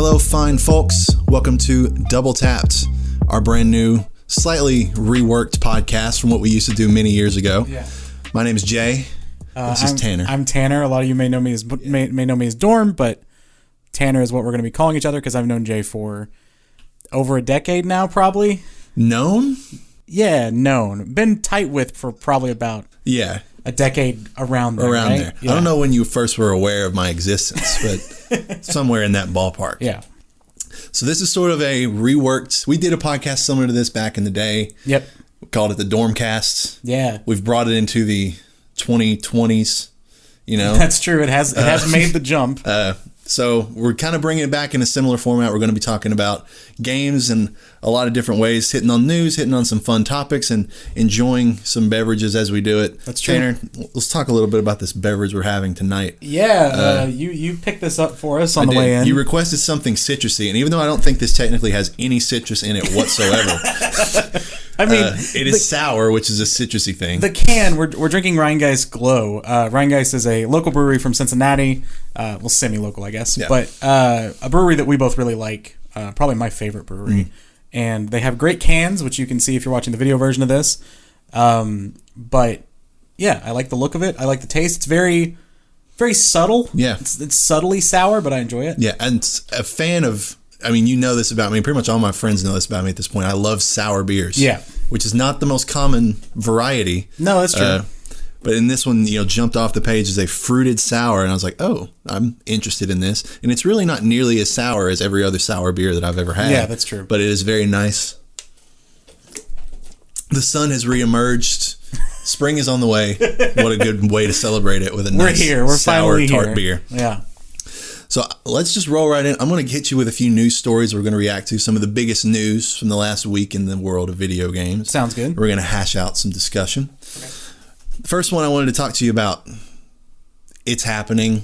Hello, fine folks. Welcome to Double Tapped, our brand new, slightly reworked podcast from what we used to do many years ago. Yeah. My name is Jay. This is Tanner. I'm Tanner. A lot of you may know me as Dorm, but Tanner is what we're going to be calling each other because I've known Jay for over a decade now, probably. Known? Yeah, known. Been tight with for probably about a decade around there. Around right? there. Yeah. I don't know when you first were aware of my existence, but somewhere in that ballpark. Yeah. So this is sort of a reworked. We did a podcast similar to this back in the day. Yep. We called it the Dormcast. Yeah. We've brought it into the 2020s. You know, that's true. It has made the jump. So we're kind of bringing it back in a similar format. We're going to be talking about games in a lot of different ways, hitting on news, hitting on some fun topics, and enjoying some beverages as we do it. That's true. Tanner, let's talk a little bit about this beverage we're having tonight. Yeah, you picked this up for us on the way in. You requested something citrusy, and even though I don't think this technically has any citrus in it whatsoever, I mean, it is sour, which is a citrusy thing. The can, we're drinking Rhinegeist Glow. Rhinegeist is a local brewery from Cincinnati. Well, semi-local, I guess. Yeah. But a brewery that we both really like. Probably my favorite brewery. And they have great cans, which you can see if you're watching the video version of this. But, yeah, I like the look of it. I like the taste. It's very, very subtle. Yeah. It's subtly sour, but I enjoy it. Yeah, and a fan of... I mean, you know this about me. Pretty much all my friends know this about me at this point. I love sour beers. Yeah. Which is not the most common variety. No, that's true. But in this one, jumped off the page as a fruited sour. And I was like, oh, I'm interested in this. And it's really not nearly as sour as every other sour beer that I've ever had. Yeah, that's true. But it is very nice. The sun has reemerged. Spring is on the way. What a good way to celebrate it with a nice sour tart beer. Yeah. So let's just roll right in. I'm going to hit you with a few news stories we're going to react to, some of the biggest news from the last week in the world of video games. Sounds good. We're going to hash out some discussion. Okay. The first one I wanted to talk to you about, it's happening.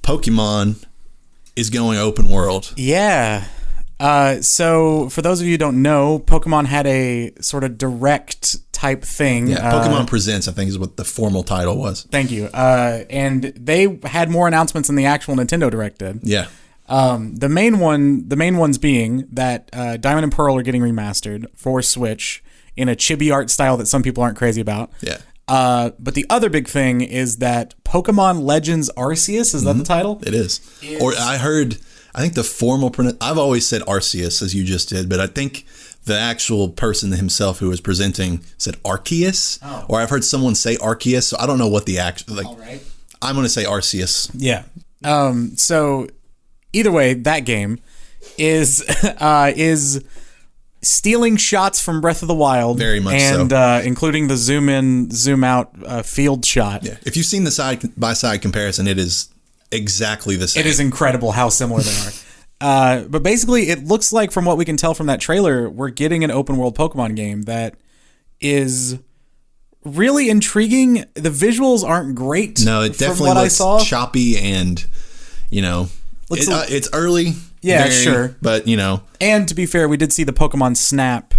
Pokemon is going open world. Yeah. So for those of you who don't know, Pokemon had a sort of direct type thing. Yeah, Pokemon Presents, I think, is what the formal title was. Thank you. And they had more announcements than the actual Nintendo Direct did. Yeah. The main ones being that Diamond and Pearl are getting remastered for Switch in a chibi art style that some people aren't crazy about. Yeah. But the other big thing is that Pokemon Legends Arceus, is that the title? It is. Or I think the formal I've always said Arceus, as you just did, but I think the actual person himself who was presenting said Arceus, or I've heard someone say Arceus, so I don't know what the actual, All right. I'm going to say Arceus. Yeah. So either way, that game is stealing shots from Breath of the Wild. Very much and, so. Including the zoom in, zoom out field shot. Yeah. If you've seen the side-by-side comparison, it is exactly the same. It is incredible how similar they are. But basically, it looks like, from what we can tell from that trailer, we're getting an open world Pokemon game that is really intriguing. The visuals aren't great. No, it definitely looks choppy and, it's early. Yeah, sure. But, And to be fair, we did see the Pokemon Snap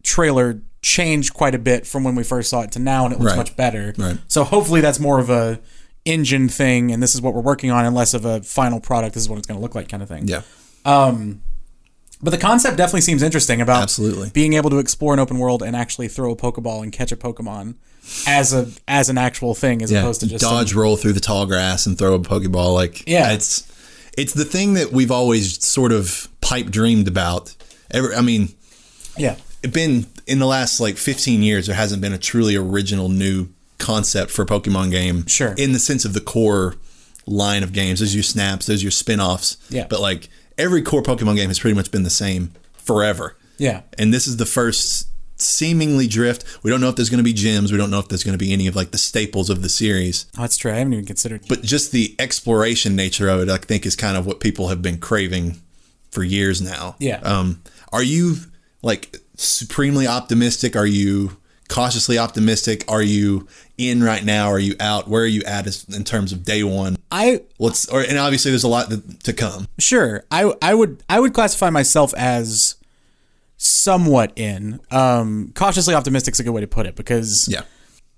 trailer change quite a bit from when we first saw it to now, and it looks much better. Right. So hopefully that's more of a engine thing, and this is what we're working on, and less of a final product. This is what it's going to look like kind of thing. Yeah. But the concept definitely seems interesting about absolutely being able to explore an oopen world and actually throw a Pokeball and catch a Pokemon as an actual thing, as opposed to just dodge, roll through the tall grass and throw a Pokeball. It's the thing that we've always sort of pipe dreamed about. It's been in the last 15 years, there hasn't been a truly original new concept for a Pokemon game. Sure. In the sense of the core line of games. There's your snaps, there's your spin-offs. Yeah. But every core Pokemon game has pretty much been the same forever. Yeah. And this is the first seemingly drift. We don't know if there's going to be gyms. We don't know if there's going to be any of the staples of the series. Oh, that's true. I haven't even considered. But just the exploration nature of it, I think, is kind of what people have been craving for years now. Yeah. Are you supremely optimistic? Are you cautiously optimistic? Are you in right now? Are you out? Where are you at in terms of day one? And obviously there's a lot to come. Sure. I would classify myself as somewhat in. Cautiously optimistic is a good way to put it, because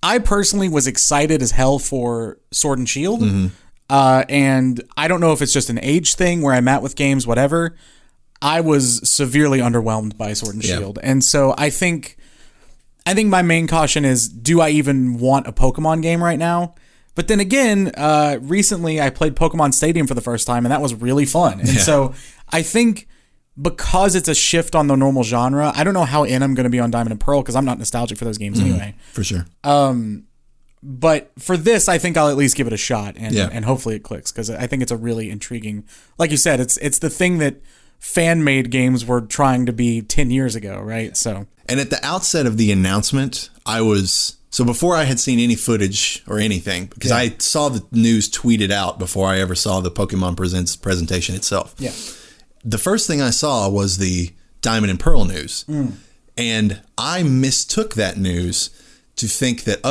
I personally was excited as hell for Sword and Shield. And I don't know if it's just an age thing where I'm at with games, whatever. I was severely underwhelmed by Sword and Shield. And so I think my main caution is, do I even want a Pokemon game right now? But then again, recently I played Pokemon Stadium for the first time, and that was really fun. And so I think because it's a shift on the normal genre, I don't know how in I'm going to be on Diamond and Pearl because I'm not nostalgic for those games anyway. For sure. But for this, I think I'll at least give it a shot, and hopefully it clicks, because I think it's a really intriguing, like you said, it's the thing that fan-made games were trying to be 10 years ago, right? So, and at the outset of the announcement, so before I had seen any footage or anything, because I saw the news tweeted out before I ever saw the Pokemon Presents presentation itself. Yeah. The first thing I saw was the Diamond and Pearl news. And I mistook that news to think that,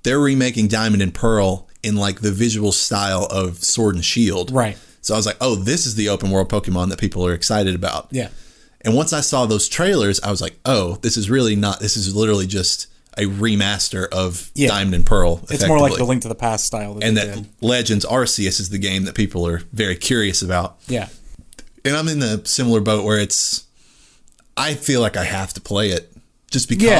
they're remaking Diamond and Pearl in like the visual style of Sword and Shield. Right. So I was like, this is the open world Pokemon that people are excited about. Yeah. And once I saw those trailers, I was like, this is literally just a remaster of Diamond and Pearl. It's more like the Link to the Past style. And that Legends Arceus is the game that people are very curious about. Yeah. And I'm in a similar boat where I feel like I have to play it just because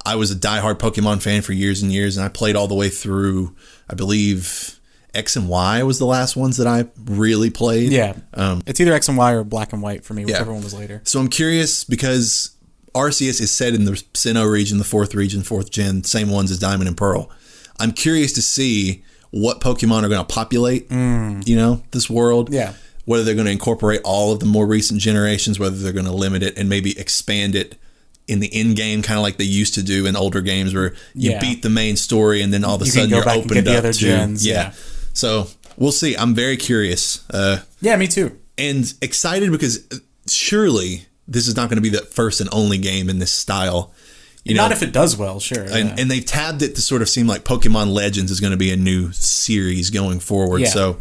I was a diehard Pokemon fan for years and years, and I played all the way through, I believe, X and Y was the last ones that I really played. Yeah. It's either X and Y or Black and White for me, whichever one was later. So I'm curious because Arceus is set in the Sinnoh region, the 4th region, 4th gen, same ones as Diamond and Pearl. I'm curious to see what Pokemon are going to populate, this world. Yeah. Whether they're going to incorporate all of the more recent generations, whether they're going to limit it and maybe expand it in the end game, kind of like they used to do in older games where you beat the main story and then all of a sudden you're opened up to gens. So we'll see. I'm very curious. Me too. And excited because surely this is not going to be the first and only game in this style. Not if it does well, sure. And they've tabbed it to sort of seem like Pokemon Legends is going to be a new series going forward. So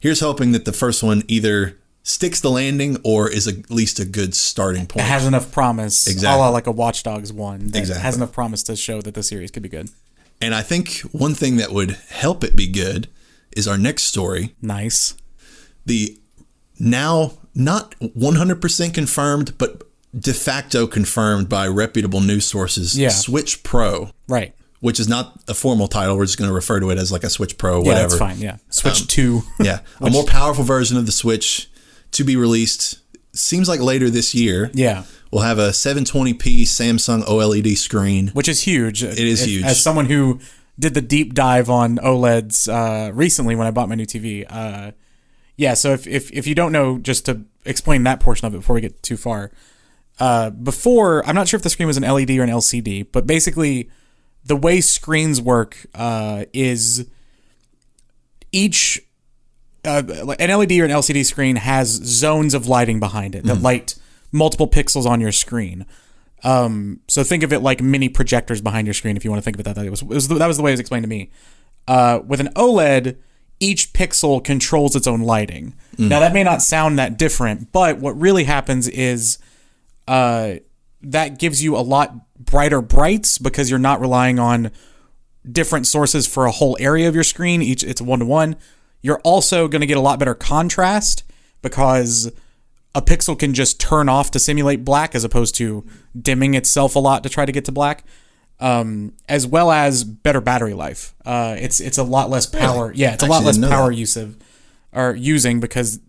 here's hoping that the first one either sticks the landing or is at least a good starting point. It has enough promise, exactly, a la like a Watch Dogs 1, that exactly, has enough promise to show that the series could be good. And I think one thing that would help it be good is our next story. Nice. The now not 100% confirmed, but de facto confirmed by reputable news sources, Switch Pro. Right. Which is not a formal title. We're just going to refer to it as like a Switch Pro, whatever. Yeah, that's fine, yeah. Switch 2. A more powerful version of the Switch to be released, seems like later this year. Yeah. We'll have a 720p Samsung OLED screen. Which is huge. It is huge. As someone who did the deep dive on OLEDs recently when I bought my new TV. So if you don't know, just to explain that portion of it before we get too far. Before, I'm not sure if the screen was an LED or an LCD, but basically the way screens work is each... an LED or an LCD screen has zones of lighting behind it that light multiple pixels on your screen. So think of it like mini projectors behind your screen, if you want to think of it that way. That was the way it was explained to me. With an OLED, each pixel controls its own lighting. Now, that may not sound that different, but what really happens is that gives you a lot brighter brights because you're not relying on different sources for a whole area of your screen. It's one-to-one. You're also going to get a lot better contrast because a pixel can just turn off to simulate black as opposed to dimming itself a lot to try to get to black, as well as better battery life. It's a lot less power. Yeah, it's a lot less power using because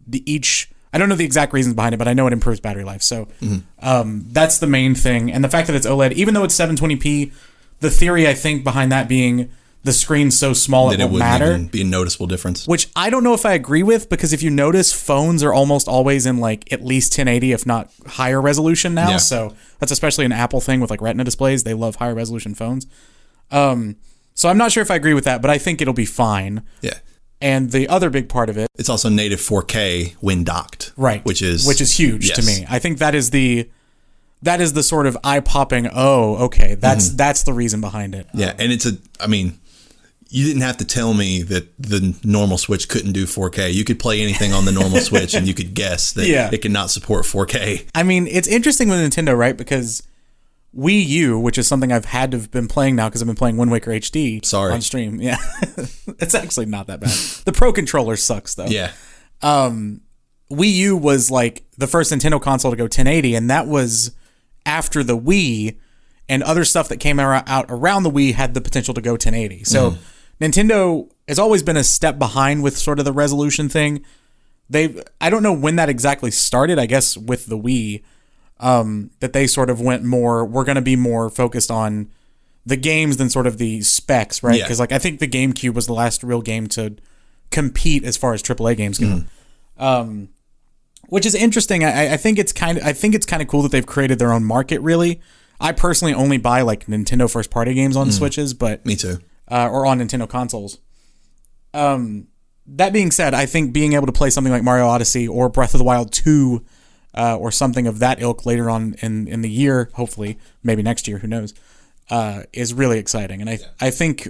I don't know the exact reasons behind it, but I know it improves battery life. So that's the main thing. And the fact that it's OLED, even though it's 720p, the theory I think behind that being the screen's so small it won't matter. Even be a noticeable difference. Which I don't know if I agree with, because if you notice, phones are almost always in like at least 1080, if not higher resolution now. Yeah. So that's especially an Apple thing with like Retina displays. They love higher resolution phones. So I'm not sure if I agree with that, but I think it'll be fine. Yeah. And the other big part of it, it's also native 4K when docked. Right. Which is huge to me. I think that is the sort of eye-popping, that's the reason behind it. Yeah, and you didn't have to tell me that the normal Switch couldn't do 4K. You could play anything on the normal Switch and you could guess that it could not support 4K. I mean, it's interesting with Nintendo, right? Because Wii U, which is something I've had to have been playing now because I've been playing Wind Waker HD on stream. Yeah, it's actually not that bad. The Pro Controller sucks though. Yeah. Wii U was like the first Nintendo console to go 1080, and that was after the Wii, and other stuff that came out around the Wii had the potential to go 1080. So Nintendo has always been a step behind with sort of the resolution thing. I don't know when that exactly started, I guess with the Wii, that they sort of went more, we're going to be more focused on the games than sort of the specs, right? Because like I think the GameCube was the last real game to compete as far as AAA games go. Which is interesting. I think it's kind of cool that they've created their own market, really. I personally only buy like Nintendo first party games on Switches, but me too. Or on Nintendo consoles. That being said, I think being able to play something like Mario Odyssey or Breath of the Wild 2 or something of that ilk later on in the year, hopefully, maybe next year, who knows, is really exciting. And I think,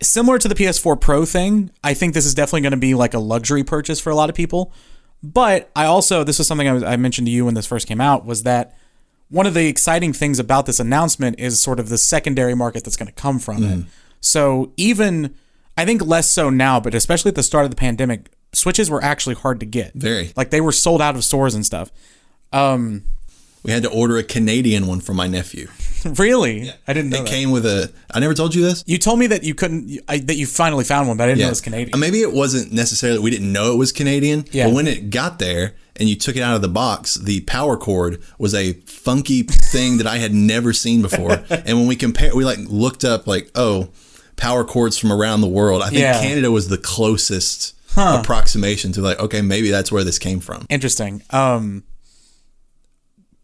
similar to the PS4 Pro thing, I think this is definitely going to be like a luxury purchase for a lot of people. But this was something I mentioned to you when this first came out, was that one of the exciting things about this announcement is sort of the secondary market that's going to come from it. So even, I think less so now, but especially at the start of the pandemic, Switches were actually hard to get. Very. Like they were sold out of stores and stuff. We had to order a Canadian one for my nephew. Really? Yeah. I didn't know it came with I never told you this? You told me that you couldn't, that you finally found one, but I didn't know it was Canadian. Maybe it wasn't necessarily, we didn't know it was Canadian, but when it got there and you took it out of the box, the power cord was a funky thing that I had never seen before. And when we looked up power cords from around the world. I think Canada was the closest approximation to okay, maybe that's where this came from. Interesting.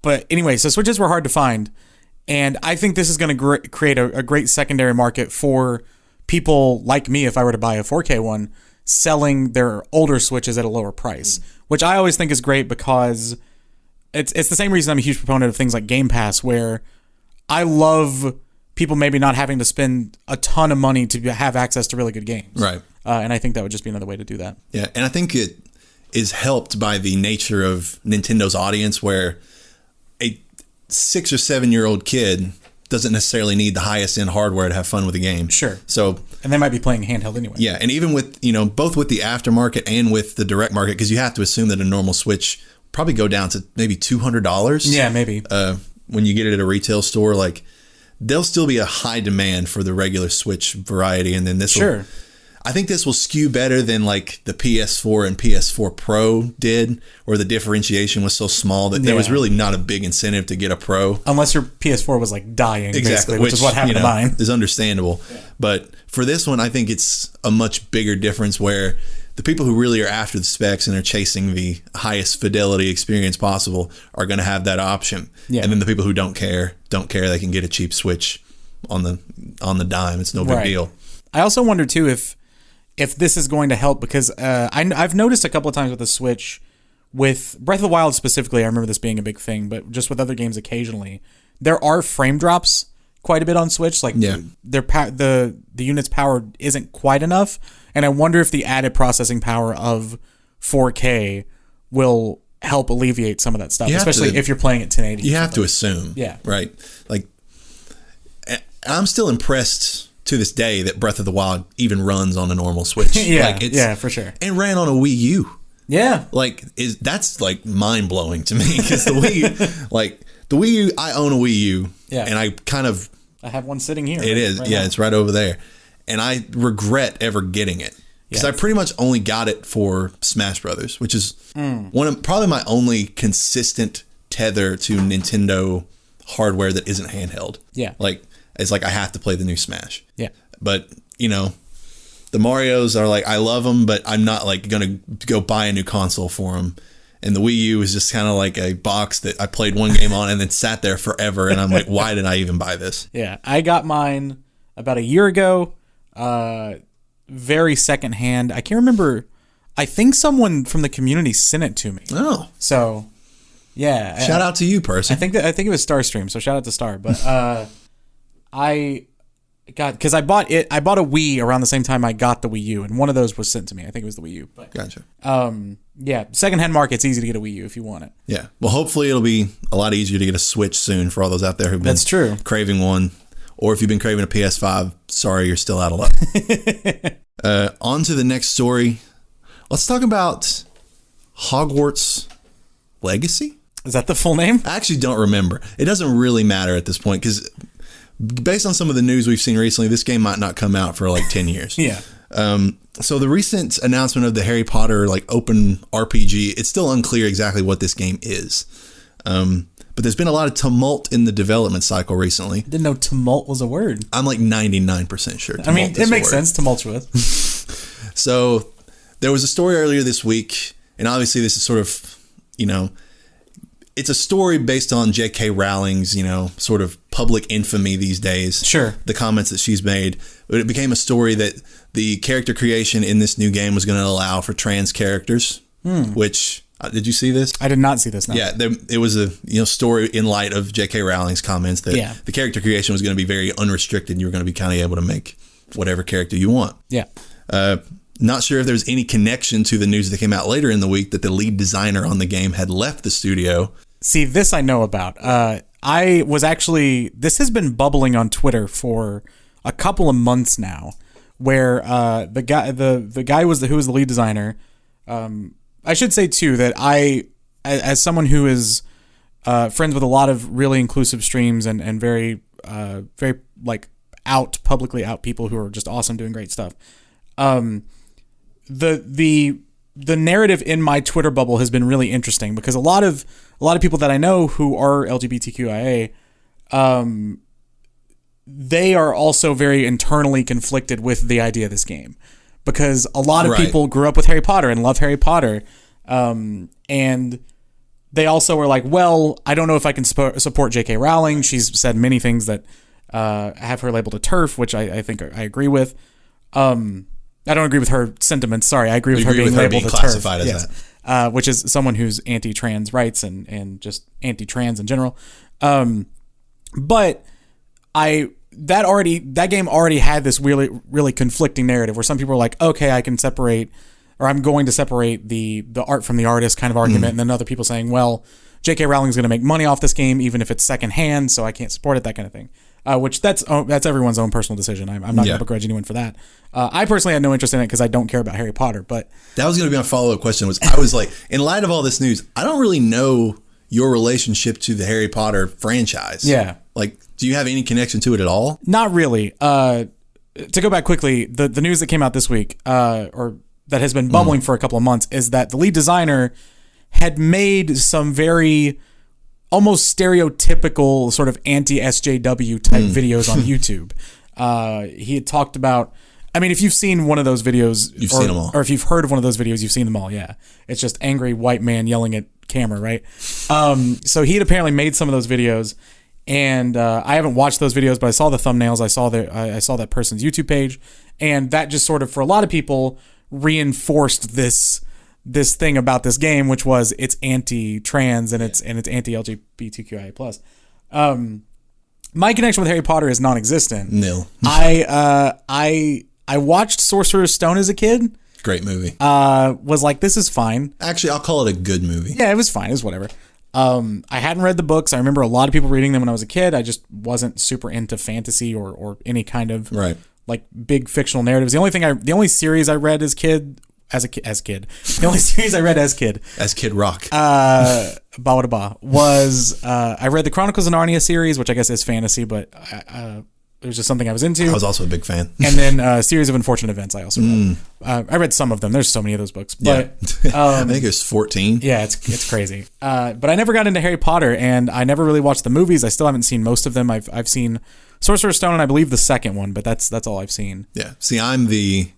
But anyway, so Switches were hard to find. And I think this is going to create a great secondary market for people like me, if I were to buy a 4K one, selling their older Switches at a lower price, which I always think is great because it's the same reason I'm a huge proponent of things like Game Pass, where I love people maybe not having to spend a ton of money to have access to really good games. Right. And I think that would just be another way to do that. Yeah, and I think it is helped by the nature of Nintendo's audience, where a 6 or 7 year old kid doesn't necessarily need the highest end hardware to have fun with a game. Sure. And they might be playing handheld anyway. Yeah, and even with, both with the aftermarket and with the direct market, because you have to assume that a normal Switch probably go down to maybe $200. Yeah, maybe. When you get it at a retail store, there'll still be a high demand for the regular Switch variety, and then I think this will skew better than the PS4 and PS4 Pro did, where the differentiation was so small that there was really not a big incentive to get a Pro. Unless your PS4 was dying, basically, which is what happened to mine. Is understandable. Yeah. But for this one, I think it's a much bigger difference, where the people who really are after the specs and are chasing the highest fidelity experience possible are going to have that option. Yeah. And then the people who don't care, they can get a cheap Switch on the dime. It's no big deal. I also wonder too if this is going to help, because I've noticed a couple of times with the Switch, with Breath of the Wild specifically, I remember this being a big thing, but just with other games occasionally, there are frame drops quite a bit on Switch. The unit's power isn't quite enough, and I wonder if the added processing power of 4K will help alleviate some of that stuff, especially if you're playing at 1080. You have to assume. Yeah. Right. I'm still impressed to this day that Breath of the Wild even runs on a normal Switch. Yeah, for sure. And ran on a Wii U. Yeah. That's mind blowing to me, because the Wii U, I own a Wii U. Yeah. And I have one sitting here. It is. Right now. It's right over there. And I regret ever getting it, because I pretty much only got it for Smash Brothers, which is probably my only consistent tether to Nintendo hardware that isn't handheld. Yeah. It's I have to play the new Smash. Yeah. But, the Marios are I love them, but I'm not going to go buy a new console for them. And the Wii U is just kind of a box that I played one game on and then sat there forever. And I'm why did I even buy this? Yeah. I got mine about a year ago. Very secondhand. I can't remember. I think someone from the community sent it to me. Oh. So, yeah. Shout out to you, person. I think it was Starstream. So shout out to Star. But, God, because I bought a Wii around the same time I got the Wii U, and one of those was sent to me. I think it was the Wii U. But, gotcha. Yeah, secondhand market's easy to get a Wii U if you want it. Yeah. Well, hopefully it'll be a lot easier to get a Switch soon for all those out there who've been craving one. Or if you've been craving a PS5, sorry, you're still out of luck. On to the next story. Let's talk about Hogwarts Legacy. Is that the full name? I actually don't remember. It doesn't really matter at this point because based on some of the news we've seen recently, this game might not come out for like 10 years. Yeah. So the recent announcement of the Harry Potter like open RPG, it's still unclear exactly what this game is. But there's been a lot of tumult in the development cycle recently. Didn't know tumult was a word. I'm like 99% sure. I mean, it makes sense, tumultuous. So there was a story earlier this week, and obviously this is sort of, it's a story based on J.K. Rowling's, sort of public infamy these days. Sure. The comments that she's made. But it became a story that the character creation in this new game was going to allow for trans characters, which... did you see this? I did not see this. No. Yeah, it was a story in light of J.K. Rowling's comments that the character creation was going to be very unrestricted. You were going to be kind of able to make whatever character you want. Yeah. Not sure if there's any connection to the news that came out later in the week that the lead designer on the game had left the studio. See, this I know about. This has been bubbling on Twitter for a couple of months now, where the guy who was the lead designer. I should say too that as someone who is friends with a lot of really inclusive streams and very like publicly out people who are just awesome, doing great stuff. The narrative in my Twitter bubble has been really interesting because a lot of people that I know who are LGBTQIA, they are also very internally conflicted with the idea of this game. Because a lot of people grew up with Harry Potter and love Harry Potter. And they also were like, well, I don't know if I can support J.K. Rowling. She's said many things that have her labeled a TERF, which I think I agree with. I don't agree with her sentiments. Sorry, I agree with her being labeled a classified TERF. As that. Which is someone who's anti-trans rights and just anti-trans in general. But that game already had this really, really conflicting narrative where some people are like, okay, I can separate, or I'm going to separate the art from the artist kind of argument. And then other people saying, well, J.K. Rowling's going to make money off this game, even if it's secondhand, so I can't support it, that kind of thing. Which that's everyone's own personal decision. I'm not going to begrudge anyone for that. I personally had no interest in it because I don't care about Harry Potter, but that was going to be my follow-up question. I was like, in light of all this news, I don't really know your relationship to the Harry Potter franchise. Yeah. Like, do you have any connection to it at all? Not really. To go back quickly, the news that came out this week, or that has been bubbling for a couple of months, is that the lead designer had made some very almost stereotypical sort of anti-SJW type videos on YouTube. He had talked about, I mean, if you've seen one of those videos, you've seen them all. Or if you've heard of one of those videos, you've seen them all. Yeah. It's just angry white man yelling at camera, right? So he had apparently made some of those videos. And I haven't watched those videos, but I saw the thumbnails. I saw that person's YouTube page, and that just sort of, for a lot of people, reinforced this thing about this game, which was it's anti-trans and it's anti-LGBTQIA+. My connection with Harry Potter is non-existent. Nil. I watched Sorcerer's Stone as a kid. Great movie. Was like, this is fine. Actually, I'll call it a good movie. Yeah, it was fine. It was whatever. I hadn't read the books. I remember a lot of people reading them when I was a kid. I just wasn't super into fantasy or any kind of like big fictional narratives. The only series I read as kid. The only series I read as Kid Rock. Was I read the Chronicles of Narnia series, which I guess is fantasy, but it was just something I was into. I was also a big fan. And then a series of unfortunate events I also read. I read some of them. There's so many of those books. But I think there's 14. Yeah, it's crazy. But I never got into Harry Potter, and I never really watched the movies. I still haven't seen most of them. I've seen Sorcerer's Stone and I believe the second one, but that's all I've seen. Yeah. See, I'm the,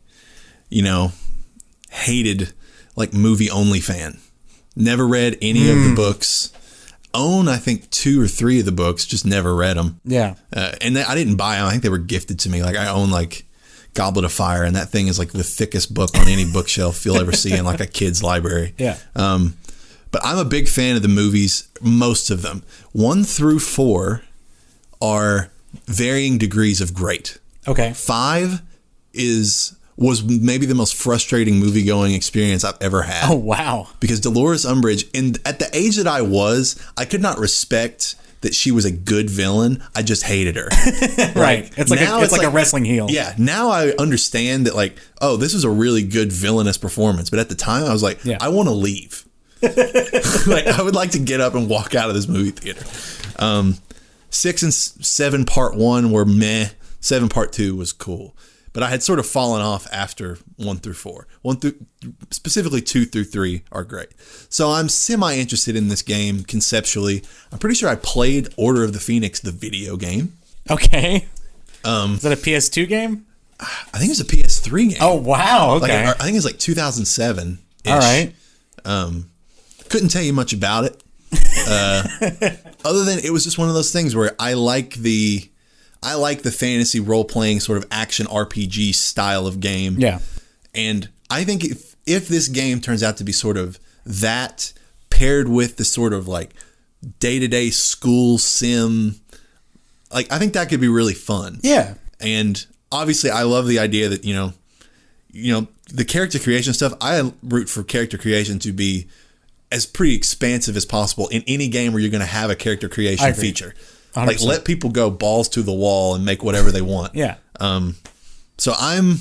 hated like movie only fan. Never read any of the books. Own, I think, 2 or 3 of the books, just never read them. Yeah. And I didn't buy them. I think they were gifted to me. Like, I own like Goblet of Fire, and that thing is like the thickest book on any bookshelf you'll ever see in like a kid's library. Yeah. But I'm a big fan of the movies, most of them. 1 through 4 are varying degrees of great. Okay. 5 was maybe the most frustrating movie-going experience I've ever had. Oh, wow. Because Dolores Umbridge, at the age that I was, I could not respect that she was a good villain. I just hated her. Right. It's like a wrestling heel. Yeah. Now I understand that, like, oh, this is a really good villainous performance. But at the time, I was like, I want to leave. Like, I would like to get up and walk out of this movie theater. 6 and 7 part 1 were meh. 7 part 2 was cool. But I had sort of fallen off after 1 through 4. Specifically 2 through 3 are great. So I'm semi-interested in this game conceptually. I'm pretty sure I played Order of the Phoenix, the video game. Okay. Is that a PS2 game? I think it's a PS3 game. Oh, wow. Okay. I think it's like 2007-ish. All right. Couldn't tell you much about it. Other than it was just one of those things where I like the fantasy role-playing sort of action RPG style of game. Yeah. And I think if this game turns out to be sort of that paired with the sort of like day-to-day school sim, like I think that could be really fun. Yeah. And obviously I love the idea that, you know, the character creation stuff, I root for character creation to be as pretty expansive as possible in any game where you're going to have a character creation feature. 100%. Like, let people go balls to the wall and make whatever they want. Yeah. So I'm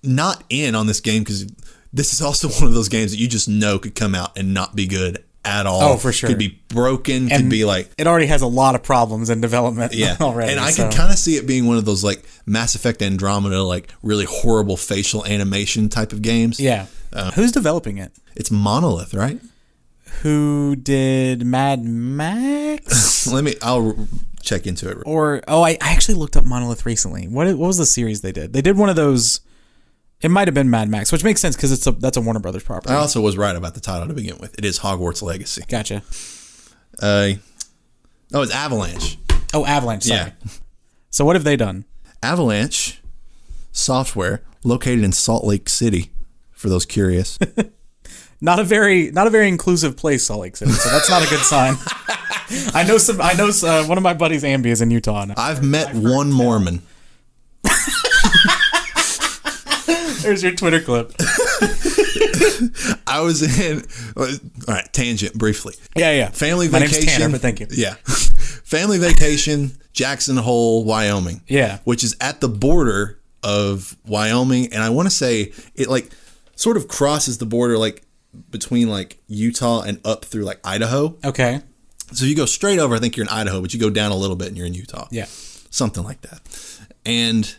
not in on this game because this is also one of those games that you just know could come out and not be good at all. Oh, for sure. Could be broken. And could be like... It already has a lot of problems in development already. And I can kind of see it being one of those, like, Mass Effect Andromeda, like, really horrible facial animation type of games. Yeah. Who's developing it? It's Monolith, right? Who did Mad Max? I'll check into it. I actually looked up Monolith recently. What was the series they did? They did one of those. It might have been Mad Max, which makes sense because that's a Warner Brothers property. I also was right about the title to begin with. It is Hogwarts Legacy. Gotcha. It's Avalanche. Oh, Avalanche. Sorry. Yeah. So what have they done? Avalanche Software, located in Salt Lake City, for those curious. Not a very inclusive place, Salt Lake City. So that's not a good sign. I know one of my buddies, Ambi, is in Utah. I've met one Mormon. There's your Twitter clip. I was in. All right, tangent briefly. Yeah. Family My vacation. name's Tanner, but thank you. Yeah. Family vacation, Jackson Hole, Wyoming. Yeah. Which is at the border of Wyoming, and I want to say it like sort of crosses the border like between like Utah and up through like Idaho. Okay. So you go straight over, I think you're in Idaho, but you go down a little bit and you're in Utah. Yeah. Something like that. And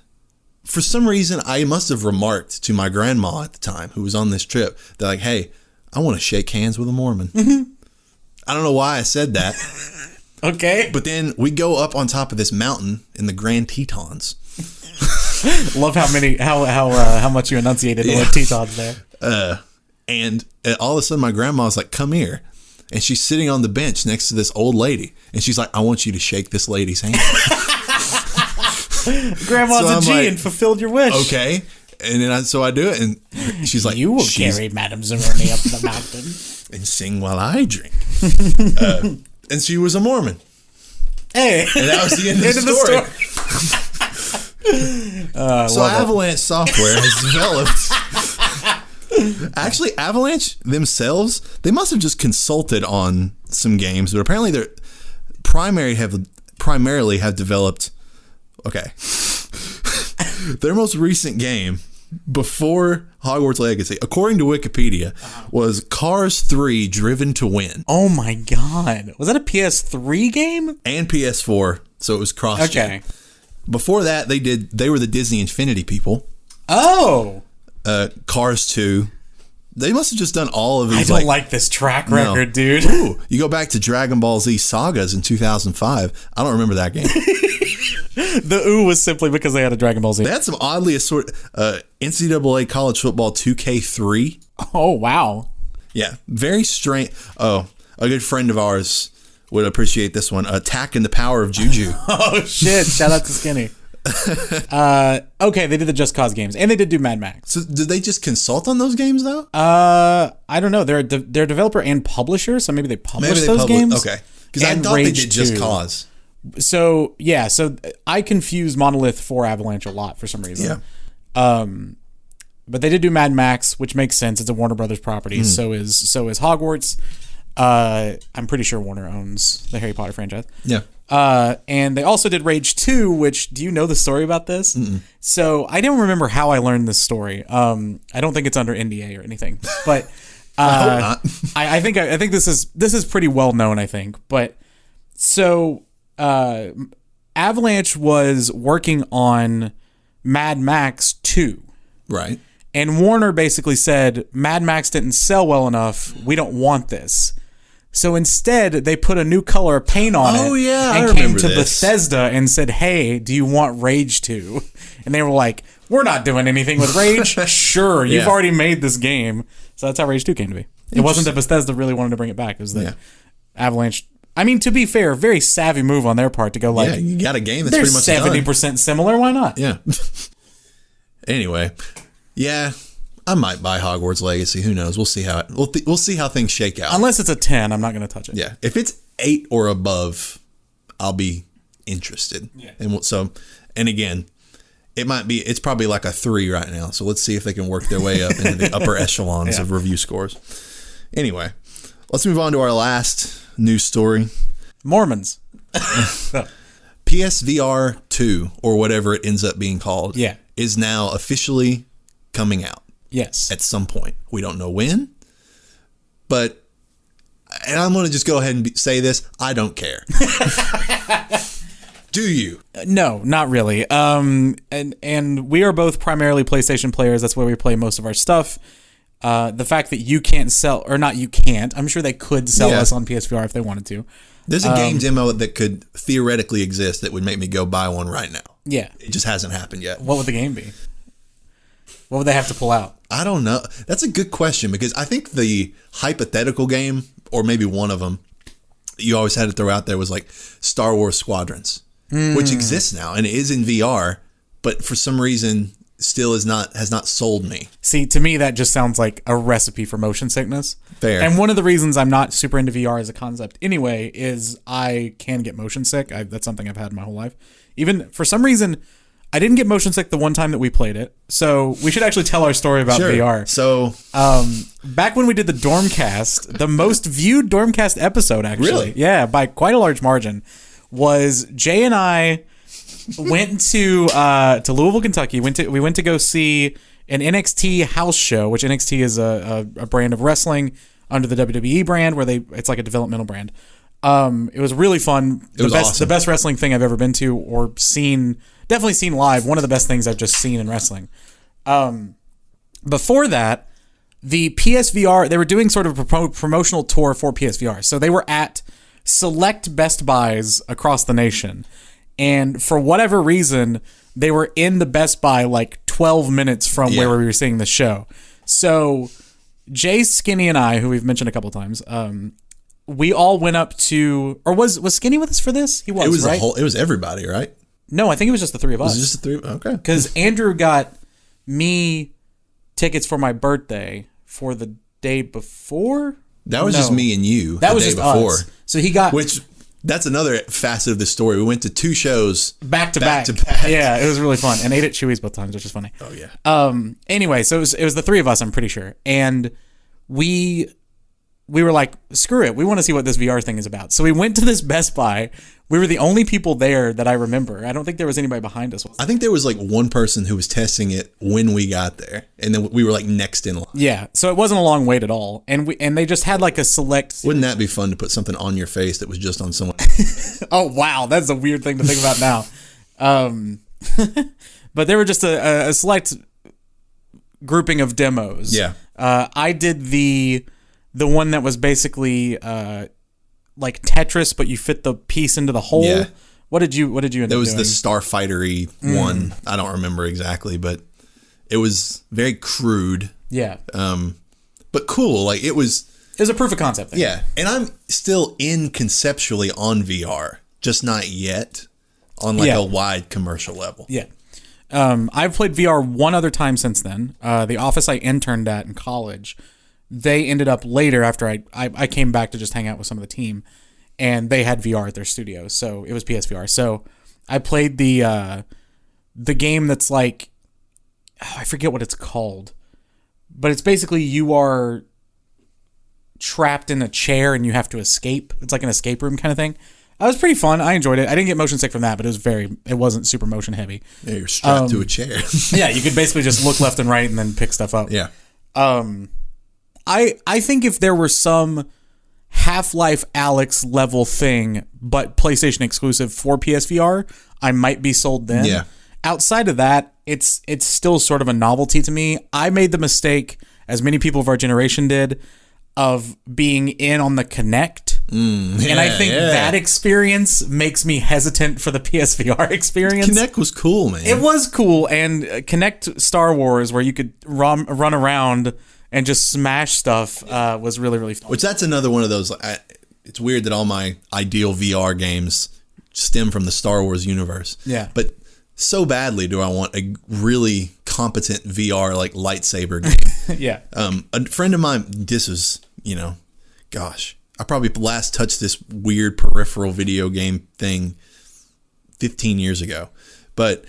for some reason, I must have remarked to my grandma at the time, who was on this trip, they're like, hey, I want to shake hands with a Mormon. Mm-hmm. I don't know why I said that. Okay. But then we go up on top of this mountain in the Grand Tetons. Love how much you enunciated the word Tetons there. And all of a sudden, my grandma's like, come here. And she's sitting on the bench next to this old lady. And she's like, I want you to shake this lady's hand. Grandma's a G and fulfilled your wish. Okay. And then I do it. And she's like, you will carry Madame Zeroni up the mountain. And sing while I drink. And she was a Mormon. Hey. And that was the end of the story. So Avalanche Software has developed... Actually, Avalanche themselves, they must have just consulted on some games, but apparently they primarily have developed... Okay. Their most recent game before Hogwarts Legacy, according to Wikipedia, was Cars 3 Driven to Win. Oh my god. Was that a PS3 game? And PS4, so it was cross-gen. Okay. Before that, they were the Disney Infinity people. Oh. Cars 2. They must have just done all of these. I don't like this track record, dude. Ooh, you go back to Dragon Ball Z Sagas in 2005. I don't remember that game. The ooh was simply because they had a Dragon Ball Z. They had some oddly assorted NCAA College Football 2K3. Oh, wow. Yeah, very strange. Oh, a good friend of ours would appreciate this one. Attacking the Power of Juju. Oh, shit. Shout out to Skinny. Okay, they did the Just Cause games, and they did do Mad Max. So did they just consult on those games, though? I don't know. They're a developer and publisher, so maybe they published those games. Okay. Because I thought they did Just Cause. So I confuse Monolith for Avalanche a lot for some reason. Yeah. But they did do Mad Max, which makes sense. It's a Warner Brothers property. So is Hogwarts. I'm pretty sure Warner owns the Harry Potter franchise. Yeah. And they also did Rage 2, which, do you know the story about this? Mm-mm. So I don't remember how I learned this story. I don't think it's under NDA or anything, but I think this is pretty well known, I think. But so Avalanche was working on Mad Max 2. Right. And Warner basically said, Mad Max didn't sell well enough. We don't want this. So instead, they put a new color of paint on it. Oh, yeah. And came to Bethesda and said, hey, do you want Rage 2? And they were like, we're not doing anything with Rage. Sure, you've already made this game. So that's how Rage 2 came to be. It wasn't that Bethesda really wanted to bring it back. It was that Avalanche... I mean, to be fair, very savvy move on their part to go like... Yeah, you got a game that's pretty much 70% done. Similar, why not? Yeah. Anyway, yeah, I might buy Hogwarts Legacy. Who knows? We'll see how we'll see how things shake out. Unless it's a 10, I'm not going to touch it. Yeah, if it's 8 or above, I'll be interested. Yeah. And again, it's probably like a 3 right now. So let's see if they can work their way up into the upper echelons of review scores. Anyway, let's move on to our last news story. Mormons. PSVR 2, or whatever it ends up being called, is now officially coming out. Yes. At some point. We don't know when, and I'm going to just go ahead and say this, I don't care. Do you? No, not really. And we are both primarily PlayStation players. That's where we play most of our stuff. The fact that you can't sell, or not you can't, I'm sure they could sell us on PSVR if they wanted to. There's a game demo that could theoretically exist that would make me go buy one right now. Yeah. It just hasn't happened yet. What would the game be? What would they have to pull out? I don't know. That's a good question, because I think the hypothetical game, or maybe one of them, you always had to throw out there was like Star Wars Squadrons, which exists now and it is in VR, but for some reason still has not sold me. See, to me, that just sounds like a recipe for motion sickness. Fair. And one of the reasons I'm not super into VR as a concept anyway is I can get motion sick. That's something I've had my whole life. Even for some reason, I didn't get motion sick the one time that we played it. So we should actually tell our story about VR. So back when we did the Dormcast, the most viewed Dormcast episode, actually. Really? Yeah, by quite a large margin, was Jay and I went to Louisville, Kentucky. We went to go see an NXT house show, which NXT is a brand of wrestling under the WWE brand, where it's like a developmental brand. It was really fun. Awesome. The best wrestling thing I've ever been to or seen, definitely seen live. One of the best things I've just seen in wrestling. Before that, the PSVR, they were doing sort of a promotional tour for PSVR. So they were at select Best Buys across the nation. And for whatever reason, they were in the Best Buy like 12 minutes from where we were seeing the show. So Jay, Skinny, and I, who we've mentioned a couple of times, we all went up to, or was Skinny with us for this? He was, right? It was everybody, right? No, I think it was just the three of us. Was it just the three? Okay. Because Andrew got me tickets for my birthday for the day before. That was just me and you. That was just before. Us. So he got... That's another facet of the story. We went to 2 shows back to back. Yeah, it was really fun, and ate at Chewy's both times, which is funny. Oh yeah. Anyway, so it was the 3 of us, I'm pretty sure, and we were like, screw it, we want to see what this VR thing is about. So we went to this Best Buy. We were the only people there that I remember. I don't think there was anybody behind us. I think there was like one person who was testing it when we got there, and then we were like next in line. Yeah, so it wasn't a long wait at all, and they just had like a select. Wouldn't that be fun to put something on your face that was just on someone? Oh wow, that's a weird thing to think about now. But there were just a select grouping of demos. Yeah, I did the one that was basically like Tetris, but you fit the piece into the hole. Yeah. What did you end up doing? There was the Starfighter-y one. I don't remember exactly, but it was very crude. Yeah. But cool. Like it was a proof of concept thing. Yeah. And I'm still in conceptually on VR, just not yet on like a wide commercial level. Yeah. I've played VR one other time since then. The office I interned at in college, they ended up later after I came back to just hang out with some of the team, and they had VR at their studio, so it was PSVR. So I played the game that's like, I forget what it's called, but it's basically you are trapped in a chair and you have to escape. It's like an escape room kind of thing. It was pretty fun. I enjoyed it. I didn't get motion sick from that, but it wasn't super motion heavy. Yeah, you're strapped to a chair. Yeah, you could basically just look left and right and then pick stuff up. Yeah. I think if there were some Half-Life Alyx level thing, but PlayStation exclusive for PSVR, I might be sold then. Yeah. Outside of that, it's still sort of a novelty to me. I made the mistake, as many people of our generation did, of being in on the Kinect. And I think that experience makes me hesitant for the PSVR experience. Kinect was cool, man. It was cool. And Kinect Star Wars, where you could run around and just smash stuff, was really, really fun. Which that's another one of those. It's weird that all my ideal VR games stem from the Star Wars universe. Yeah. But so badly do I want a really competent VR like lightsaber game. Yeah. A friend of mine, this was, gosh, I probably last touched this weird peripheral video game thing 15 years ago. But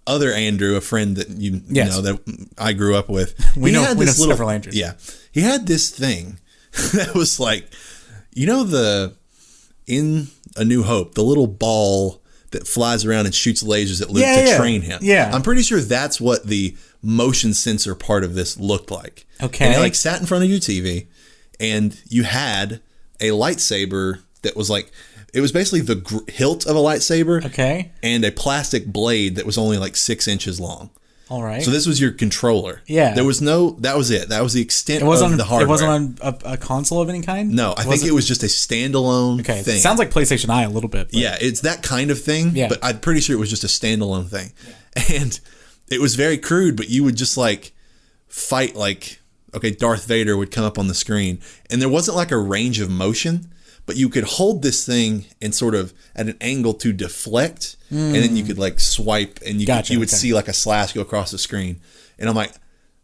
other Andrew, a friend that you know that I grew up with, we know several Andrews. Yeah, he had this thing that was like, in A New Hope, the little ball that flies around and shoots lasers at Luke to train him. Yeah. I'm pretty sure that's what the motion sensor part of this looked like. Okay. And it like sat in front of your TV, and you had a lightsaber that was like, it was basically the hilt of a lightsaber. Okay. And a plastic blade that was only like 6 inches long. All right. So this was your controller. Yeah. That was it. That was the extent of the hardware. It wasn't on a console of any kind? No, I think it was just a standalone thing. It sounds like PlayStation Eye a little bit. But. Yeah, it's that kind of thing, but I'm pretty sure it was just a standalone thing. Yeah. And it was very crude, but you would just like fight Darth Vader would come up on the screen. And there wasn't like a range of motion, but you could hold this thing and sort of at an angle to deflect, and then you could like swipe, and you would see like a slash go across the screen. And I'm like,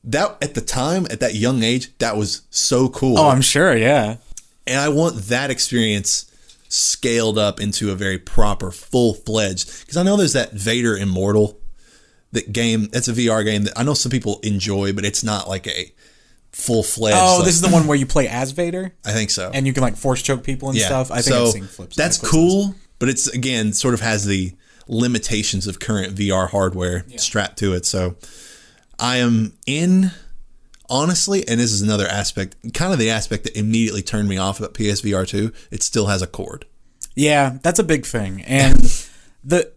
that at the time, at that young age, that was so cool. Oh, I'm sure, yeah. And I want that experience scaled up into a very proper, full-fledged, because I know there's that Vader Immortal, that game. That's a VR game that I know some people enjoy, but it's not like a full-fledged. Oh, this is the one where you play as Vader? I think so. And you can like force choke people and stuff. I think I've seen flips. That's cool, but it's, again, sort of has the limitations of current VR hardware strapped to it. So I am in, honestly, and this is another aspect, kind of the aspect that immediately turned me off about PSVR 2. It still has a cord. Yeah, that's a big thing. And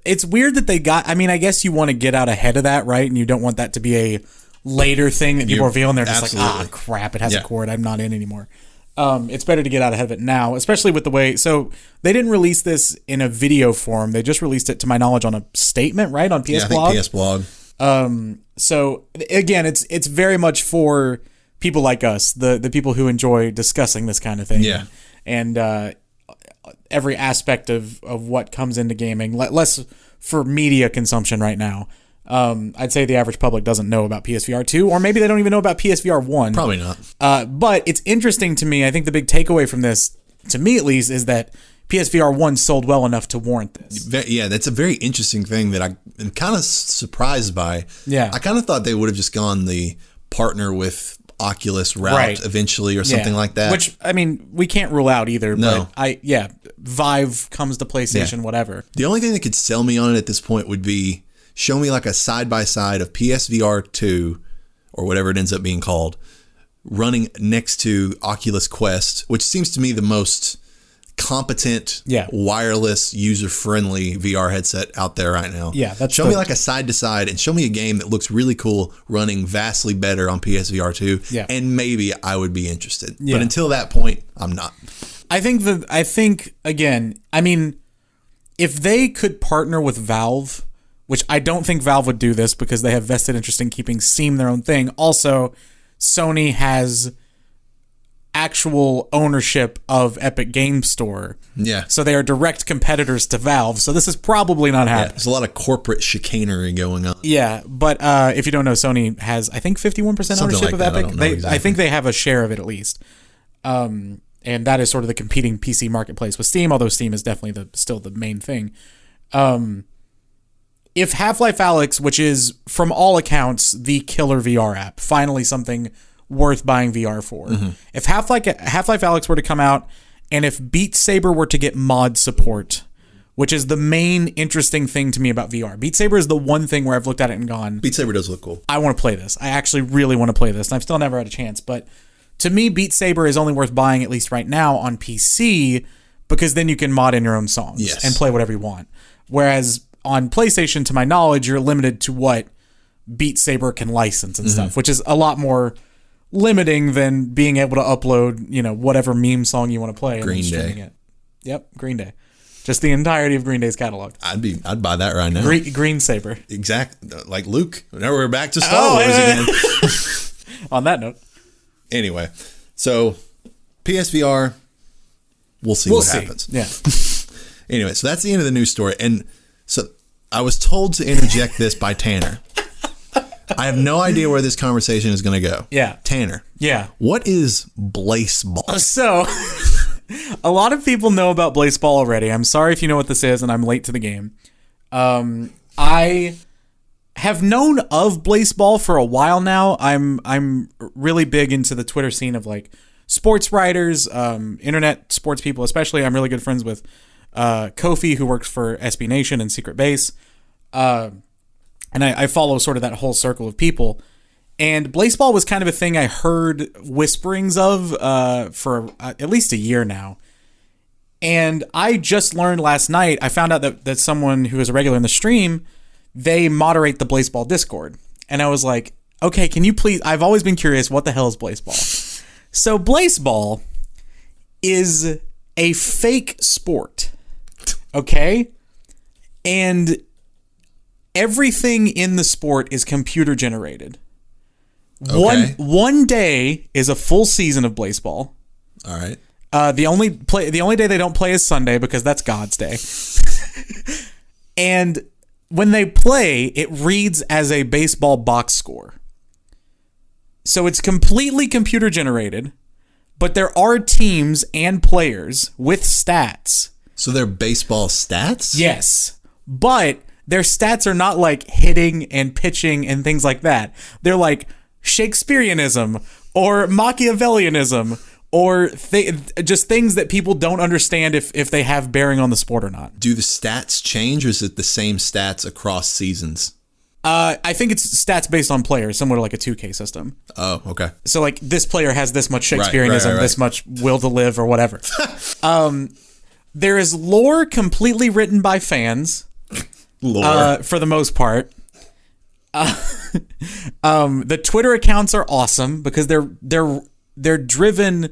it's weird that they got, I mean, I guess you want to get out ahead of that, right? And you don't want that to be a later thing that people are feeling. They're just like, crap, it has a cord. I'm not in anymore. It's better to get out ahead of it now, especially with the way. So they didn't release this in a video form. They just released it, to my knowledge, on a statement, right? On PS Blog. I think PS Blog. So again, it's very much for people like us, the people who enjoy discussing this kind of thing. Yeah. And every aspect of what comes into gaming, less for media consumption right now. I'd say the average public doesn't know about PSVR 2, or maybe they don't even know about PSVR 1. Probably not. But it's interesting to me. I think the big takeaway from this, to me at least, is that PSVR 1 sold well enough to warrant this. Yeah, that's a very interesting thing that I'm kind of surprised by. Yeah. I kind of thought they would have just gone the partner with Oculus route eventually, or something like that. Which, I mean, we can't rule out either. No. But Vive comes to PlayStation, whatever. The only thing that could sell me on it at this point would be, show me like a side-by-side of PSVR 2, or whatever it ends up being called, running next to Oculus Quest, which seems to me the most competent, wireless, user-friendly VR headset out there right now. Yeah, show me like a side-to-side, and show me a game that looks really cool running vastly better on PSVR 2, and maybe I would be interested. Yeah. But until that point, I'm not. I think again, I mean, if they could partner with Valve, which I don't think Valve would do this because they have vested interest in keeping Steam their own thing. Also, Sony has actual ownership of Epic Game Store. Yeah. So they are direct competitors to Valve. So this is probably not happening. There's a lot of corporate chicanery going on. Yeah, but if you don't know, Sony has, I think, 51% ownership of Epic. I think they have a share of it at least. And that is sort of the competing PC marketplace with Steam, although Steam is definitely still the main thing. If Half-Life Alyx, which is, from all accounts, the killer VR app, finally something worth buying VR for. Mm-hmm. If Half-Life Alyx were to come out, and if Beat Saber were to get mod support, which is the main interesting thing to me about VR. Beat Saber is the one thing where I've looked at it and gone, Beat Saber does look cool. I want to play this. I actually really want to play this, and I've still never had a chance. But to me, Beat Saber is only worth buying, at least right now, on PC, because then you can mod in your own songs and play whatever you want. Whereas on PlayStation, to my knowledge, you're limited to what Beat Saber can license and stuff, which is a lot more limiting than being able to upload, whatever meme song you want to play. Green Day. It. Yep, Green Day. Just the entirety of Green Day's catalog. I'd buy that right now. Green Saber. Exactly. Like Luke. Now we're back to Star Wars again. On that note. Anyway, so PSVR, we'll see what happens. Yeah. Anyway, so that's the end of the news story. And so I was told to interject this by Tanner. I have no idea where this conversation is going to go. Yeah. Tanner. Yeah. What is Blaseball? So, a lot of people know about Blaseball already. I'm sorry if you know what this is and I'm late to the game. I have known of Blaseball for a while now. I'm really big into the Twitter scene of like sports writers, internet sports people especially. I'm really good friends with Kofi, who works for SB Nation and Secret Base. And I follow sort of that whole circle of people. And Blaseball was kind of a thing I heard whisperings of for at least a year now. And I just learned last night, I found out that someone who is a regular in the stream, they moderate the Blaseball Discord. And I was like, okay, can you please, I've always been curious, what the hell is Blaseball? So Blaseball is a fake sport, okay? And everything in the sport is computer generated. Okay. One day is a full season of Blaseball. All right. The only day they don't play is Sunday because that's God's day. And when they play, it reads as a baseball box score. So it's completely computer generated, but there are teams and players with stats. So they're baseball stats? Yes. But their stats are not like hitting and pitching and things like that. They're like Shakespeareanism or Machiavellianism or just things that people don't understand if they have bearing on the sport or not. Do the stats change, or is it the same stats across seasons? I think it's stats based on players, similar to like a 2K system. Oh, okay. So like this player has this much Shakespeareanism, right. This much will to live or whatever. There is lore completely written by fans. Lore. For the most part. The Twitter accounts are awesome because they're driven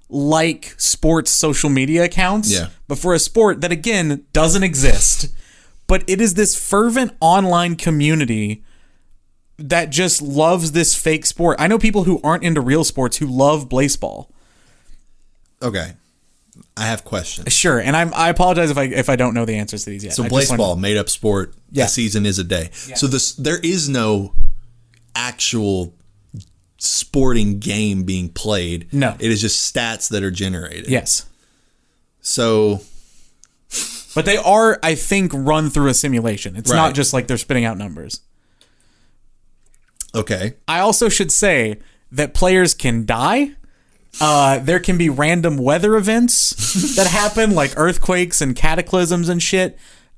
like sports social media accounts, but for a sport that again doesn't exist. But it is this fervent online community that just loves this fake sport. I know people who aren't into real sports who love Blaseball. Okay. I have questions. Sure, and I apologize if I don't know the answers to these yet. So Blaseball, made up sport. Yeah. A season is a day. Yeah. So there is no actual sporting game being played. No, it is just stats that are generated. Yes. So, but they are, I think, run through a simulation. It's not just like they're spitting out numbers. Okay. I also should say that players can die. There can be random weather events that happen, like earthquakes and cataclysms and shit.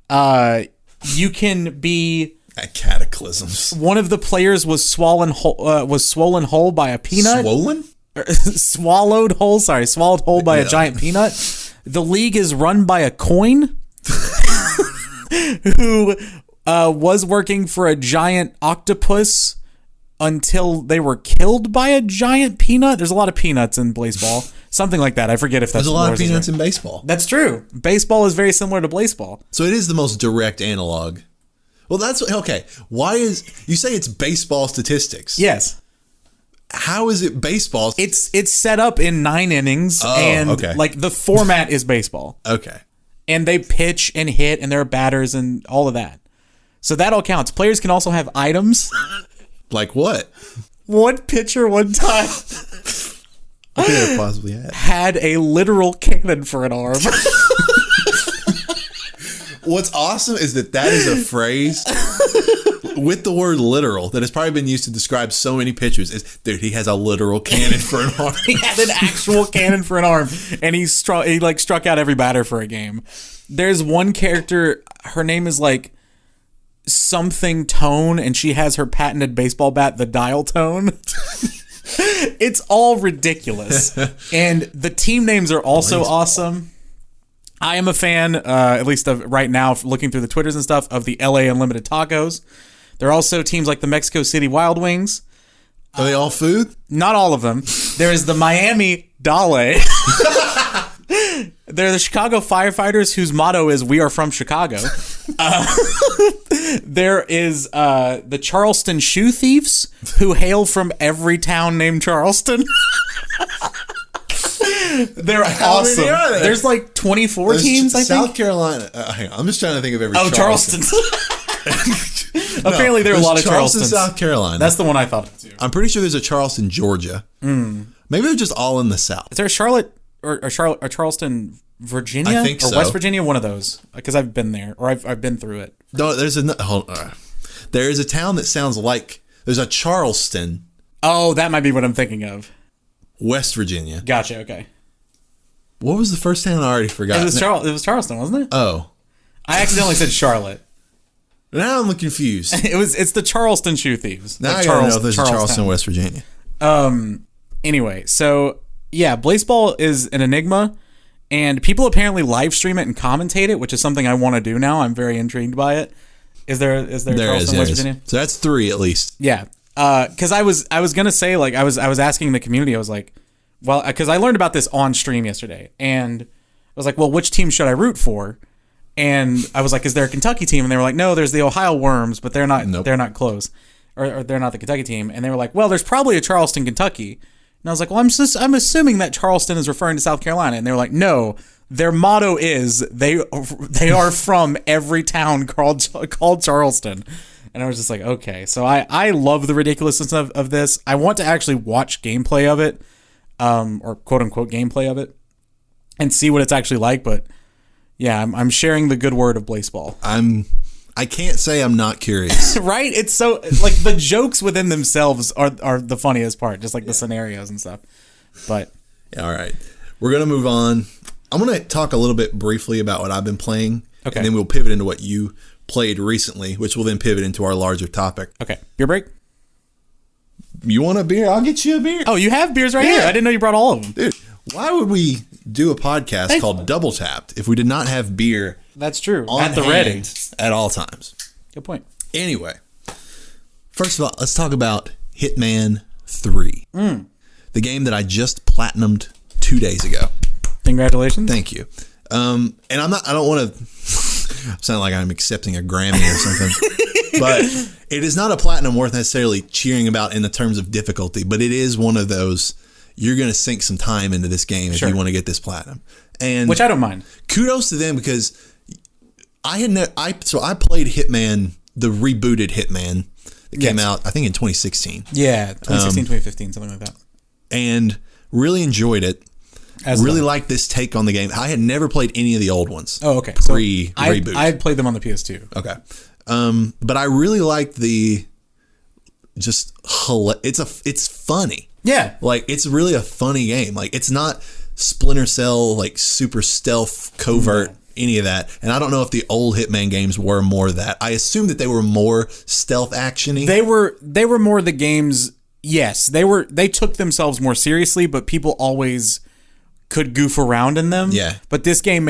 You can be cataclysms. One of the players was swollen whole by a peanut. Swollen? Swallowed whole by a giant peanut. The league is run by a coin who was working for a giant octopus until they were killed by a giant peanut. There's a lot of peanuts in Blaseball. Something like that. I forget if that's... There's a lot of peanuts in baseball. That's true. Baseball is very similar to Blaseball. So it is the most direct analog. Well, that's... Okay. Why is... You say it's baseball statistics. Yes. How is it baseball? It's set up in 9 innings. Okay. Like the format is baseball. Okay. And they pitch and hit and there are batters and all of that. So that all counts. Players can also have items... Like what? One pitcher, one time. What could it have possibly had a literal cannon for an arm. What's awesome is that is a phrase with the word literal that has probably been used to describe so many pictures. Dude, he has a literal cannon for an arm. He had an actual cannon for an arm, and he struck out every batter for a game. There's one character, her name is like something Tone, and she has her patented baseball bat, the Dial Tone. It's all ridiculous. And the team names are also awesome. I am a fan, at least of right now, looking through the Twitters and stuff, of the LA Unlimited Tacos. There are also teams like the Mexico City Wild Wings. Are they all food? Not all of them. There is the Miami Dale. They're the Chicago Firefighters, whose motto is "We are from Chicago." There is the Charleston Shoe Thieves, who hail from every town named Charleston. They're awesome. There's like 24 teams, I think. South Carolina. Hang on, I'm just trying to think of every Charleston. Apparently there are a lot of Charleston, Charlestons. South Carolina. That's the one I thought of too. I'm pretty sure there's a Charleston, Georgia. Maybe they're just all in the South. Is there a Charlotte or Charleston, Virginia? I think so. Or West Virginia? One of those. Because I've been there, or I've been through it. No, there is a town that sounds like, there's a Charleston. Oh, that might be what I'm thinking of. West Virginia. Gotcha, okay. What was the first town? I already forgot. It was Charleston, wasn't it? Oh. I accidentally said Charlotte. Now I'm confused. It's the Charleston Shoe Thieves. Now I gotta know if there's a Charleston, West Virginia. Anyway, so yeah, Blaseball is an enigma, and people apparently live stream it and commentate it, which is something I want to do now. I'm very intrigued by it. Is there Charleston, West Virginia? So that's 3 at least. Yeah. Because I was gonna say, like, I was asking the community, I was like, well, because I learned about this on stream yesterday, and I was like, well, which team should I root for? And I was like, is there a Kentucky team? And they were like, no, there's the Ohio Worms, but they're not. Nope. They're not close, or they're not the Kentucky team. And they were like, well, there's probably a Charleston, Kentucky. And I was like, well, I'm assuming that Charleston is referring to South Carolina. And they were like, no, their motto is they are from every town called Charleston. And I was just like, okay. So I love the ridiculousness of this. I want to actually watch gameplay of it, or quote unquote gameplay of it, and see what it's actually like. But yeah, I'm sharing the good word of Blaseball. I can't say I'm not curious. Right? It's so, like, the jokes within themselves are the funniest part, just like the scenarios and stuff. But all right, we're gonna move on. I'm gonna talk a little bit briefly about what I've been playing, and then we'll pivot into what you played recently, which will then pivot into our larger topic. Okay, beer break. You want a beer? I'll get you a beer. Oh, you have beers right here. I didn't know you brought all of them. Dude, why would we do a podcast called Double Tapped if we did not have beer? That's true. At the ready at all times. Good point. Anyway, first of all, let's talk about Hitman 3. The game that I just platinumed 2 days ago. Congratulations. Thank you. And I don't want to sound like I'm accepting a Grammy or something, but it is not a platinum worth necessarily cheering about in the terms of difficulty, but it is one of those, you're going to sink some time into this game if you want to get this platinum. And which I don't mind. Kudos to them, because I played Hitman, the rebooted Hitman that came out, I think, in 2016. Yeah, 2016, 2015, something like that. And really enjoyed it. Really liked this take on the game. I had never played any of the old ones. Oh, okay. Pre-reboot. I had played them on the PS2. Okay. But I really liked the it's funny. Yeah. Like, it's really a funny game. Like, it's not Splinter Cell, like, super stealth, covert, any of that. And I don't know if the old Hitman games were more of that. I assume that they were more stealth action-y. They were more the games. Yes, they took themselves more seriously, but people always could goof around in them. Yeah. But these games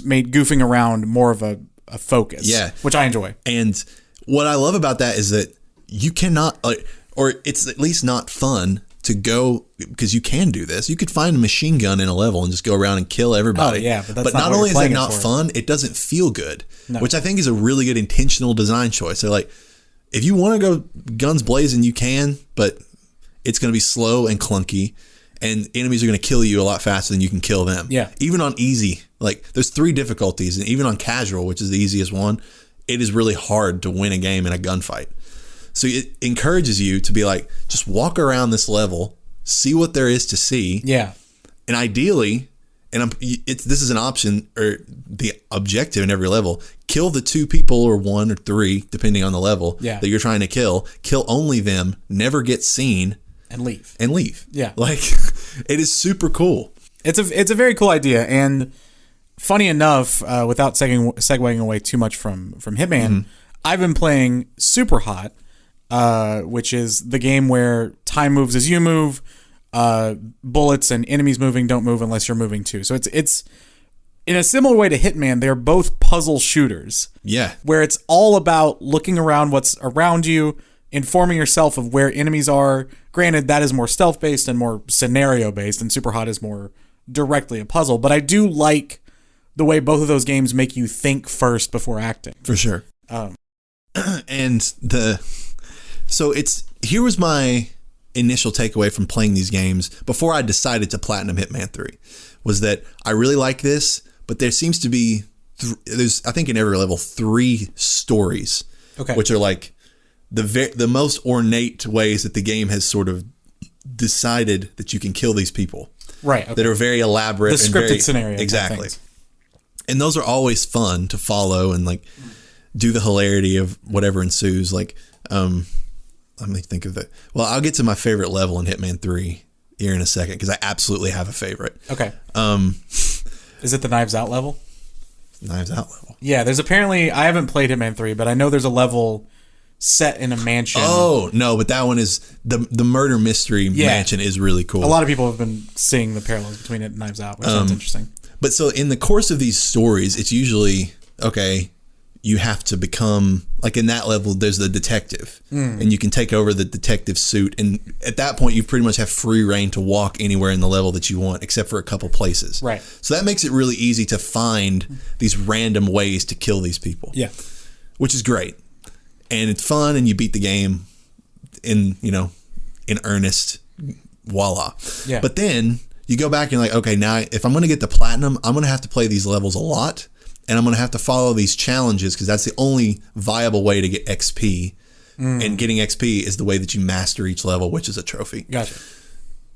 made goofing around more of a focus. Yeah. Which I enjoy. And what I love about that is that you cannot, or it's at least not fun to go, because you can do this. You could find a machine gun in a level and just go around and kill everybody. Oh, yeah. But not only is that not fun, it doesn't feel good, which I think is a really good intentional design choice. So, like, if you want to go guns blazing, you can, but it's going to be slow and clunky, and enemies are going to kill you a lot faster than you can kill them. Yeah. Even on easy, like, there's 3 difficulties, and even on casual, which is the easiest one, it is really hard to win a game in a gunfight. So it encourages you to be like, just walk around this level, see what there is to see. Yeah. And ideally, this is an option or the objective in every level. Kill the 2 people or 1 or 3, depending on the level that you're trying to kill. Kill only them, never get seen. And leave. Yeah. Like, it is super cool. It's a very cool idea. And funny enough, without segueing away too much from Hitman, I've been playing Super Hot, which is the game where time moves as you move. Bullets and enemies moving don't move unless you're moving too. So it's in a similar way to Hitman, they're both puzzle shooters. Yeah. Where it's all about looking around what's around you, informing yourself of where enemies are. Granted, that is more stealth-based and more scenario-based, and Super Hot is more directly a puzzle. But I do like the way both of those games make you think first before acting. For sure. Here was my initial takeaway from playing these games before I decided to platinum Hitman 3 was that I really like this, but there seems to be there's I think in every level 3 stories, which are like the most ornate ways that the game has sort of decided that you can kill these people, right? Okay. That are very elaborate, the scripted scenario, exactly. And those are always fun to follow and like do the hilarity of whatever ensues. Like, let me think of it. Well, I'll get to my favorite level in Hitman 3 here in a second because I absolutely have a favorite. Okay. Is it the Knives Out level? Knives Out level. Yeah, there's apparently, I haven't played Hitman 3, but I know there's a level set in a mansion. Oh, no, but that one is, the murder mystery mansion is really cool. A lot of people have been seeing the parallels between it and Knives Out, which sounds interesting. But so in the course of these stories, it's usually, okay, you have to become, like in that level, there's the detective, and you can take over the detective suit. And at that point, you pretty much have free reign to walk anywhere in the level that you want, except for a couple places. Right. So that makes it really easy to find these random ways to kill these people. Yeah. Which is great. And it's fun, and you beat the game in earnest. Voila. Yeah. But then you go back and like, okay, now if I'm going to get the platinum, I'm going to have to play these levels a lot. And I'm going to have to follow these challenges because that's the only viable way to get XP. And getting XP is the way that you master each level, which is a trophy. Gotcha.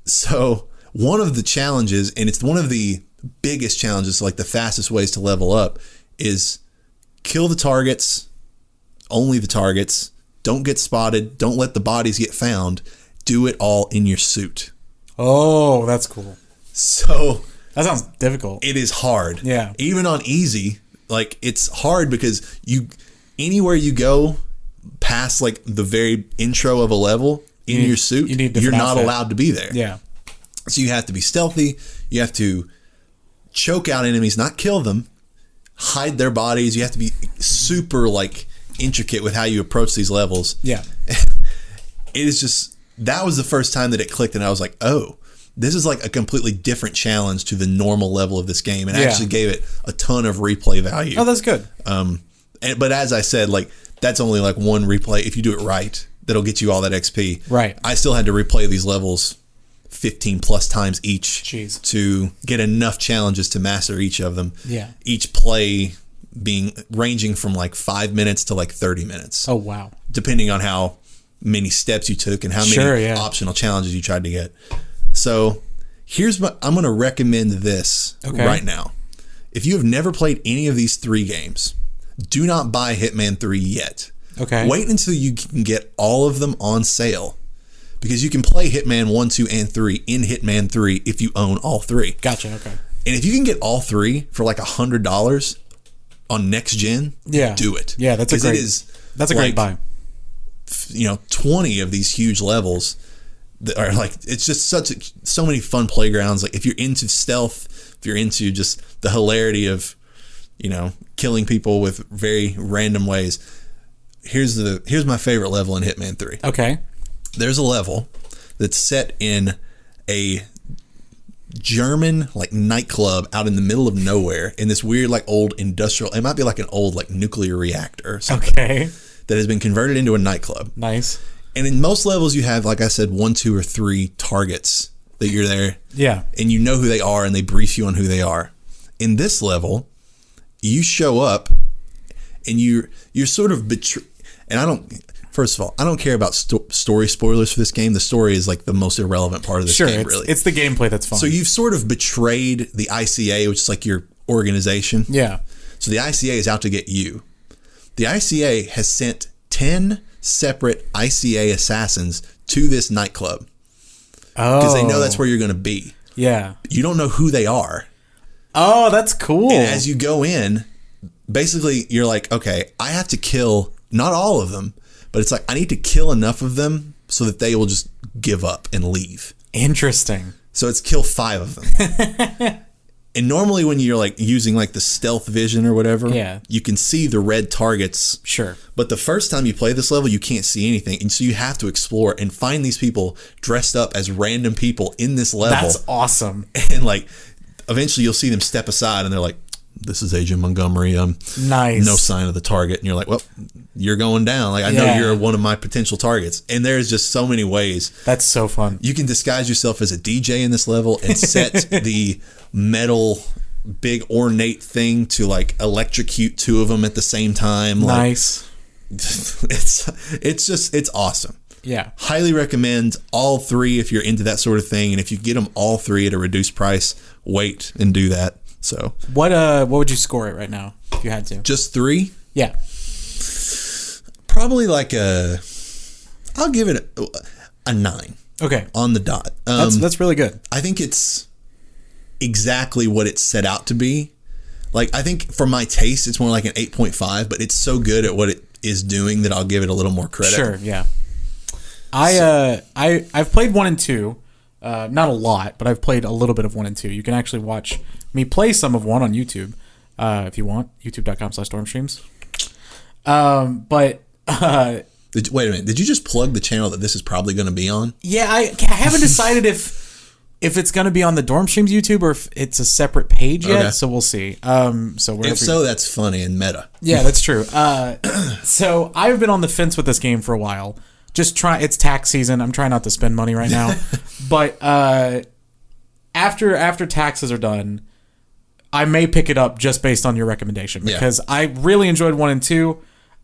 So one of the challenges, and it's one of the biggest challenges, like the fastest ways to level up, is kill the targets, only the targets, don't get spotted, don't let the bodies get found, do it all in your suit. Oh, that's cool. So that sounds difficult. It is hard. Yeah. Even on easy, like it's hard because anywhere you go past like the very intro of a level in your suit, you're not allowed to be there. Yeah. So you have to be stealthy. You have to choke out enemies, not kill them, hide their bodies. You have to be super like intricate with how you approach these levels. Yeah. It is just, that was the first time that it clicked and I was like, oh, this is like a completely different challenge to the normal level of this game, and actually gave it a ton of replay value. Oh, that's good. But as I said, like that's only like one replay. If you do it right, that'll get you all that XP. Right. I still had to replay these levels 15 plus times each to get enough challenges to master each of them. Yeah. Each play ranging from like 5 minutes to like 30 minutes. Oh, wow. Depending on how many steps you took and how many optional challenges you tried to get. So I'm going to recommend this right now. If you have never played any of these 3 games, do not buy Hitman 3 yet. Okay. Wait until you can get all of them on sale, because you can play Hitman 1, 2, and 3 in Hitman 3 if you own all 3. Gotcha. Okay. And if you can get all 3 for like $100 on next gen, do it. Yeah, that's a great buy. 20 of these huge levels that are like, it's just so many fun playgrounds. Like if you're into stealth, if you're into just the hilarity of killing people with very random ways, here's my favorite level in Hitman 3. Okay. There's a level that's set in a German like nightclub out in the middle of nowhere in this weird like old industrial, it might be like an old like nuclear reactor or something. Okay. That has been converted into a nightclub. Nice. And in most levels you have, like I said, 1, 2, or 3 targets that you're there. Yeah. And you know who they are and they brief you on who they are. In this level, you show up and you're sort of and First of all, I don't care about story spoilers for this game. The story is like the most irrelevant part of this game, really. It's the gameplay that's fun. So you've sort of betrayed the ICA, which is like your organization. Yeah. So the ICA is out to get you. The ICA has sent 10 separate ICA assassins to this nightclub. Oh. Because they know that's where you're going to be. Yeah. You don't know who they are. Oh, that's cool. And as you go in, basically you're like, okay, I have to kill not all of them, but it's like I need to kill enough of them so that they will just give up and leave. Interesting. So it's kill 5 of them. And normally when you're like using like the stealth vision or whatever, you can see the red targets. Sure. But the first time you play this level, you can't see anything. And so you have to explore and find these people dressed up as random people in this level. That's awesome. And like eventually you'll see them step aside and they're like, this is Agent Montgomery. Nice. No sign of the target. And you're like, well, you're going down. Like I know you're one of my potential targets. And there's just so many ways. That's so fun. You can disguise yourself as a DJ in this level and set the metal big ornate thing to like electrocute 2 of them at the same time. Nice. Like, it's awesome. Yeah. Highly recommend all 3 if you're into that sort of thing. And if you get them all 3 at a reduced price, wait and do that. So what would you score it right now if you had to? Just 3? Yeah. Probably like I'll give it a 9. Okay. On the dot. That's really good. I think it's exactly what it's set out to be. Like I think for my taste, it's more like an 8.5, but it's so good at what it is doing that I'll give it a little more credit. Sure. Yeah. I've played 1 and 2. Not a lot, but I've played a little bit of 1 and 2. You can actually watch me play some of 1 on YouTube if you want. YouTube.com/stormstreams. But wait a minute. Did you just plug the channel that this is probably going to be on? Yeah, I haven't decided if it's going to be on the Dorm Streams YouTube or if it's a separate page yet. Okay. So we'll see. If so, that's funny and meta. Yeah, that's true. So I've been on the fence with this game for a while. It's tax season. I'm trying not to spend money right now. But after taxes are done, I may pick it up just based on your recommendation because I really enjoyed 1 and 2.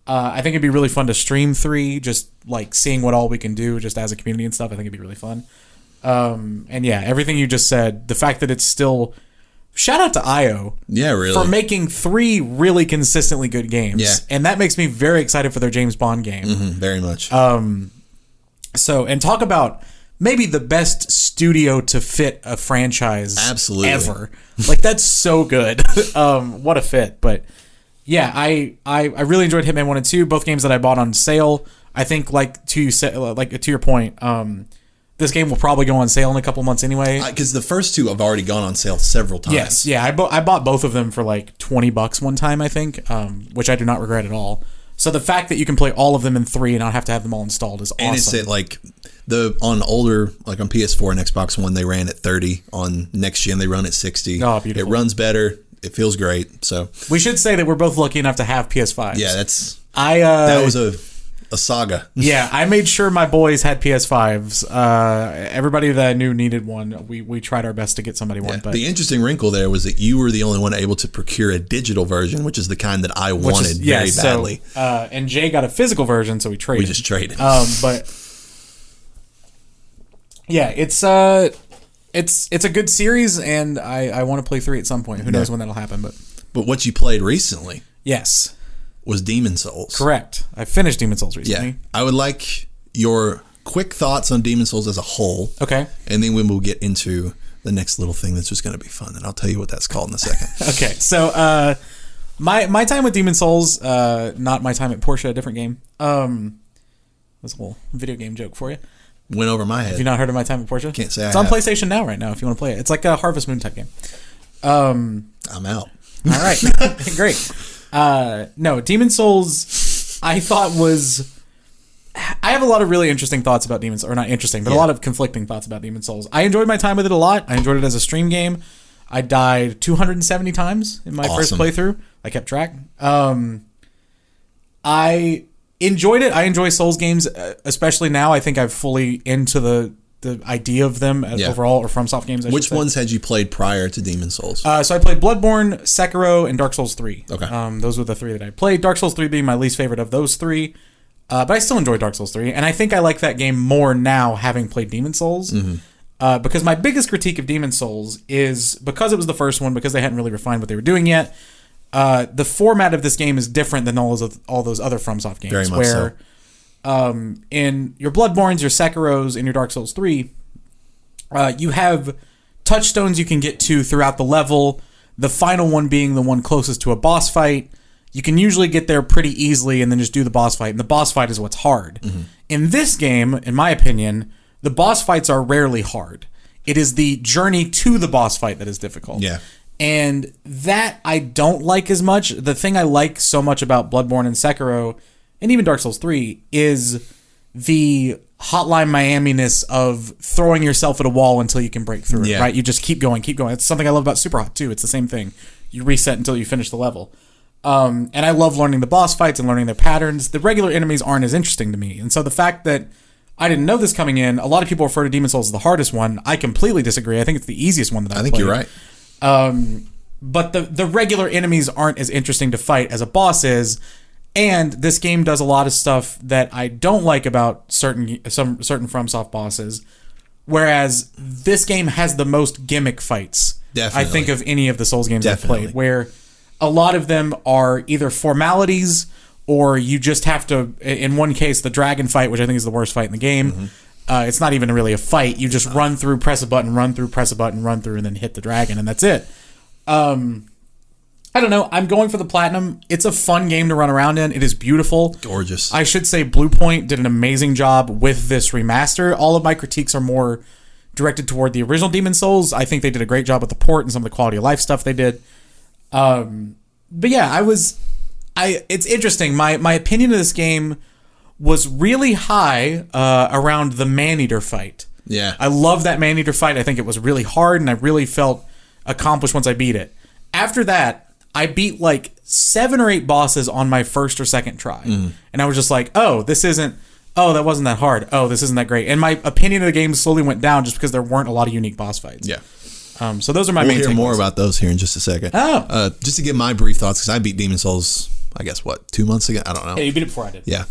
I think it'd be really fun to stream 3, just like seeing what all we can do just as a community and stuff. I think it'd be really fun. And yeah, everything you just said, the fact that it's still... Shout out to IO for making 3 really consistently good games. Yeah. And that makes me very excited for their James Bond game. Very much. So, and talk about maybe the best studio to fit a franchise ever. Like, that's so good. What a fit. But yeah, I really enjoyed Hitman 1 and 2, both games that I bought on sale. I think to your point, this game will probably go on sale in a couple months anyway. Because the first 2 have already gone on sale several times. Yes, yeah. I bought both of them for like $20 one time, I think, which I do not regret at all. So the fact that you can play all of them in 3 and not have to have them all installed is awesome. And it's at like on older, like on PS4 and Xbox One, they ran at 30. On next gen, they run at 60. Oh, beautiful. It runs better. It feels great. So we should say that we're both lucky enough to have PS5s. Yeah, that was a saga. Yeah, I made sure my boys had PS5s. Everybody that I knew needed one. We tried our best to get somebody one. But the interesting wrinkle there was that you were the only one able to procure a digital version, which is the kind that I wanted very badly. And Jay got a physical version, so we traded. We just traded. But yeah, it's a good series, and I want to play 3 at some point. Who knows when that'll happen? But what you played recently? Yes. Was Demon Souls. Correct. I finished Demon Souls recently. Yeah. I would like your quick thoughts on Demon Souls as a whole. Okay. And then we'll get into the next little thing that's just going to be fun. And I'll tell you what that's called in a second. Okay. So my time with Demon Souls, not my time at Porsche, a different game. That's a whole video game joke for you. Went over my head. Have you not heard of my time at Porsche? Can't say It's on PlayStation Now right now if you want to play it. It's like a Harvest Moon type game. I'm out. All right. Great. No, Demon Souls, I thought I have a lot of really interesting thoughts about Demon Souls, or not interesting, but a lot of conflicting thoughts about Demon Souls. I enjoyed my time with it a lot. I enjoyed it as a stream game. I died 270 times in my first playthrough. I kept track. I enjoyed it. I enjoy Souls games, especially now. I think I'm fully into the idea of them overall, or FromSoft games. Which ones had you played prior to Demon Souls? So I played Bloodborne, Sekiro, and Dark Souls 3. Okay. Those were the 3 that I played. Dark Souls 3 being my least favorite of those 3. But I still enjoy Dark Souls 3, and I think I like that game more now having played Demon Souls. Because my biggest critique of Demon Souls is because it was the first one, because they hadn't really refined what they were doing yet. The format of this game is different than all those other FromSoft games. Very much so. In your Bloodborns, your Sekiros, in your Dark Souls 3, you have touchstones you can get to throughout the level, the final one being the one closest to a boss fight. You can usually get there pretty easily and then just do the boss fight, and the boss fight is what's hard. In this game, in my opinion, the boss fights are rarely hard. It is the journey to the boss fight that is difficult. Yeah. And that I don't like as much. The thing I like so much about Bloodborne and Sekiro, and even Dark Souls 3, is the Hotline Miami-ness of throwing yourself at a wall until you can break through it, right? You just keep going, keep going. It's something I love about Superhot, too. It's the same thing. You reset until you finish the level. And I love learning the boss fights and learning their patterns. The regular enemies aren't as interesting to me. And so the fact that I didn't know this coming in, a lot of people refer to Demon Souls as the hardest one. I completely disagree. I think it's the easiest one that I've played. I think you're right. But the regular enemies aren't as interesting to fight as a boss is. And this game does a lot of stuff that I don't like about certain FromSoft bosses. Whereas this game has the most gimmick fights, Definitely. I think, of any of the Souls games Definitely. I've played. Where a lot of them are either formalities, or you just have to, in one case, the dragon fight, which I think is the worst fight in the game. It's not even really a fight. You just run through, press a button, run through, press a button, run through, and then hit the dragon, and that's it. I don't know. I'm going for the platinum. It's a fun game to run around in. It is beautiful. Gorgeous. I should say Bluepoint did an amazing job with this remaster. All of my critiques are more directed toward the original Demon Souls. I think they did a great job with the port and some of the quality of life stuff they did. But yeah, it's interesting. My opinion of this game was really high around the Maneater fight. Yeah. I love that Maneater fight. I think it was really hard, and I really felt accomplished once I beat it. After that, I beat like 7 or 8 bosses on my first or second try. And I was just like, that wasn't that hard. Oh, this isn't that great. And my opinion of the game slowly went down just because there weren't a lot of unique boss fights. Yeah. So those are my main takeaways. We'll hear more about those here in just a second. Just to give my brief thoughts, because I beat Demon Souls, I guess, 2 months ago? I don't know. Yeah, you beat it before I did. Yeah.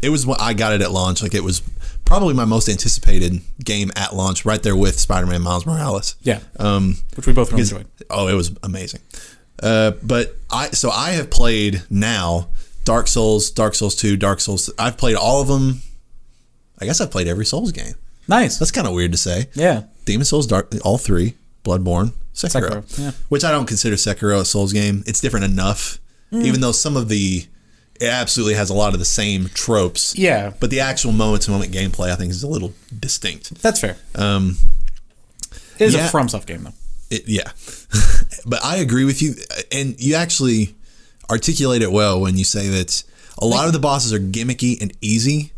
It was when I got it at launch. Like, it was probably my most anticipated game at launch, right there with Spider-Man Miles Morales. Yeah. Which we both really enjoyed. Oh, it was amazing. But I have played now Dark Souls, Dark Souls 2, Dark Souls. I've played all of them. I guess I've played every Souls game. Nice. That's kind of weird to say. Yeah. Demon Souls, all 3, Bloodborne, Sekiro. Yeah. Which I don't consider Sekiro a Souls game. It's different enough, even though it absolutely has a lot of the same tropes. Yeah. But the actual moment-to-moment gameplay, I think, is a little distinct. That's fair. It is a FromSoft game, though. Yeah. But I agree with you. And you actually articulate it well when you say that a lot of the bosses are gimmicky and easy.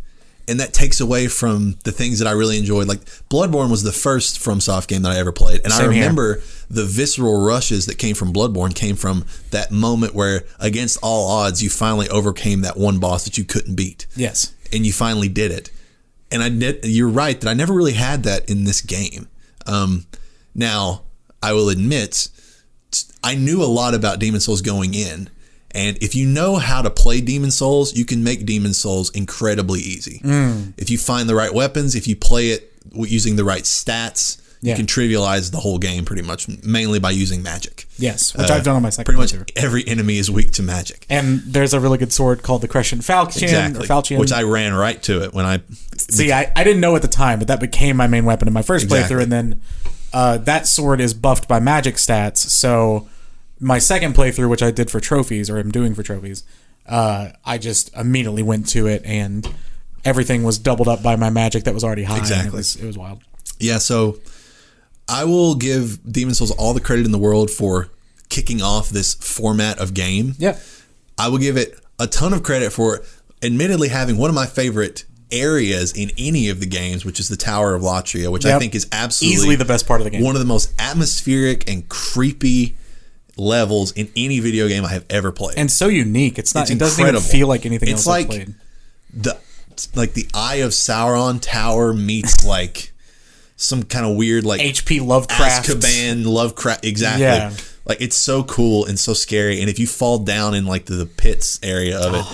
And that takes away from the things that I really enjoyed. Like, Bloodborne was the first FromSoft game that I ever played. And I remember the visceral rushes that came from Bloodborne came from that moment where, against all odds, you finally overcame that one boss that you couldn't beat. Yes. And you finally did it. And you're right that I never really had that in this game. Now, I will admit, I knew a lot about Demon Souls going in. And if you know how to play Demon Souls, you can make Demon Souls incredibly easy. If you find the right weapons, if you play it using the right stats, you can trivialize the whole game pretty much, mainly by using magic. Yes, which I've done on my second playthrough. Pretty much every enemy is weak to magic. And there's a really good sword called the Crescent Falchion. Which I ran right to it when I... See, I didn't know at the time, but that became my main weapon in my first playthrough, and then that sword is buffed by magic stats, so... My second playthrough, which I did for trophies, or am doing for trophies, I just immediately went to it, and everything was doubled up by my magic that was already high. Exactly. It was wild. Yeah, so I will give Demon Souls all the credit in the world for kicking off this format of game. Yeah. I will give it a ton of credit for admittedly having one of my favorite areas in any of the games, which is the Tower of Latria, which I think is absolutely... easily the best part of the game. One of the most atmospheric and creepy levels in any video game I have ever played, and so unique. It doesn't even feel like anything else I've played. It's like the Eye of Sauron tower meets like some kind of weird like HP Lovecraft, Azkaban Lovecraft. Exactly. Yeah. Like, it's so cool and so scary. And if you fall down in like the pits area of it,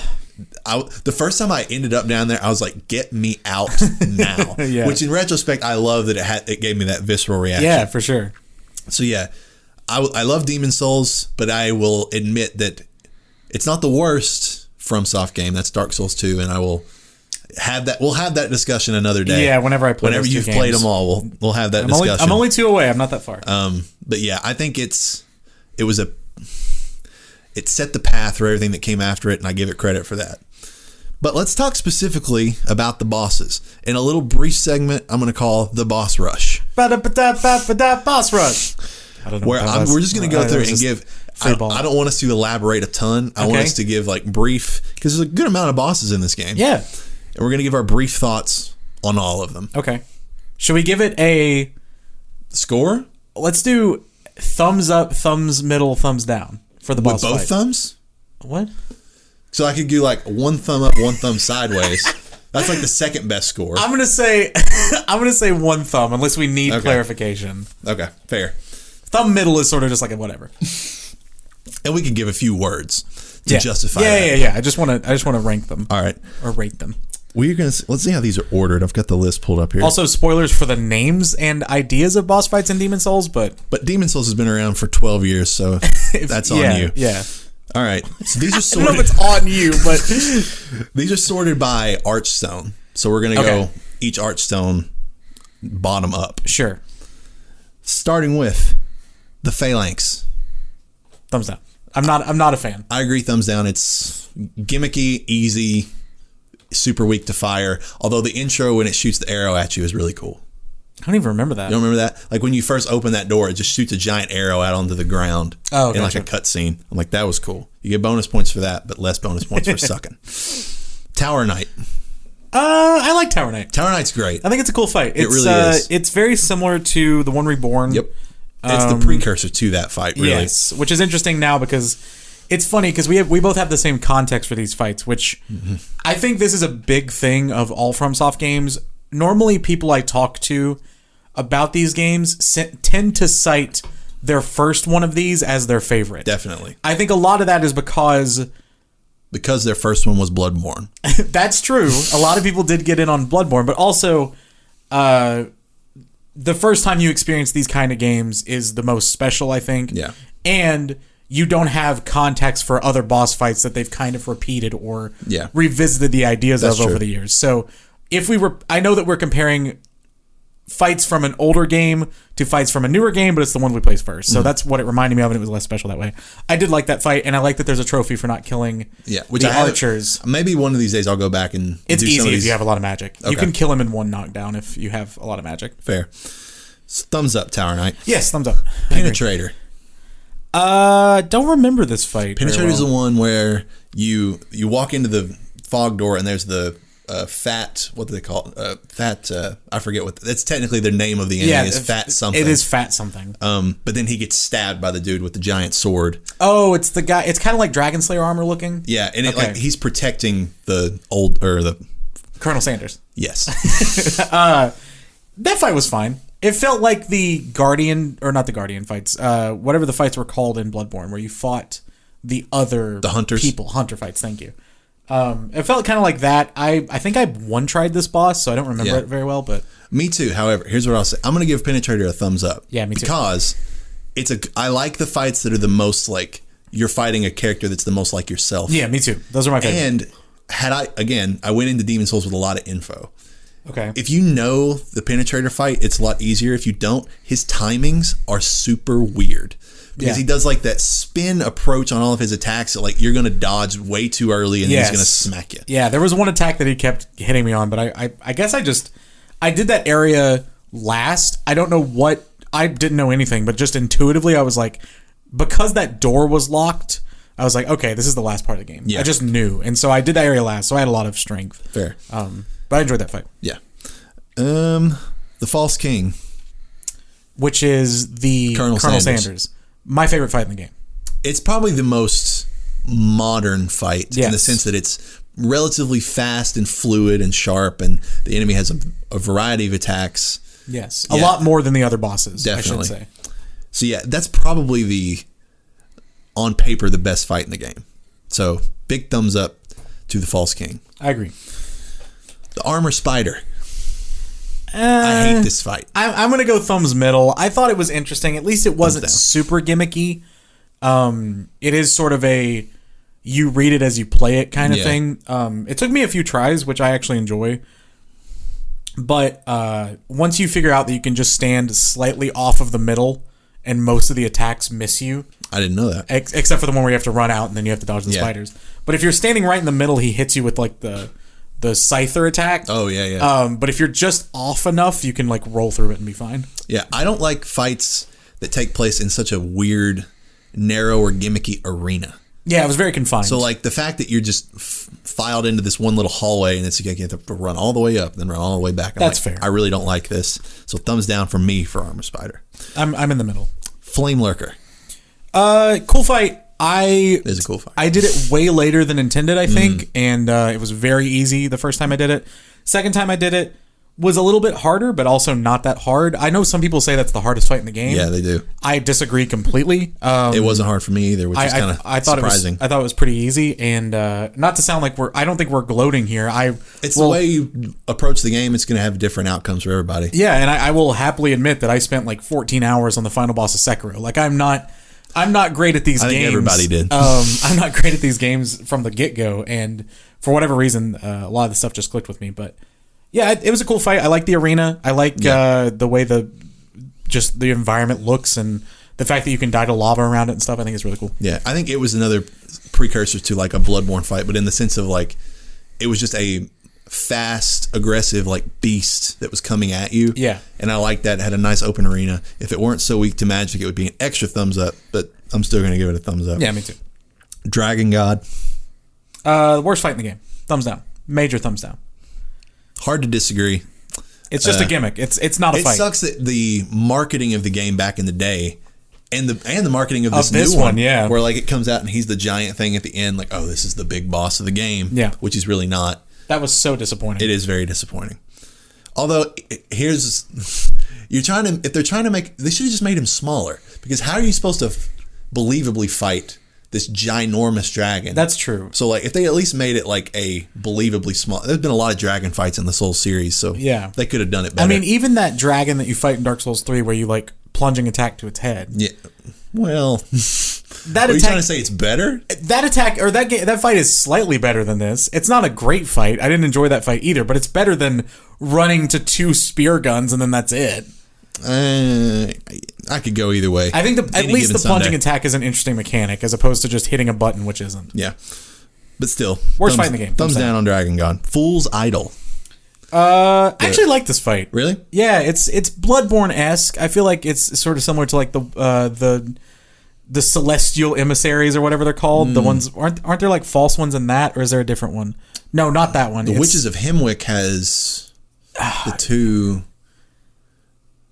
the first time I ended up down there, I was like, "Get me out now!" Yeah. Which, in retrospect, I love that it gave me that visceral reaction. Yeah, for sure. So yeah, I love Demon Souls, but I will admit that it's not the worst FromSoft game. That's Dark Souls 2, and I will have that. We'll have that discussion anher day. Yeah, whenever I play. Whenever you've played them all, we'll have that discussion. I'm only 2 away. I'm not that far. But yeah, I think it set the path for everything that came after it, and I give it credit for that. But let's talk specifically about the bosses. In a little brief segment, I'm going to call the boss rush. Boss rush. I don't know. We're just going to go through and give. I don't want us to elaborate a ton. I want us to give like brief, because there's a good amount of bosses in this game. Yeah. And we're going to give our brief thoughts on all of them. Okay. Should we give it a score? Let's do thumbs up, thumbs middle, thumbs down for the boss fight. With both thumbs? What? So I could do like one thumb up, one thumb sideways. That's like the second best score. I'm gonna say one thumb unless we need clarification. Okay, fair. Thumb middle is sort of just like a whatever. And we can give a few words to justify that. Yeah. I just want to rank them. All right, or rate them. Let's see how these are ordered. I've got the list pulled up here. Also, spoilers for the names and ideas of boss fights in Demon Souls, but Demon Souls has been around for 12 years, so that's on you. Yeah. All right. So these are sorted. I don't know if it's on you, but these are sorted by Archstone. So we're gonna go each Archstone bottom up. Sure. Starting with the Phalanx. Thumbs down. I'm not a fan. I agree. Thumbs down. It's gimmicky, easy, super weak to fire. Although the intro when it shoots the arrow at you is really cool. I don't even remember that. You don't remember that? Like when you first open that door, it just shoots a giant arrow out onto the ground in like a cutscene. I'm like, that was cool. You get bonus points for that, but less bonus points for sucking. Tower Knight. I like Tower Knight. Tower Knight's great. I think it's a cool fight. It really is. It's very similar to the one Reborn. Yep. It's the precursor to that fight, really. Yes, which is interesting now because it's funny because we both have the same context for these fights, which I think this is a big thing of all FromSoft games. Normally, people I talk to about these games tend to cite their first one of these as their favorite. Definitely. I think a lot of that is because their first one was Bloodborne. That's true. A lot of people did get in on Bloodborne, but also the first time you experience these kind of games is the most special, I think. Yeah. And you don't have context for other boss fights that they've kind of repeated or revisited the ideas of over the years. So I know that we're comparing fights from an older game to fights from a newer game, but it's the one we placed first. So that's what it reminded me of, and it was less special that way. I did like that fight, and I like that there's a trophy for not killing the archers. Maybe one of these days I'll go back and it's do easy some of these. if you have a lot of magic. Okay. You can kill him in one knockdown if you have a lot of magic. Fair. So, thumbs up, Tower Knight. Yes, thumbs up. Penetrator. Don't remember this fight. Penetrator is the one where you walk into the fog door and there's the fat, what do they call it? I forget what, that's technically the name of the enemy is Fat something. It is Fat something. But then he gets stabbed by the dude with the giant sword. Oh, it's the guy, it's kind of like Dragon Slayer armor looking. Yeah, and he's protecting the Colonel Sanders. Yes. That fight was fine. It felt like the Guardian, or not the Guardian fights, whatever the fights were called in Bloodborne, where you fought the hunters. Hunter fights, thank you. It felt kind of like that. I think I one-tried this boss, so I don't remember it very well, but... Me too, however, here's what I'll say. I'm going to give Penetrator a thumbs up. Yeah, me too. Because I like the fights that are the most like, you're fighting a character that's the most like yourself. Yeah, me too. Those are my favorite. And I went into Demon Souls with a lot of info. Okay. If you know the Penetrator fight, it's a lot easier. If you don't, his timings are super weird. Because he does like that spin approach on all of his attacks that like you're going to dodge way too early and he's going to smack you. Yeah, there was one attack that he kept hitting me on, but I guess I did that area last. I don't know what, I didn't know anything, but just intuitively I was like, because that door was locked, I was like, okay, this is the last part of the game. Yeah. I just knew. And so I did that area last, so I had a lot of strength. Fair. But I enjoyed that fight. Yeah. The False King. Which is the Colonel Sanders. My favorite fight in the game. It's probably the most modern fight in the sense that it's relatively fast and fluid and sharp, and the enemy has a variety of attacks. Yes. A lot more than the other bosses, definitely. I should say. So yeah, that's probably on paper, the best fight in the game. So big thumbs up to the False King. I agree. The Armor Spider. I hate this fight. I'm going to go thumbs middle. I thought it was interesting. At least it wasn't super gimmicky. It is sort of a you read it as you play it kind of thing. It took me a few tries, which I actually enjoy. But once you figure out that you can just stand slightly off of the middle and most of the attacks miss you. I didn't know that. Except for the one where you have to run out and then you have to dodge the spiders. But if you're standing right in the middle, he hits you with like the Scyther attack. Oh, yeah. But if you're just off enough, you can like roll through it and be fine. Yeah, I don't like fights that take place in such a weird, narrow or gimmicky arena. Yeah, it was very confined. So like the fact that you're just filed into this one little hallway and it's like you have to run all the way up, then run all the way back. That's fair. I really don't like this. So thumbs down from me for Armor Spider. I'm in the middle. Flame Lurker. Cool fight. It is a cool fight. I did it way later than intended, I think, and it was very easy the first time I did it. Second time I did it was a little bit harder, but also not that hard. I know some people say that's the hardest fight in the game. Yeah, they do. I disagree completely. It wasn't hard for me either, which is kind of surprising. I thought it was pretty easy, and not to sound like I don't think we're gloating here. It's the way you approach the game. It's going to have different outcomes for everybody. Yeah, and I will happily admit that I spent like 14 hours on the final boss of Sekiro. Like I'm not great at these games. I think everybody did. I'm not great at these games from the get-go, and for whatever reason, a lot of the stuff just clicked with me. But yeah, it was a cool fight. I like the arena. I like the way the environment looks, and the fact that you can die to lava around it and stuff. I think is really cool. Yeah, I think it was another precursor to like a Bloodborne fight, but in the sense of like it was just a fast, aggressive like beast that was coming at you. Yeah. And I like that. It had a nice open arena. If it weren't so weak to magic, it would be an extra thumbs up, but I'm still going to give it a thumbs up. Yeah, me too. Dragon God. The worst fight in the game. Thumbs down. Major thumbs down. Hard to disagree. It's just a gimmick. It's not a fight. It sucks that the marketing of the game back in the day and the marketing of this new one, yeah, where like it comes out and he's the giant thing at the end, like, oh, this is the big boss of the game. Yeah. Which he's really not. That was so disappointing. It is very disappointing. Although, if they're trying to make, they should have just made him smaller. Because how are you supposed to believably fight this ginormous dragon? That's true. So, like, if they at least made it like a believably small, there's been a lot of dragon fights in the Souls series, so yeah, they could have done it better. I mean, even that dragon that you fight in Dark Souls 3, where you like plunging attack to its head. Yeah. Well, that are you trying to say it's better? That attack or that fight is slightly better than this. It's not a great fight. I didn't enjoy that fight either, but it's better than running to 2 spear guns and then that's it. I could go either way. I think at least the plunging attack is an interesting mechanic as opposed to just hitting a button, which isn't. Yeah, but still, worst fight in the game. Thumbs down on Dragon God. Fool's Idol. I actually like this fight. Really? Yeah, it's Bloodborne-esque. I feel like it's sort of similar to like the celestial emissaries or whatever they're called. The ones aren't there like false ones in that, or is there a different one? No, not that one. The Witches of Hemwick has the 2.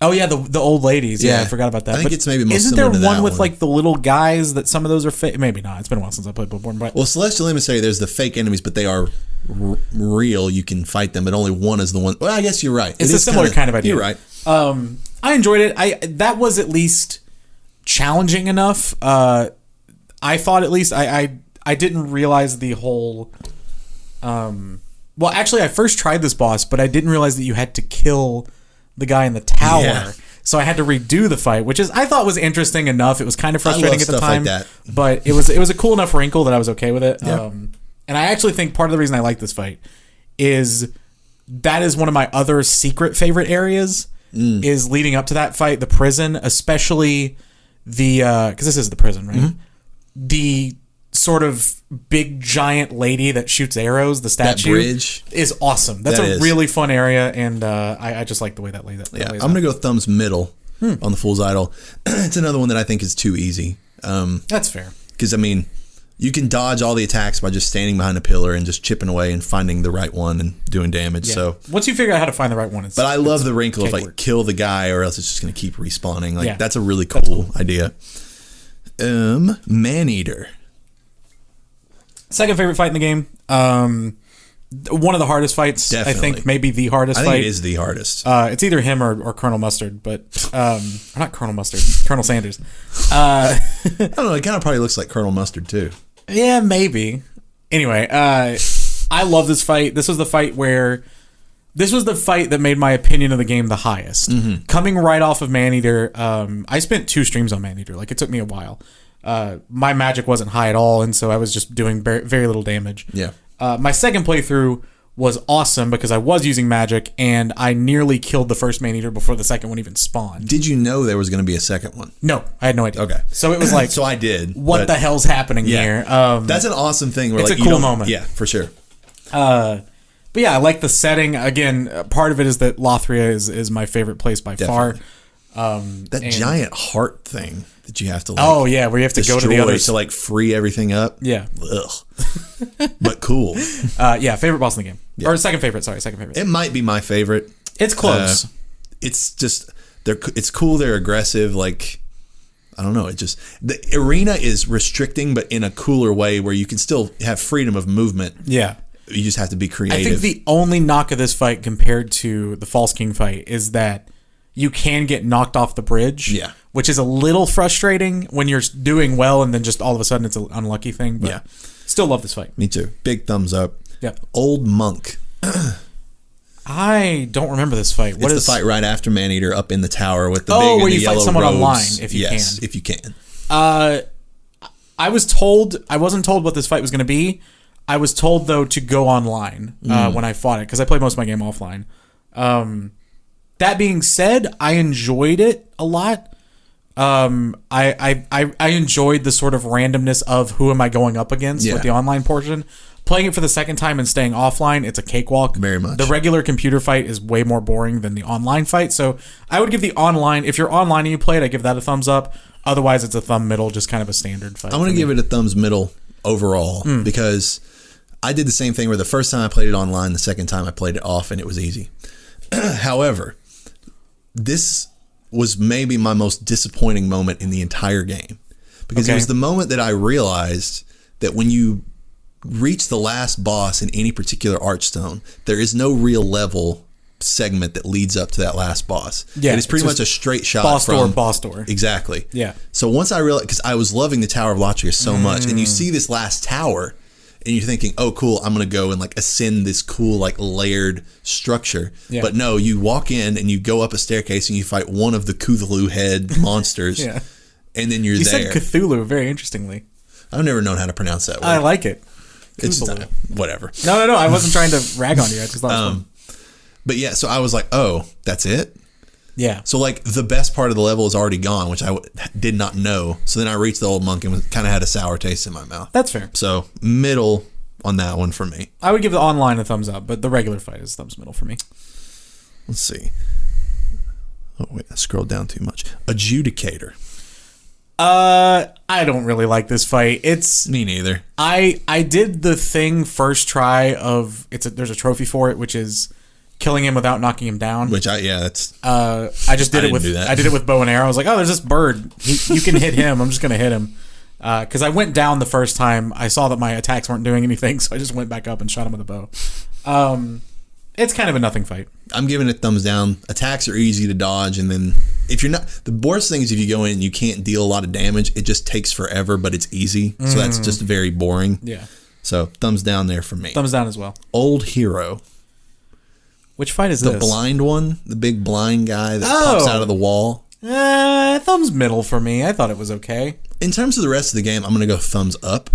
Oh yeah, the old ladies. Yeah, I forgot about that. I think it's maybe most isn't similar there to one that with one. like the little guys that some of those are maybe not. It's been a while since I played Bloodborne. But well, Celestial Emissary, there's the fake enemies, but they are real. You can fight them, but only one is the one. Well, I guess you're right. It's a similar kind of idea. You're right. I enjoyed it. That was at least challenging enough. I thought at least I didn't realize the whole. Well, actually, I first tried this boss, but I didn't realize that you had to kill the guy in the tower. Yeah. So I had to redo the fight, which I thought was interesting enough. It was kind of frustrating at the time, like that. But it was a cool enough wrinkle that I was okay with it. Yeah. And I actually think part of the reason I like this fight is that is one of my other secret favorite areas is leading up to that fight, the prison, especially the because this is the prison, right? Mm-hmm. The sort of big giant lady that shoots arrows, the statue, that bridge is awesome. That's a really fun area, and I just like the way that lays out. Yeah, I'm gonna go thumbs middle on the Fool's Idol. It's another one that I think is too easy. That's fair. Because I mean, you can dodge all the attacks by just standing behind a pillar and just chipping away and finding the right one and doing damage. Yeah. So once you figure out how to find the right one, but I love the wrinkle of like kill the guy or else it's just gonna keep respawning. Like that's a really cool idea. Maneater. Second favorite fight in the game. One of the hardest fights. Definitely. I think maybe the hardest fight. I think it is the hardest. It's either him or Colonel Mustard, but not Colonel Mustard, Colonel Sanders. I don't know. It kind of probably looks like Colonel Mustard too. Yeah, maybe. Anyway, I love this fight. This was the fight that made my opinion of the game the highest. Mm-hmm. Coming right off of Maneater, I spent 2 streams on Maneater. Like, it took me a while. My magic wasn't high at all, and so I was just doing very, very little damage. Yeah. My second playthrough was awesome because I was using magic, and I nearly killed the first Maneater before the second one even spawned. Did you know there was going to be a second one? No, I had no idea. Okay. So it was like... So I did. What the hell's happening here? That's an awesome thing. Where, it's like, a cool moment. Yeah, for sure. But yeah, I like the setting. Again, part of it is that Lothria is my favorite place by far. That giant heart thing that you have to, like, where you have to go to the other to, like, free everything up. Yeah. Ugh. But cool. Favorite boss in the game. Yeah. Or second favorite. It might be my favorite. It's close. It's just it's cool. They're aggressive. Like, I don't know. The arena is restricting, but in a cooler way where you can still have freedom of movement. Yeah. You just have to be creative. I think the only knock of this fight compared to the False King fight is that you can get knocked off the bridge. Yeah. Which is a little frustrating when you're doing well and then just all of a sudden it's an unlucky thing. But yeah. Still love this fight. Me too. Big thumbs up. Yeah. Old Monk. I don't remember this fight. It's the fight right after Maneater up in the tower with the big where and the you fight yellow someone robes. online if you can. If you can. I wasn't told what this fight was going to be. I was told, though, to go online when I fought it, because I played most of my game offline. That being said, I enjoyed it a lot. I enjoyed the sort of randomness of who am I going up against with the online portion. Playing it for the second time and staying offline, it's a cakewalk. Very much. The regular computer fight is way more boring than the online fight. So I would give the online, if you're online and you play it, I give that a thumbs up. Otherwise, it's a thumb middle, just kind of a standard fight. I'm going to give it a thumbs middle overall because I did the same thing where the first time I played it online, the second time I played it off, and it was easy. However, this was maybe my most disappointing moment in the entire game because it was the moment that I realized that when you reach the last boss in any particular archstone, there is no real level segment that leads up to that last boss. Yeah, it is pretty much a straight shot from boss door. Exactly. Yeah. So once I realized, because I was loving the Tower of Latria so much, and you see this last tower, and you're thinking, "Oh, cool! I'm gonna go and like ascend this cool like layered structure." Yeah. But no, you walk in and you go up a staircase and you fight one of the Cthulhu head monsters. Yeah. And then you're there. You said Cthulhu very interestingly. I've never known how to pronounce that word. I like it. It's whatever. No. I wasn't trying to rag on you. I just thought it was fun. But yeah, so I was like, oh, that's it? Yeah. So like the best part of the level is already gone, which I did not know. So then I reached the old monk and kind of had a sour taste in my mouth. That's fair. So middle on that one for me. I would give the online a thumbs up, but the regular fight is thumbs middle for me. Let's see. Oh, wait, I scrolled down too much. Adjudicator. I don't really like this fight. It's me neither. I did the thing first try of there's a trophy for it, which is killing him without knocking him down. Which that's. I just did it with I did it with bow and arrow. I was like, oh, there's this bird. You can hit him. I'm just gonna hit him. Because I went down the first time, I saw that my attacks weren't doing anything, so I just went back up and shot him with a bow. It's kind of a nothing fight. I'm giving it thumbs down. Attacks are easy to dodge, and then if you're not, the worst thing is if you go in and you can't deal a lot of damage, it just takes forever, but it's easy. So that's just very boring. Yeah. So thumbs down there for me. Thumbs down as well. Old Hero. Which fight is this? The blind one, the big blind guy that pops out of the wall. Thumbs middle for me. I thought it was okay. In terms of the rest of the game, I'm going to go thumbs up.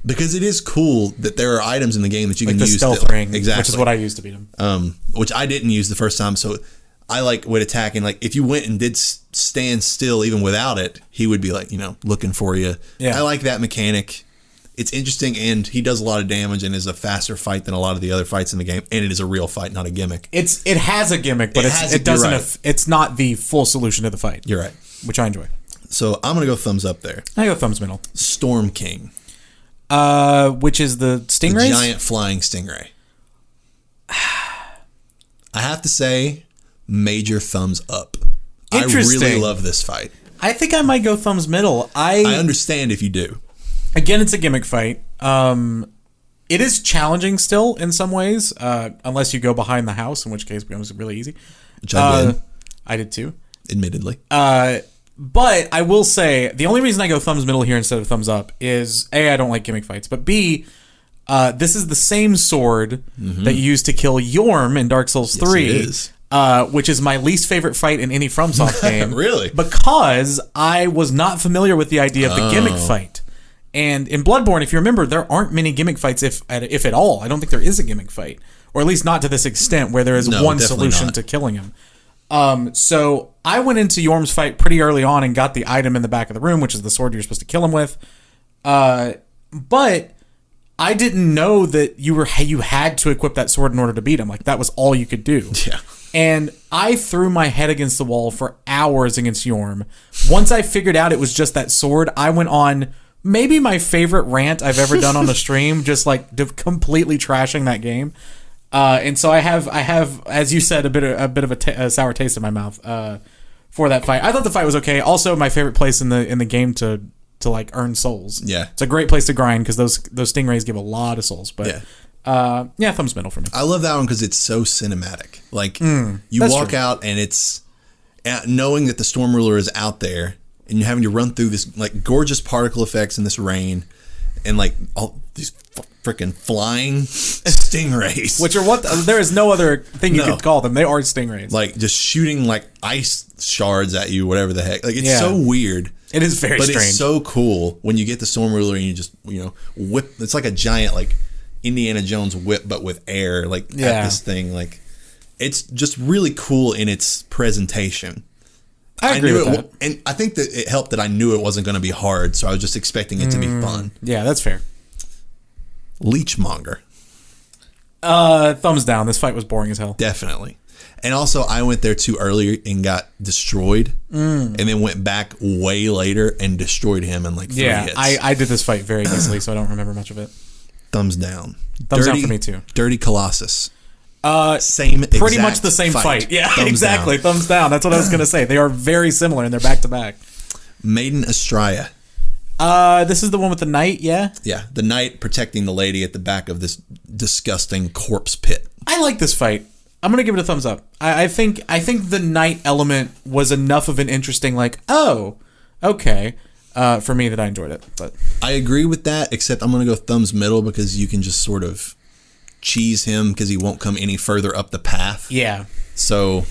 Because it is cool that there are items in the game that you can use. Like the stealth ring, exactly. Which is what I used to beat him. Which I didn't use the first time, so I would attack, and if you went and did stand still even without it, he would be looking for you. Yeah. I like that mechanic. It's interesting, and he does a lot of damage and is a faster fight than a lot of the other fights in the game, and it is a real fight, not a gimmick. It has a gimmick, but it doesn't. Right. It's not the full solution to the fight. You're right. Which I enjoy. So I'm gonna go thumbs up there. I go thumbs middle. Storm King. Which is the stingray? The giant flying stingray. I have to say, major thumbs up. Interesting. I really love this fight. I think I might go thumbs middle. I understand if you do. Again, it's a gimmick fight. It is challenging still in some ways, unless you go behind the house, in which case it becomes really easy. Which I did. I did too. Admittedly. But I will say, the only reason I go thumbs middle here instead of thumbs up is, A, I don't like gimmick fights, but B, This is the same sword that you used to kill Yorm in Dark Souls 3. Yes, it is. Which is my least favorite fight in any FromSoft game. Really? Because I was not familiar with the idea of the gimmick fight. And in Bloodborne, if you remember, there aren't many gimmick fights, if at all. I don't think there is a gimmick fight. Or at least not to this extent, where there is one solution to killing him. So I went into Yorm's fight pretty early on and got the item in the back of the room, which is the sword you're supposed to kill him with. But I didn't know that you had to equip that sword in order to beat him. Like, that was all you could do. Yeah. And I threw my head against the wall for hours against Yorm. Once I figured out it was just that sword, I went on maybe my favorite rant I've ever done on the stream, just like completely trashing that game. And so I have, as you said, a bit of a sour taste in my mouth for that fight. I thought the fight was okay. Also, my favorite place in the game to like earn souls. Yeah, it's a great place to grind because those stingrays give a lot of souls. But thumbs middle for me. I love that one because it's so cinematic. Like you walk out and it's knowing that the Storm Ruler is out there, and you're having to run through this like gorgeous particle effects in this rain, and like all these freaking flying stingrays, which are what there is no other thing you could call them. They are stingrays, like just shooting like ice shards at you, whatever the heck. Like it's so weird. It is very strange. But it's so cool when you get the Storm Ruler and you just whip. It's like a giant like Indiana Jones whip, but with air, like at this thing. Like it's just really cool in its presentation. I agree with that. And I think that it helped that I knew it wasn't going to be hard, so I was just expecting it to be fun. Yeah, that's fair. Leechmonger. Thumbs down. This fight was boring as hell. Definitely. And also, I went there too early and got destroyed, and then went back way later and destroyed him in like 3 hits. I did this fight very easily, so I don't remember much of it. Thumbs down. Thumbs down for me too. Dirty Colossus. Pretty much the same fight. Yeah, Thumbs exactly. down. Thumbs down. That's what I was going to say. They are very similar and they're back to back. Maiden Astraea. This is the one with the knight, yeah? Yeah, the knight protecting the lady at the back of this disgusting corpse pit. I like this fight. I'm going to give it a thumbs up. I think the knight element was enough of an interesting, like, oh, okay, for me that I enjoyed it. But I agree with that, except I'm going to go thumbs middle because you can just sort of cheese him because he won't come any further up the path. Yeah. So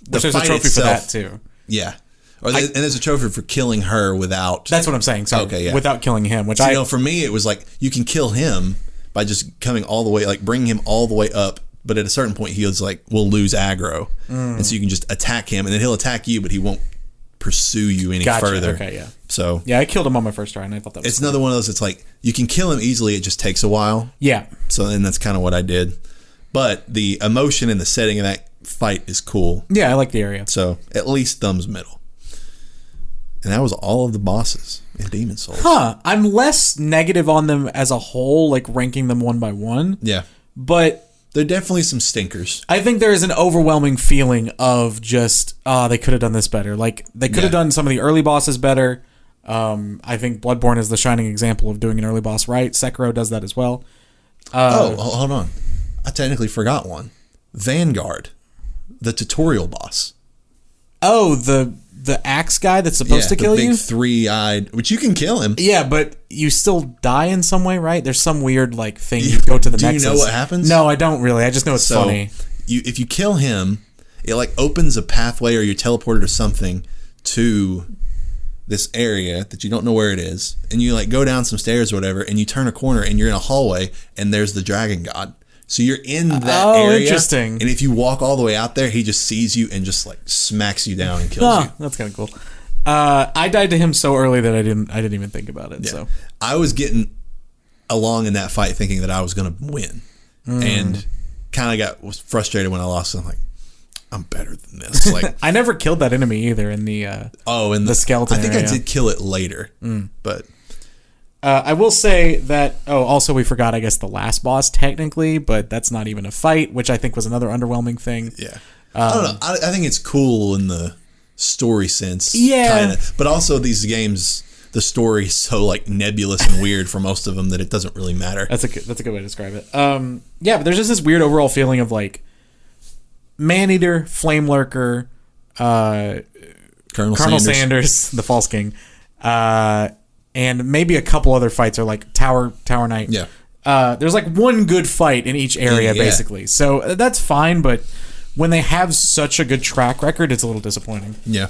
there's a trophy for that too. Yeah. And there's a trophy for killing her without... That's what I'm saying. Sorry. Okay, yeah. Without killing him, which for me, it was like, you can kill him by just coming all the way, like bringing him all the way up, but at a certain point, he was like, we'll lose aggro. And so you can just attack him, and then he'll attack you, but he won't pursue you any further. Okay, yeah. So... Yeah, I killed him on my first try, and I thought that was It's another one of those, it's like, you can kill him easily, it just takes a while. Yeah. So then that's kind of what I did. But the emotion and the setting of that fight is cool. Yeah, I like the area. So at least thumbs middle. And that was all of the bosses in Demon Souls. I'm less negative on them as a whole, like ranking them one by one. Yeah. But there are definitely some stinkers. I think there is an overwhelming feeling of just, they could have done this better. Like, they could have done some of the early bosses better. I think Bloodborne is the shining example of doing an early boss right. Sekiro does that as well. Hold on. I technically forgot one. Vanguard, the tutorial boss. Oh, the axe guy that's supposed to kill you? The big three-eyed, which you can kill him. Yeah, but you still die in some way, right? There's some weird like thing you go to the nexus. Do you know what happens? No, I don't really. I just know it's funny. If you kill him, it like opens a pathway or you're teleported or something to this area that you don't know where it is, and you like go down some stairs or whatever, and you turn a corner and you're in a hallway, and there's the dragon god. So you're in that area. Interesting. And if you walk all the way out there, he just sees you and just like smacks you down and kills you. That's kind of cool. I died to him so early that I didn't even think about it. Yeah. So I was getting along in that fight thinking that I was going to win, and kind of was frustrated when I lost. I'm like, I'm better than this. Like I never killed that enemy either in the in the skeleton. I think area. I did kill it later, but. I will say that, also we forgot, I guess, the last boss technically, but that's not even a fight, which I think was another underwhelming thing. Yeah. I don't know. I think it's cool in the story sense. Yeah. Kinda. But also these games, the story is so like nebulous and weird for most of them that it doesn't really matter. That's a good way to describe it. Yeah, but there's just this weird overall feeling of like Maneater, Flame Lurker, Colonel Sanders, the False King, and maybe a couple other fights are like Tower Knight. Yeah. There's like one good fight in each area, basically. So that's fine, but when they have such a good track record, it's a little disappointing. Yeah.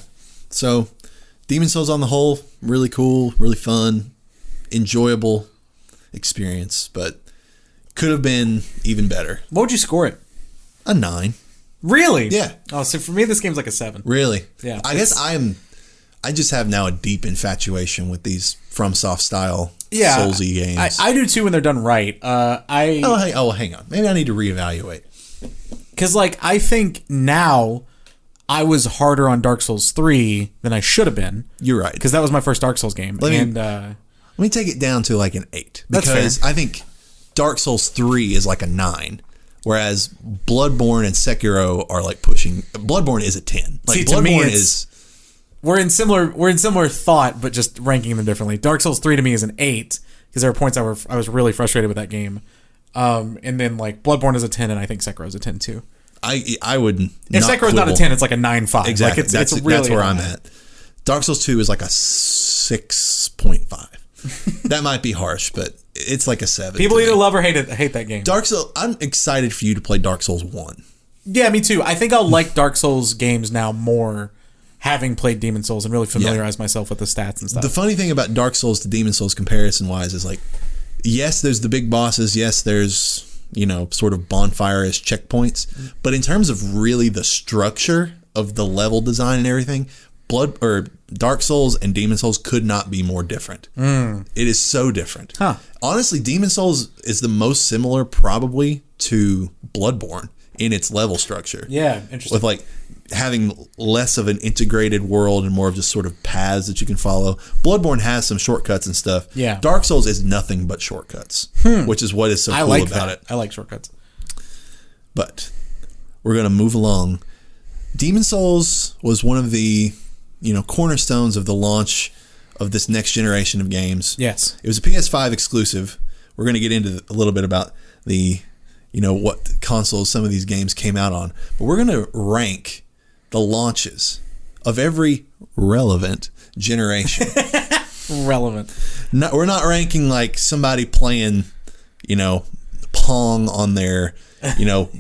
So Demon's Souls on the whole, really cool, really fun, enjoyable experience, but could have been even better. What would you score it? A 9. Really? Yeah. Oh, so for me, this game's like a 7. Really? Yeah. I guess I just have now a deep infatuation with these FromSoft style Soulsy games. I do too when they're done right. Hang on. Maybe I need to reevaluate. Because, like, I think now I was harder on Dark Souls 3 than I should have been. You're right. Because that was my first Dark Souls game. Let me take it down to like an 8. That's because fair. I think Dark Souls 3 is like a 9. Whereas Bloodborne and Sekiro are like pushing. Bloodborne is a 10. Like, See, Bloodborne to me, is. We're in similar thought, but just ranking them differently. Dark Souls 3 to me is an 8 because there were points I was really frustrated with that game. And then like Bloodborne is a 10, and I think Sekiro is a 10 too. I would. If Sekiro's not a 10, it's like a 9.5. Exactly. Like it's really that's where I'm at. Dark Souls 2 is like a 6.5. That might be harsh, but it's like a 7. People either love or hate that game. Dark Souls. I'm excited for you to play Dark Souls 1. Yeah, me too. I think I'll like Dark Souls games now more, having played Demon Souls and really familiarize myself with the stats and stuff. The funny thing about Dark Souls to Demon Souls comparison-wise is like, yes, there's the big bosses. Yes, there's, sort of bonfire-ish checkpoints. But in terms of really the structure of the level design and everything, Dark Souls and Demon Souls could not be more different. It is so different. Huh. Honestly, Demon Souls is the most similar probably to Bloodborne in its level structure. Yeah, interesting. With like having less of an integrated world and more of just sort of paths that you can follow. Bloodborne has some shortcuts and stuff. Yeah. Dark Souls is nothing but shortcuts, which is what is so cool about it. I like shortcuts. But we're going to move along. Demon Souls was one of the, cornerstones of the launch of this next generation of games. Yes. It was a PS5 exclusive. We're going to get into a little bit about the, what consoles some of these games came out on. But we're going to rank the launches of every relevant generation. Relevant. We're not ranking like somebody playing, Pong on their,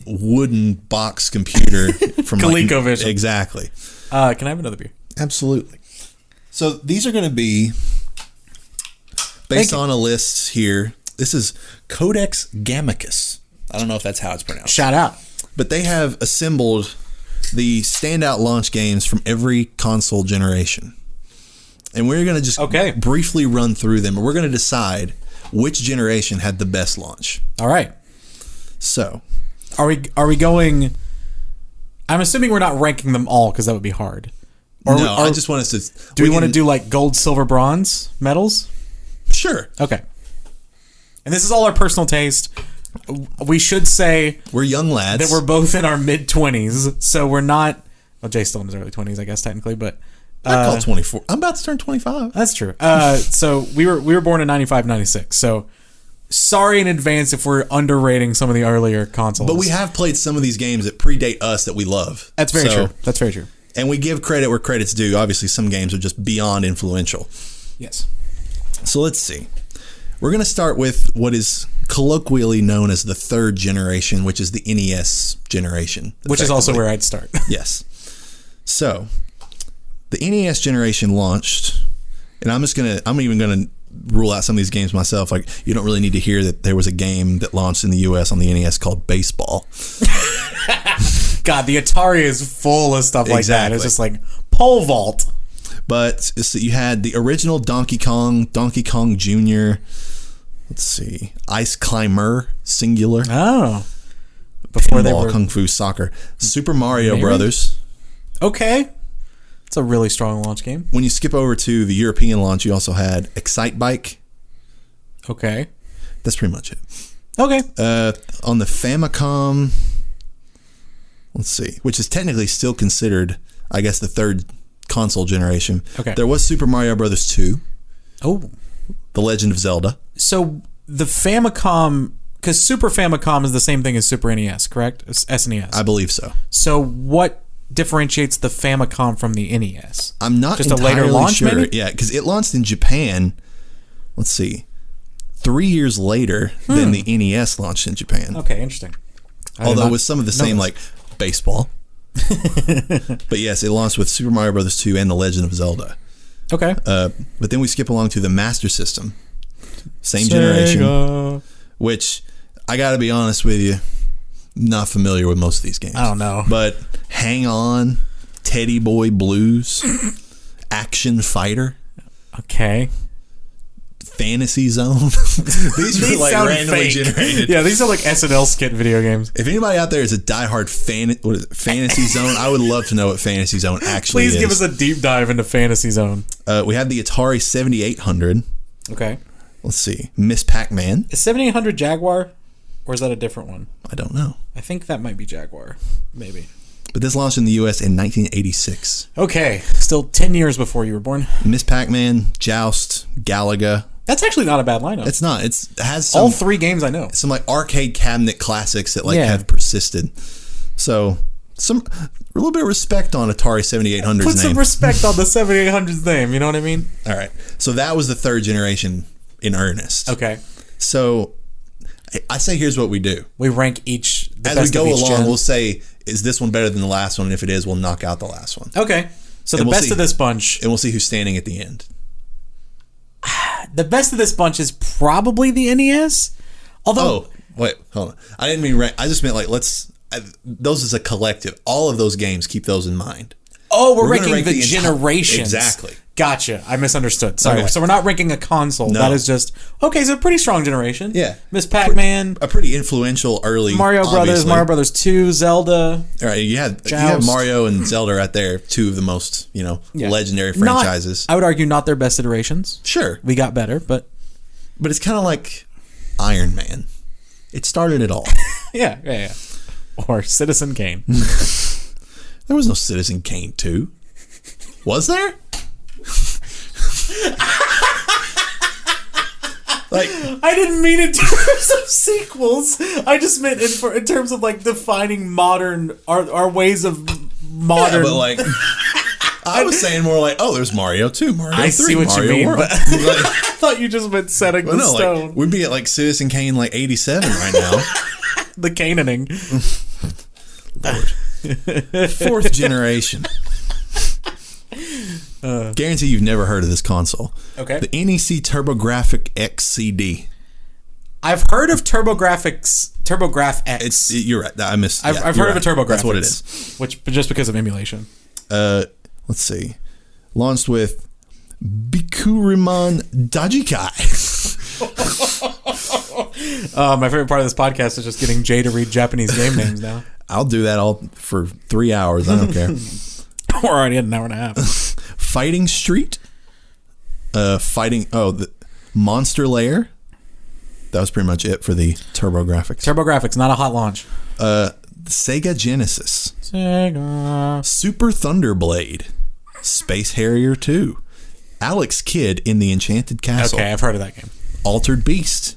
wooden box computer from ColecoVision. Exactly. Can I have another beer? Absolutely. So these are going to be based on a list here. This is Codex Gamicus. I don't know if that's how it's pronounced. Shout out. But they have assembled the standout launch games from every console generation. And we're going to just briefly run through them. And we're going to decide which generation had the best launch. All right. So. Are we going... I'm assuming we're not ranking them all because that would be hard. I just want us to... Do we want to do like gold, silver, bronze medals? Sure. Okay. And this is all our personal taste. We should say... We're young lads. That we're both in our mid-20s. So we're not... Well, Jay's still in his early 20s, I guess, technically. But I call 24. I'm about to turn 25. That's true. So we were born in 95, 96. So sorry in advance if we're underrating some of the earlier consoles. But we have played some of these games that predate us that we love. That's very true. That's very true. And we give credit where credit's due. Obviously, some games are just beyond influential. Yes. So let's see. We're going to start with what is colloquially known as the third generation, which is the NES generation. Which is also where I'd start. Yes. So, the NES generation launched, and I'm even going to rule out some of these games myself. Like, you don't really need to hear that there was a game that launched in the US on the NES called Baseball. God, the Atari is full of stuff like that. It's just like pole vault. But so you had the original Donkey Kong Jr., let's see, Ice Climber, singular. Oh. Before they were... Kung Fu Soccer. Super Mario Brothers. Okay. It's a really strong launch game. When you skip over to the European launch, you also had Excite Bike. Okay. That's pretty much it. Okay. On the Famicom, let's see, which is technically still considered, I guess, the third console generation. Okay. There was Super Mario Brothers 2. Oh. The Legend of Zelda. So the Famicom, because Super Famicom is the same thing as Super NES, correct? It's SNES. I believe so. So what differentiates the Famicom from the NES? I'm not just entirely a later launch, sure. maybe? Yeah, because it launched in Japan. Let's see. 3 years later than the NES launched in Japan. Okay, interesting. Although with some of the same, like, baseball. But yes, it launched with Super Mario Bros. 2 and The Legend of Zelda. Okay. But then we skip along to the Master System. Same generation. Which, I gotta be honest with you, not familiar with most of these games. I don't know. But Hang On, Teddy Boy Blues, Action Fighter. Okay. Fantasy Zone. These are like randomly generated. Yeah, these are like SNL skit video games. If anybody out there is a diehard Fantasy Zone, I would love to know what Fantasy Zone actually is. Please give us a deep dive into Fantasy Zone. We have the Atari 7800. Okay. Let's see. Miss Pac-Man. Is 7800 Jaguar? Or is that a different one? I don't know. I think that might be Jaguar. Maybe. But this launched in the U.S. in 1986. Okay. Still 10 years before you were born. Miss Pac-Man, Joust, Galaga. That's actually not a bad lineup. It's not. It has some, all 3 games I know. Some like arcade cabinet classics that like have persisted. So a little bit of respect on Atari 7800's name. Put some respect on the 7800's name. You know what I mean? All right. So that was the 3rd generation in earnest. Okay. So I say here's what we do. We rank each. As we go along, we'll say, is this one better than the last one? And if it is, we'll knock out the last one. Okay. So the best of this bunch. And we'll see who's standing at the end. The best of this bunch is probably the NES. Although, wait, hold on. I didn't mean rank. I just meant like those as a collective. All of those games, keep those in mind. Oh, we're ranking the generations. Exactly. Gotcha. I misunderstood. Sorry. Okay. So we're not ranking a console. No. That is just okay. So a pretty strong generation. Yeah. Miss Pac-Man. A pretty influential early. Mario Brothers. Mario Brothers 2. Zelda. All right. You have Mario and Zelda right there. 2 of the most legendary franchises. I would argue not their best iterations. Sure. We got better, but it's kind of like Iron Man. It started it all. Yeah. Or Citizen Kane. There was no Citizen Kane 2. Was there? Like, I didn't mean in terms of sequels. I just meant in terms of like defining modern our ways of modern. Yeah, but like, I was saying more like, there's Mario 2, Mario 3, I see what Mario you mean. World. But I thought you just meant setting the stone. Like, we'd be at like Citizen Kane like 87 right now. The Cananing. Lord. 4th generation. Guarantee you've never heard of this console. Okay. The NEC TurboGrafx XCD. I've heard of TurboGrafx X. You're right. I missed. I've heard of a TurboGrafx. That's what it is. Which just because of emulation. Let's see. Launched with Bikuriman Dajikai. My favorite part of this podcast is just getting Jay to read Japanese game names now. I'll do that all for 3 hours. I don't care. We're already at an hour and a half. Fighting Street. The Monster Lair. That was pretty much it for the TurboGrafx. TurboGrafx, not a hot launch. Sega Genesis. Super Thunderblade. Space Harrier 2. Alex Kidd in the Enchanted Castle. Okay, I've heard of that game. Altered Beast.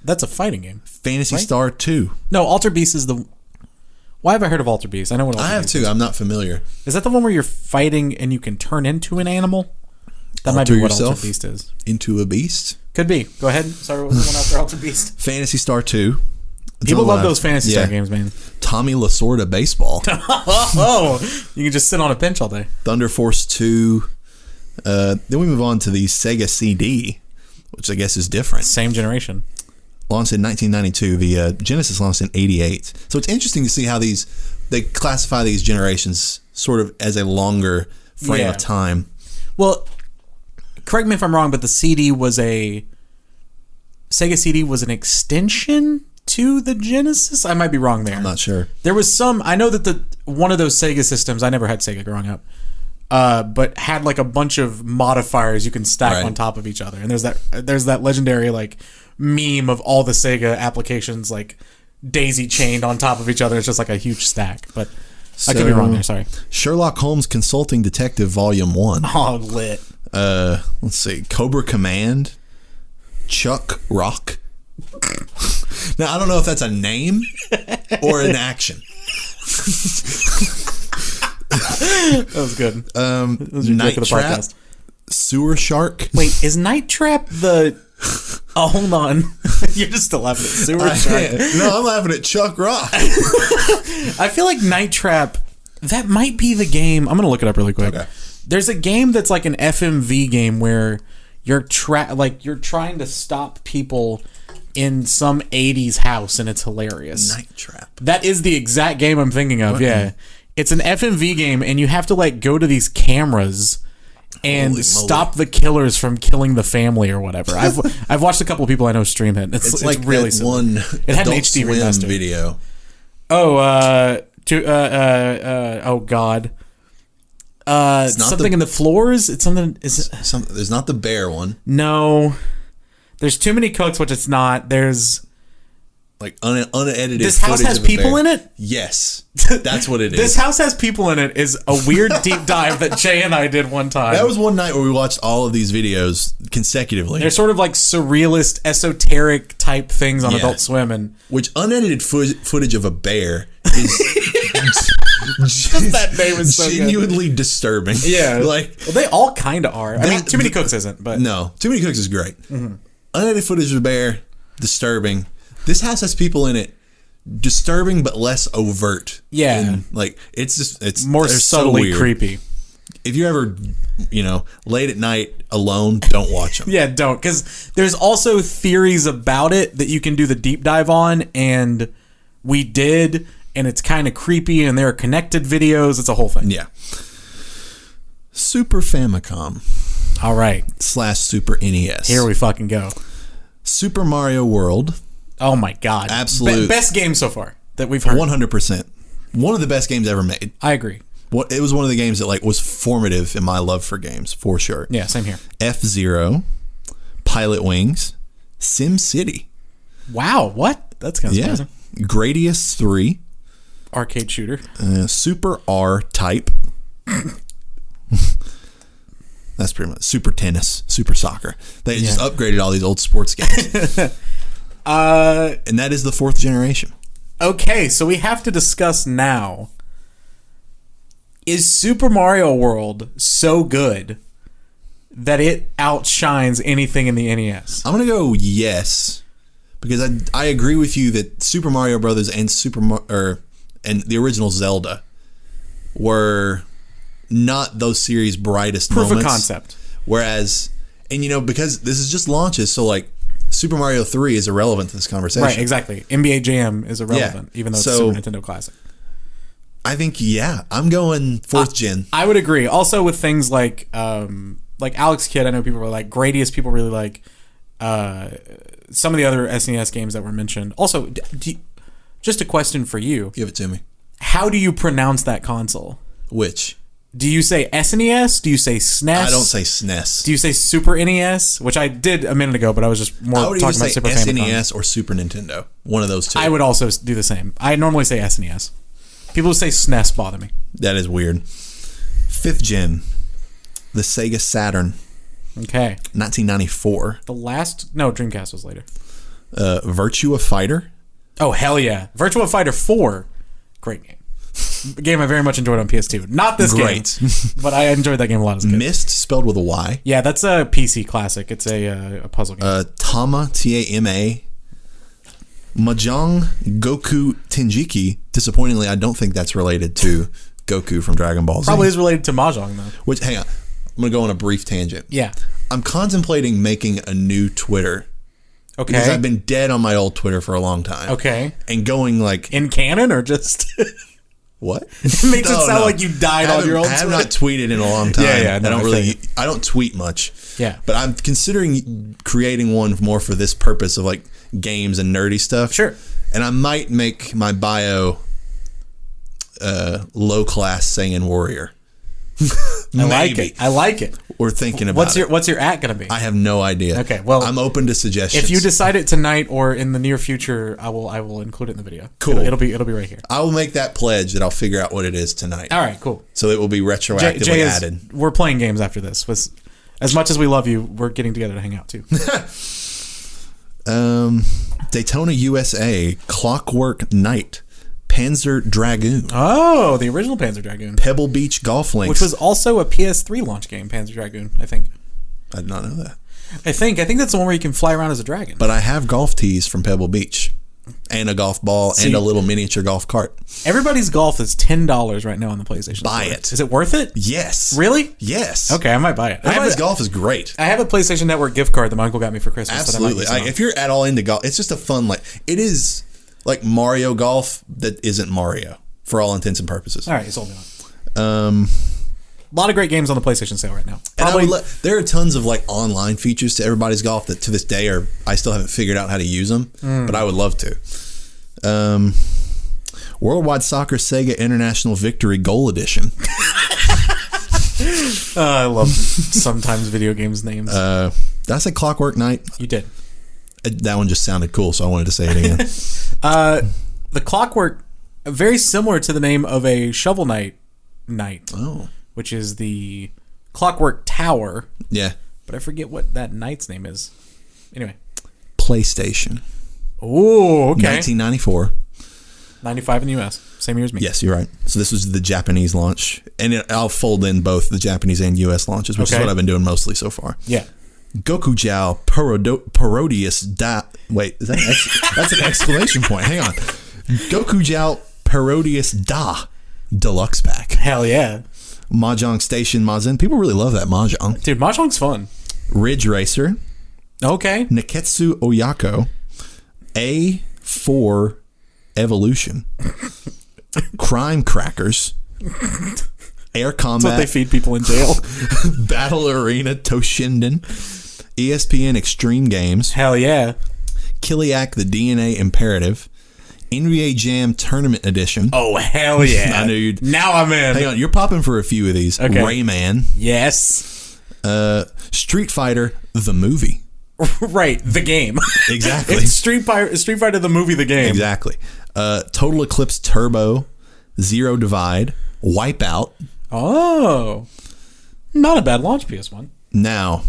That's a fighting game. Phantasy Star 2. No, Altered Beast is the... Why have I heard of Altered Beast? I know what Altered Beast is. I have too. I'm not familiar. Is that the one where you're fighting and you can turn into an animal? That might be what Altered Beast is. Into a beast? Could be. Go ahead. Sorry, what was the one after Altered Beast? Phantasy Star 2. People love those Phantasy Star games, man. Tommy Lasorda Baseball. You can just sit on a bench all day. Thunder Force 2. Then we move on to the Sega CD, which I guess is different. Same generation. Launched in 1992. The Genesis launched in 88. So it's interesting to see how they classify these generations sort of as a longer frame of time. Well, correct me if I'm wrong, but the Sega CD was an extension to the Genesis. I might be wrong there. I'm not sure. There was some. I know that one of those Sega systems. I never had Sega growing up. But had like a bunch of modifiers you can stack on top of each other. And there's that legendary like meme of all the Sega applications like daisy chained on top of each other. It's just like a huge stack. But I could be wrong there. Sorry. Sherlock Holmes Consulting Detective Volume 1. Oh, lit. Let's see. Cobra Command. Chuck Rock. Now, I don't know if that's a name or an action. That was good. Night Trap, Sewer Shark. Wait, is Night Trap the Oh, hold on. You're just still laughing at Sewer Shark. No, I'm laughing at Chuck Rock. I feel like Night Trap, that might be the game. I'm going to look it up really quick. Okay. There's a game that's like an FMV game where you're trying to stop people in some 80s house, and it's hilarious. Night Trap. That is the exact game I'm thinking of, yeah. It's an FMV game, and you have to like go to these cameras and stop the killers from killing the family or whatever. I've watched a couple of people I know stream it. It's like really one. It had an HD remaster video. Oh, oh God. Something in the floors. It's something. Is it? There's not the bear one. No. There's too many cooks, which it's not. There's like unedited. This house has people in it? Yes. That's what it is. This house has people in it is a weird deep dive that Jay and I did one time. That was one night where we watched all of these videos consecutively. They're sort of like surrealist, esoteric type things on Adult Swim. And which unedited footage of a bear is just that name is so genuinely disturbing. Yeah. Like, well, they all kind of are. I mean, Too Many Cooks isn't, but... No, Too Many Cooks is great. Mm-hmm. Unedited footage of a bear, disturbing. This house has people in it, disturbing but less overt. Yeah. And, like, it's more subtly so creepy. If you're ever, late at night alone, don't watch them. Yeah, don't. Because there's also theories about it that you can do the deep dive on, and we did, and it's kind of creepy, and there are connected videos. It's a whole thing. Yeah. Super Famicom. All right. / Super NES. Here we fucking go. Super Mario World. Oh my God. Absolute. Best game so far that we've heard. 100%. One of the best games ever made. I agree. It was one of the games that was formative in my love for games, for sure. Yeah, same here. F-Zero, Pilot Wings, Sim City. Wow, what? That's kind of surprising. Gradius 3. Arcade shooter. Super R-Type. That's pretty much Super Tennis, Super Soccer. They just upgraded all these old sports games. And that is the 4th generation. Okay, so we have to discuss now. Is Super Mario World so good that it outshines anything in the NES? I'm going to go yes. Because I agree with you that Super Mario Brothers and and the original Zelda were not those series' brightest Proof moments. of concept. Whereas, and because this is just launches, so like Super Mario 3 is irrelevant to this conversation. Right, exactly. NBA Jam is irrelevant, even though it's a Super Nintendo classic. I think, I'm going 4th gen. I would agree. Also with things like Alex Kidd, I know people were like, Gradius, people really like some of the other SNES games that were mentioned. Also, just a question for you. Give it to me. How do you pronounce that console? Which? Do you say SNES? Do you say SNES? I don't say SNES. Do you say Super NES? Which I did a minute ago, but I was just more talking about Super Famicom. SNES or Super Nintendo. One of those two. I would also do the same. I normally say SNES. People who say SNES bother me. That is weird. 5th gen. The Sega Saturn. Okay. 1994. Dreamcast was later. Virtua Fighter. Oh, hell yeah. Virtua Fighter 4. Great game. A game I very much enjoyed on PS2. Not this game, but I enjoyed that game a lot as a kid. Myst, spelled with a Y. Yeah, that's a PC classic. It's a puzzle game. Tama, T-A-M-A. Mahjong Goku Tenjiki. Disappointingly, I don't think that's related to Goku from Dragon Ball Z. Probably is related to Mahjong, though. Which, hang on. I'm going to go on a brief tangent. Yeah. I'm contemplating making a new Twitter. Okay. Because I've been dead on my old Twitter for a long time. Okay. And going like... In canon or just... What? It makes it sound like you died on your old Twitter. I have not tweeted in a long time. Yeah. No, I don't tweet much. Yeah. But I'm considering creating one more for this purpose of like games and nerdy stuff. Sure. And I might make my bio low class Saiyan warrior. I like it. We're thinking about What's your at gonna be? I have no idea. Okay, well, I'm open to suggestions. If you decide it tonight or in the near future, I will include it in the video. Cool. It'll be right here. I will make that pledge that I'll figure out what it is tonight. All right, cool. So it will be retroactively added. We're playing games after this. As much as we love you, we're getting together to hang out too. Daytona, USA, Clockwork Knight, Panzer Dragoon. Oh, the original Panzer Dragoon. Pebble Beach Golf Links. Which was also a PS3 launch game, Panzer Dragoon, I think. I did not know that. I think that's the one where you can fly around as a dragon. But I have golf tees from Pebble Beach. And a golf ball and a little miniature golf cart. Everybody's golf is $10 right now on the PlayStation Buy Store. it. Is it worth it? Yes. Really? Yes. Okay, I might buy it. Everybody's golf is great. I have a PlayStation Network gift card that my uncle got me for Christmas. Absolutely. If you're at all into golf, it's just a fun, it is like Mario Golf that isn't Mario for all intents and purposes. All right, you sold me on. A lot of great games on the PlayStation sale right now. Probably, there are tons of online features to Everybody's Golf that to this day I still haven't figured out how to use them, but I would love to. Worldwide Soccer Sega International Victory Goal Edition. I love sometimes video games names. Did I say Clockwork Knight? You did. That one just sounded cool, so I wanted to say it again. The Clockwork, very similar to the name of a Shovel Knight, which is the Clockwork Tower. Yeah. But I forget what that knight's name is. Anyway. PlayStation. Oh, okay. 1994. 95 in the US. Same year as me. Yes, you're right. So this was the Japanese launch. And I'll fold in both the Japanese and US launches, which is what I've been doing mostly so far. Yeah. Gokujiao Parodius Da... Wait, is that that's an exclamation point. Hang on. Gokujiao Parodius Da Deluxe Pack. Hell yeah. Mahjong Station Mazen. People really love that Mahjong. Dude, Mahjong's fun. Ridge Racer. Okay. Neketsu Oyako. A4 Evolution. Crime Crackers. Air Combat. That's what they feed people in jail. Battle Arena Toshinden. ESPN Extreme Games. Hell yeah. Kiliak the DNA Imperative. NBA Jam Tournament Edition. Oh, hell yeah. I knew you'd... Now I'm in. Hang on, you're popping for a few of these. Okay. Rayman. Yes. Street Fighter the movie. Right, the game. Exactly. It's Street Fighter the movie, the game. Exactly. Total Eclipse Turbo. Zero Divide. Wipeout. Oh. Not a bad launch, PS1. Now,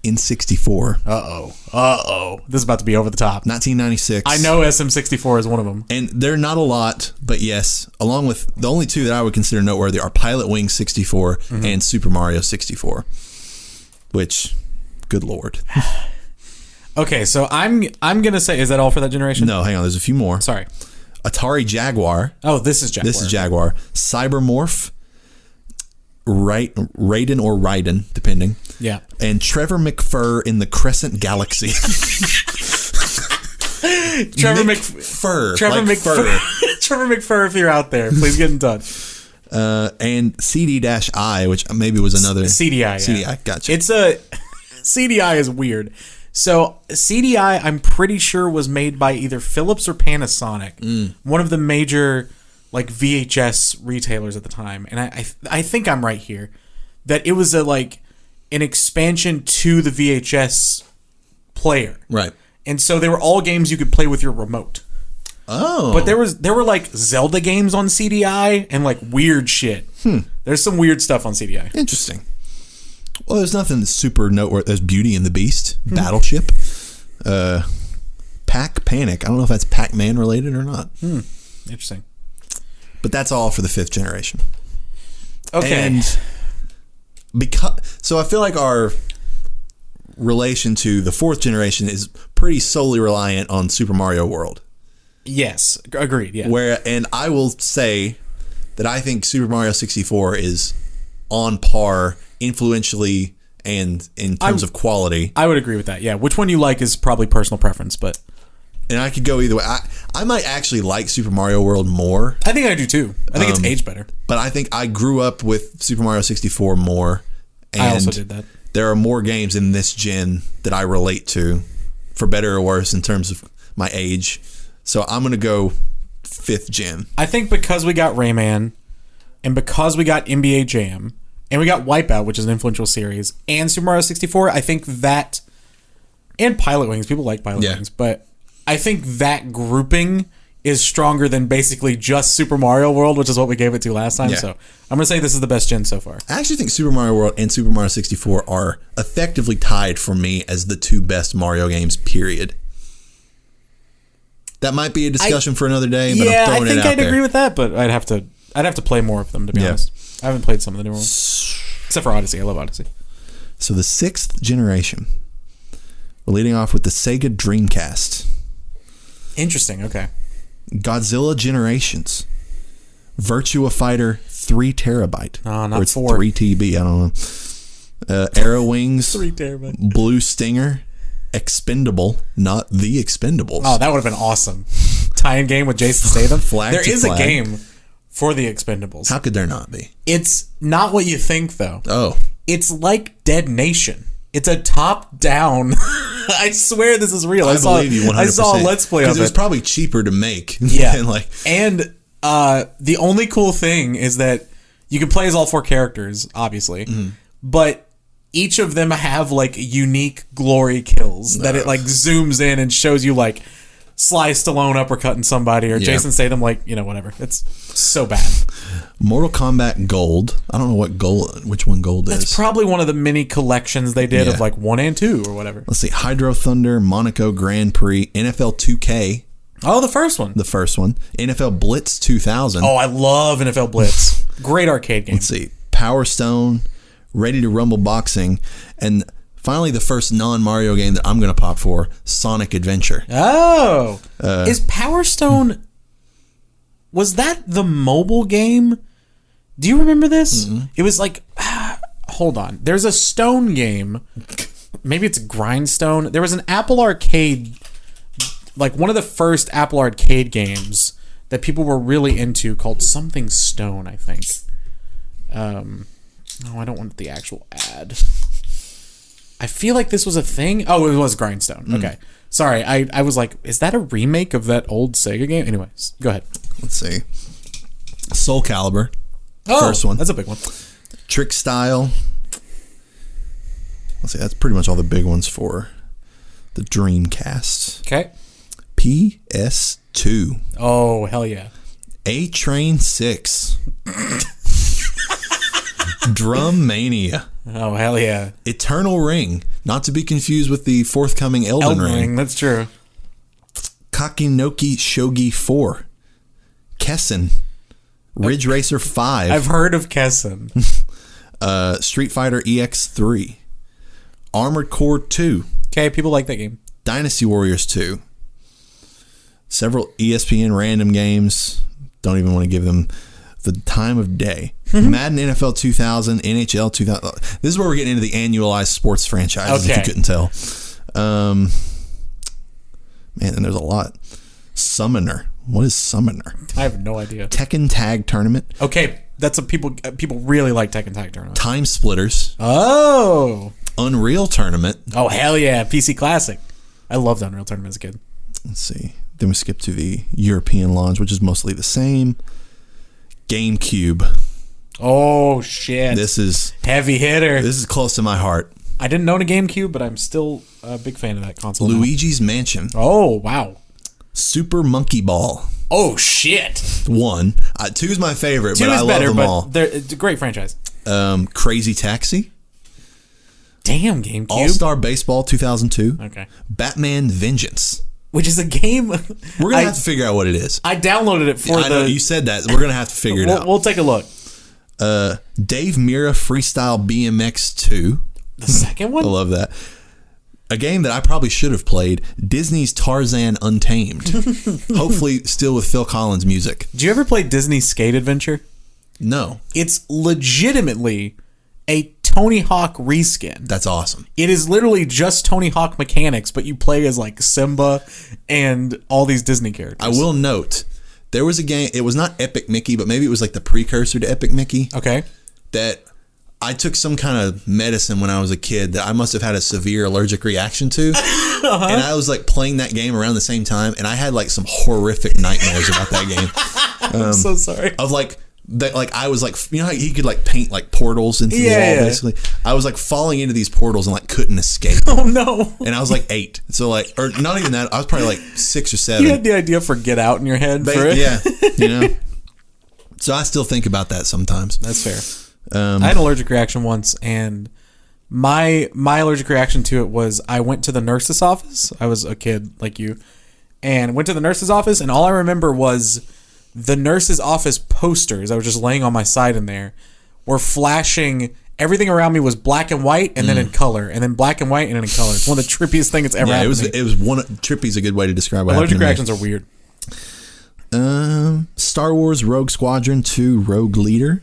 N64. Uh-oh. This is about to be over the top. 1996. I know SM64 is one of them. And they're not a lot, but yes, along with the only two that I would consider noteworthy are Pilot Wing 64 and Super Mario 64. Which, good lord. Okay, so I'm gonna say, is that all for that generation? No, hang on, there's a few more. Sorry. Atari Jaguar. Oh, this is Jaguar. This is Jaguar. Cybermorph. Raiden or Raiden, depending. Yeah. And Trevor McFur in the Crescent Galaxy. Trevor McFur. Trevor McFur. Trevor McFur, if you're out there, please get in touch. And CD-I, which maybe was another... CDI. CDI, gotcha. It's a... CDI is weird. So, CDI, I'm pretty sure, was made by either Philips or Panasonic. One of the major, VHS retailers at the time. And I think I'm right here. That it was an expansion to the VHS player. Right. And so they were all games you could play with your remote. Oh. But there were Zelda games on CDI and weird shit. There's some weird stuff on CDI. Interesting. Well, there's nothing that's super noteworthy. There's Beauty and the Beast, Battleship, Panic. I don't know if that's Pac-Man related or not. Interesting. But that's all for the 5th generation. Okay. And so I feel like our relation to the 4th generation is pretty solely reliant on Super Mario World. Yes, agreed. Yeah. And I will say that I think Super Mario 64 is on par influentially and in terms of quality. I would agree with that. Yeah. Which one you like is probably personal preference, but... And I could go either way. I might actually like Super Mario World more. I think I do too. I think it's aged better. But I think I grew up with Super Mario 64 more. And I also did that. There are more games in this gen that I relate to, for better or worse, in terms of my age. So I'm going to go 5th gen. I think because we got Rayman, and because we got NBA Jam, and we got Wipeout, which is an influential series, and Super Mario 64, I think that... And Pilot Wings. People like Pilot Wings. But I think that grouping is stronger than basically just Super Mario World, which is what we gave it to last time. Yeah. So I'm going to say this is the best gen so far. I actually think Super Mario World and Super Mario 64 are effectively tied for me as the 2 best Mario games, period. That might be a discussion for another day, but I'm throwing it out there. I think I'd agree with that, but I'd have to play more of them, to be honest. I haven't played some of the new ones. Except for Odyssey. I love Odyssey. So the 6th generation. We're leading off with the Sega Dreamcast. Interesting. Okay. Godzilla Generations. Virtua Fighter 3 terabyte. Oh, not or it's 4. 3 TB. I don't know. Arrow Wings. 3 terabyte. Blue Stinger. Expendable, not The Expendables. Oh, that would have been awesome. Tie-in game with Jason Statham. There is flag. A game for The Expendables. How could there not be? It's not what you think, though. Oh. It's like Dead Nation. It's a top-down. I swear this is real. I believe you 100%. I saw a Let's Play of it. Because it was probably cheaper to make. Yeah. and the only cool thing is that you can play as all 4 characters, obviously. Mm-hmm. But each of them have like unique glory kills that it like zooms in and shows you like Sly Stallone uppercutting somebody or Jason Statham like, whatever. It's so bad. Mortal Kombat Gold. I don't know which one Gold is. That's probably one of the many collections they did of like 1 and 2 or whatever. Let's see. Hydro Thunder, Monaco Grand Prix, NFL 2K. Oh, the first one. NFL Blitz 2000. Oh, I love NFL Blitz. Great arcade game. Let's see. Power Stone, Ready to Rumble Boxing, and finally the first non-Mario game that I'm going to pop for, Sonic Adventure. Oh. Is Power Stone... Was that the mobile game? Do you remember this? Mm-hmm. It was like... hold on. There's a Stone game. Maybe it's Grindstone. There was an Apple Arcade... Like one of the first Apple Arcade games that people were really into called something Stone, I think. Oh, I don't want the actual ad. I feel like this was a thing. Oh, it was Grindstone. Okay. Sorry, I was like, is that a remake of that old Sega game? Anyways, go ahead. Let's see. Soul Calibur. First one. That's a big one. Trick Style. Let's see, that's pretty much all the big ones for the Dreamcast. Okay. PS2. Oh, hell yeah. A-Train 6. Drum Mania. Oh, hell yeah. Eternal Ring. Not to be confused with the forthcoming Elden Ring. That's true. Kakinoki Shogi 4. Kessen. Ridge Racer 5. I've heard of Kessen. Street Fighter EX3. Armored Core 2. Okay, people like that game. Dynasty Warriors 2. Several ESPN random games. Don't even want to give them the time of day. Madden NFL 2000, NHL 2000. This is where we're getting into the annualized sports franchises, if you couldn't tell. Man, and there's a lot. Summoner. What is Summoner? I have no idea. Tekken Tag Tournament. Okay, that's a people really like Tekken Tag Tournament. Time Splitters. Oh. Unreal Tournament. Oh, hell yeah. PC Classic. I loved Unreal Tournament as a kid. Let's see. Then we skip to the European launch, which is mostly the same. GameCube. Oh, shit. This is... heavy hitter. This is close to my heart. I didn't own a GameCube, but I'm still a big fan of that console. Luigi's Mansion. Oh, wow. Super Monkey Ball. Oh, shit. 1. 2 is my favorite, but I love them all. It's a great franchise. Crazy Taxi. Damn, GameCube. All-Star Baseball 2002. Okay. Batman Vengeance. Which is a game... We're going to have to figure out what it is. I downloaded it for I know, you said that. We're going to have to figure it out. We'll take a look. Dave Mirra Freestyle BMX 2. The second one? I love that. A game that I probably should have played. Disney's Tarzan Untamed. Hopefully still with Phil Collins music. Did you ever play Disney Skate Adventure? No. It's legitimately a Tony Hawk reskin. That's awesome. It is literally just Tony Hawk mechanics, but you play as like Simba and all these Disney characters. I will note, there was a game, it was not Epic Mickey, but maybe it was like the precursor to Epic Mickey. Okay. That I took some kind of medicine when I was a kid that I must have had a severe allergic reaction to. Uh-huh. And I was like playing that game around the same time, and I had like some horrific nightmares about that game. I'm so sorry. Of like, that, like I was like, you know how he could like paint like portals into the wall, basically. I was like falling into these portals and like couldn't escape. Oh no! And I was like 8, so like, or not even that. I was probably like 6 or 7. You had the idea for Get Out in your head, for it. Yeah, you know. So I still think about that sometimes. That's fair. I had an allergic reaction once, and my allergic reaction to it was I went to the nurse's office. I was a kid like you, and went to the nurse's office, and all I remember was the nurse's office posters. I was just laying on my side in there, were flashing everything around me was black and white, and then in color, and then black and white, and then in color. It's one of the trippiest things that's ever happened. It was one. Trippy's a good way to describe what allergic happened. Allergic reactions are weird. Star Wars Rogue Squadron 2 Rogue Leader.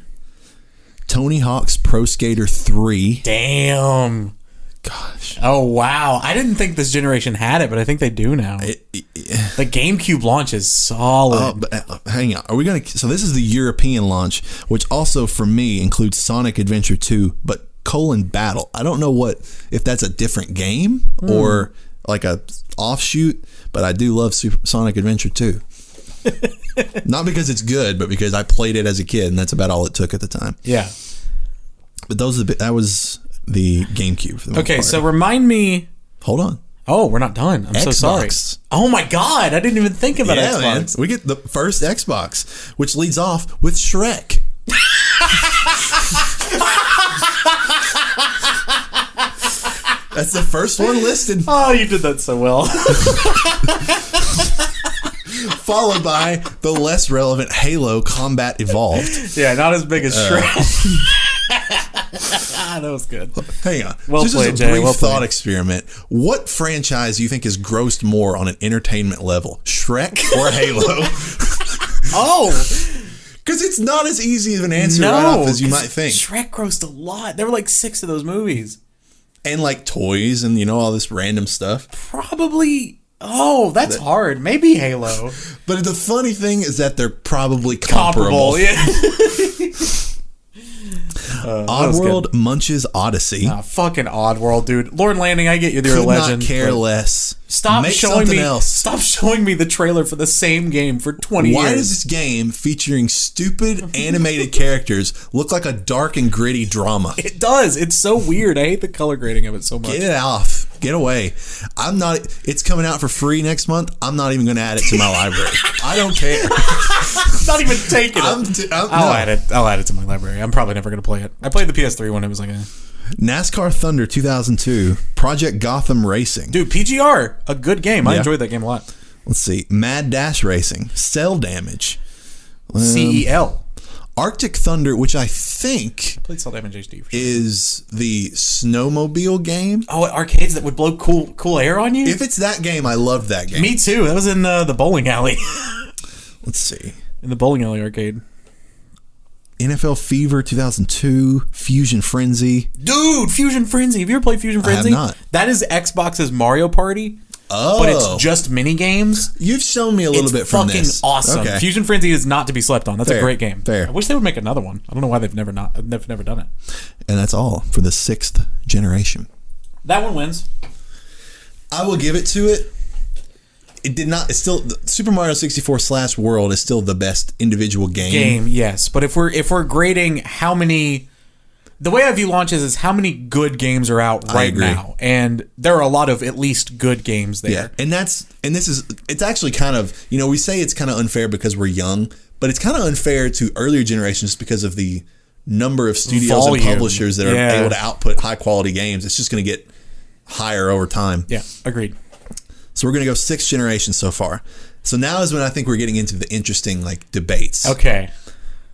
Tony Hawk's Pro Skater 3. Damn. Gosh. Oh, wow. I didn't think this generation had it, but I think they do now. The GameCube launch is solid. But hang on. Are we going to... So this is the European launch, which also, for me, includes Sonic Adventure 2, but Battle. I don't know if that's a different game or like a offshoot, but I do love Sonic Adventure 2. Not because it's good, but because I played it as a kid, and that's about all it took at the time. Yeah. But that was the GameCube. For the most part. So remind me. Hold on. Oh, we're not done. I'm so sorry. Oh my God, I didn't even think about Xbox. Man. We get the first Xbox, which leads off with Shrek. That's the first one listed. Oh, you did that so well. Followed by the less relevant Halo Combat Evolved. Yeah, not as big as Shrek. That was good. Hang on. Well Just played, as a brief Jay. thought experiment. What franchise do you think has grossed more on an entertainment level? Shrek or Halo? Oh. Because it's not as easy of an answer right off as you might think. Shrek grossed a lot. There were like 6 of those movies. And like toys and, all this random stuff. Probably... Oh, that's hard. Maybe Halo. But the funny thing is that they're probably comparable. Yeah. Oddworld Munch's Odyssey. Fucking Oddworld, dude. Lord Landing, I get you're a legend. Not care less. Stop Make showing me. Else. Stop showing me the trailer for the same game for 20 years. Why does this game featuring stupid animated characters look like a dark and gritty drama? It does. It's so weird. I hate the color grading of it so much. Get it off. Get away. I'm not. It's coming out for free next month. I'm not even going to add it to my library. I don't care. Not even taking it. I'll add it to my library. I'm probably never going to play it. I played the PS3 when it was like a... NASCAR Thunder 2002, Project Gotham Racing. Dude, PGR, a good game. I enjoyed that game a lot. Let's see. Mad Dash Racing, Cell Damage. CEL. Arctic Thunder, which I think I played Cell Damage HD for sure. is the snowmobile game. Oh, arcades that would blow cool air on you? If it's that game, I loved that game. Me too. That was in the bowling alley. Let's see. In the bowling alley arcade. NFL Fever 2002, Fusion Frenzy. Dude, Fusion Frenzy. Have you ever played Fusion Frenzy? I have not. That is Xbox's Mario Party. Oh. But it's just mini games. You've shown me a little bit from this. It's fucking awesome. Okay. Fusion Frenzy is not to be slept on. That's a great game. Fair. I wish they would make another one. I don't know why they've never done it. And that's all for the 6th generation. That one wins. I will give it to it. It did not. It's still Super Mario 64 / World is still the best individual game. Yes, but if we're grading how many, the way I view launches is how many good games are out right now, and there are a lot of at least good games there. Yeah, and it's actually kind of, we say it's kind of unfair because we're young, but it's kind of unfair to earlier generations just because of the number of studios and publishers that are able to output high quality games. It's just going to get higher over time. Yeah, agreed. So we're going to go 6th generation so far. So now is when I think we're getting into the interesting debates. Okay.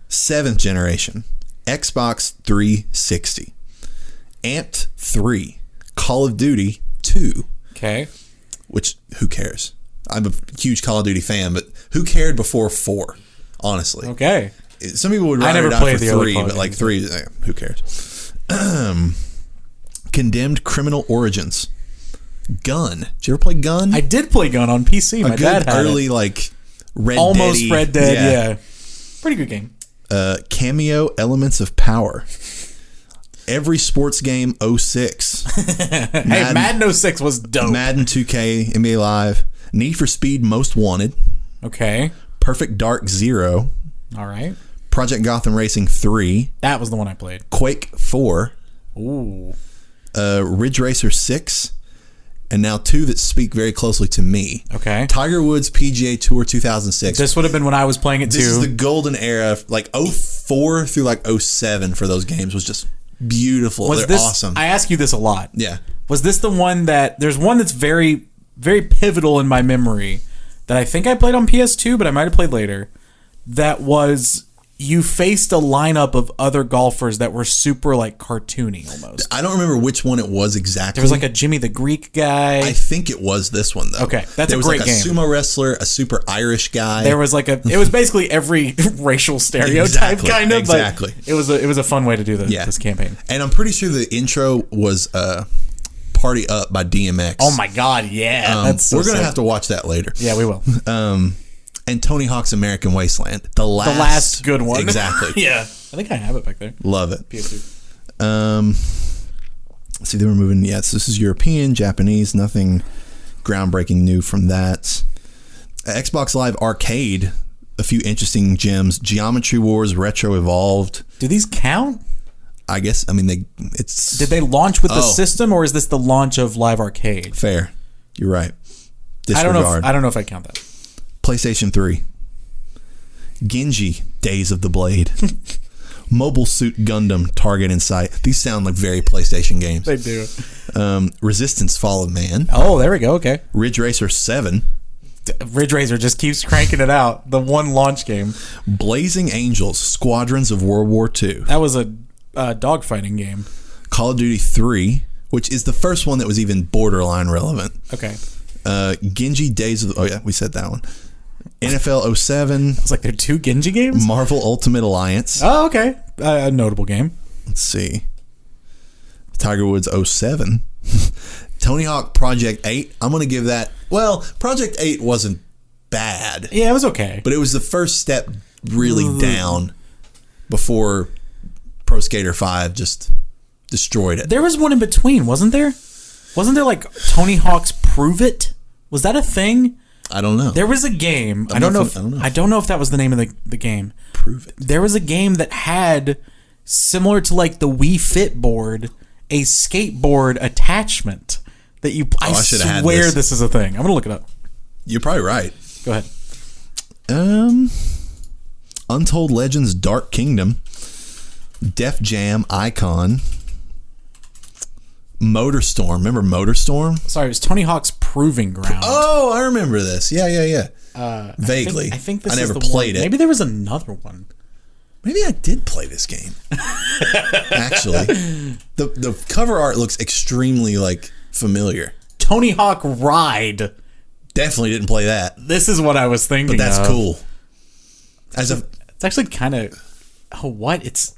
7th generation, Xbox 360, Amped 3, Call of Duty 2. Okay. Which, who cares? I'm a huge Call of Duty fan, but who cared before 4, honestly? Okay. Some people would rather it out for 3, but 3, who cares? Condemned Criminal Origins. Gun. Did you ever play Gun? I did play Gun on PC. My dad had early it. Red Red Dead. Yeah. Pretty good game. Cameo Elements of Power. Every sports game 06. Madden 06 was dope. Madden 2K, NBA Live. Need for Speed Most Wanted. Okay. Perfect Dark 0. All right. Project Gotham Racing 3. That was the one I played. Quake 4. Ooh. Ridge Racer 6. And now 2 that speak very closely to me. Okay. Tiger Woods PGA Tour 2006. This would have been when I was playing it too. This is the golden era, 04 through 07 for those games was just beautiful. They're awesome. I ask you this a lot. Yeah. Was this the one there's one that's very, very pivotal in my memory that I think I played on PS2, but I might have played later. That was you faced a lineup of other golfers that were super like cartoony almost. I don't remember which one it was exactly. There was like a Jimmy the Greek guy. I think it was this one though. Okay, that's there a was great like game. A sumo wrestler, a super Irish guy. There was like it was basically every racial stereotype kind of. Exactly. But it was a fun way to do this campaign. And I'm pretty sure the intro was "Party Up" by DMX. Oh my God, yeah, that's so we're gonna sick. have to watch that later. Yeah, we will. And Tony Hawk's American Wasteland, the last good one. Exactly. Yeah, I think I have it back there. Love it. PS2. See, they were moving. Yes, this is European, Japanese. Nothing groundbreaking new from that. Xbox Live Arcade. A few interesting gems. Geometry Wars Retro Evolved. Do these count? I guess. I mean, it's. Did they launch with the system, or is this the launch of Live Arcade? Fair. You're right. Disregard. I don't know if I count that. PlayStation 3. Genji, Days of the Blade. Mobile Suit Gundam, Target in Sight. These sound like very PlayStation games. They do. Resistance Fall of Man. Oh, there we go. Okay. Ridge Racer 7. Ridge Racer just keeps cranking it out. The one launch game. Blazing Angels, Squadrons of World War II. That was a dogfighting game. Call of Duty 3, which is the first one that was even borderline relevant. Okay. Genji, Days of the... Oh, yeah, we said that one. NFL 07. It's like there are two Genji games? Marvel Ultimate Alliance. Oh, okay. A notable game. Let's see. Tiger Woods 07. Tony Hawk Project 8. I'm going to give that... Well, Project 8 wasn't bad. Yeah, it was okay. But it was the first step really down before Pro Skater 5 just destroyed it. There was one in between, wasn't there? Wasn't there like Tony Hawk's Prove It? Was that a thing? I don't know. There was a game. I don't know if that was the name of the game. Prove It. There was a game that had, similar to like the Wii Fit board, a skateboard attachment that you... I swear this is a thing. I'm going to look it up. You're probably right. Go ahead. Untold Legends Dark Kingdom. Def Jam Icon. Motorstorm. Remember Motorstorm? Sorry, it was Tony Hawk's Proving Ground. Oh, I remember this. Yeah. Vaguely. I think this I never is the played one. it. Maybe there was another one. Maybe I did play this game. Actually, the cover art looks extremely like familiar. Tony Hawk Ride. Definitely didn't play that. This is what I was thinking. But that's cool. It's actually kind of... Oh, what? It's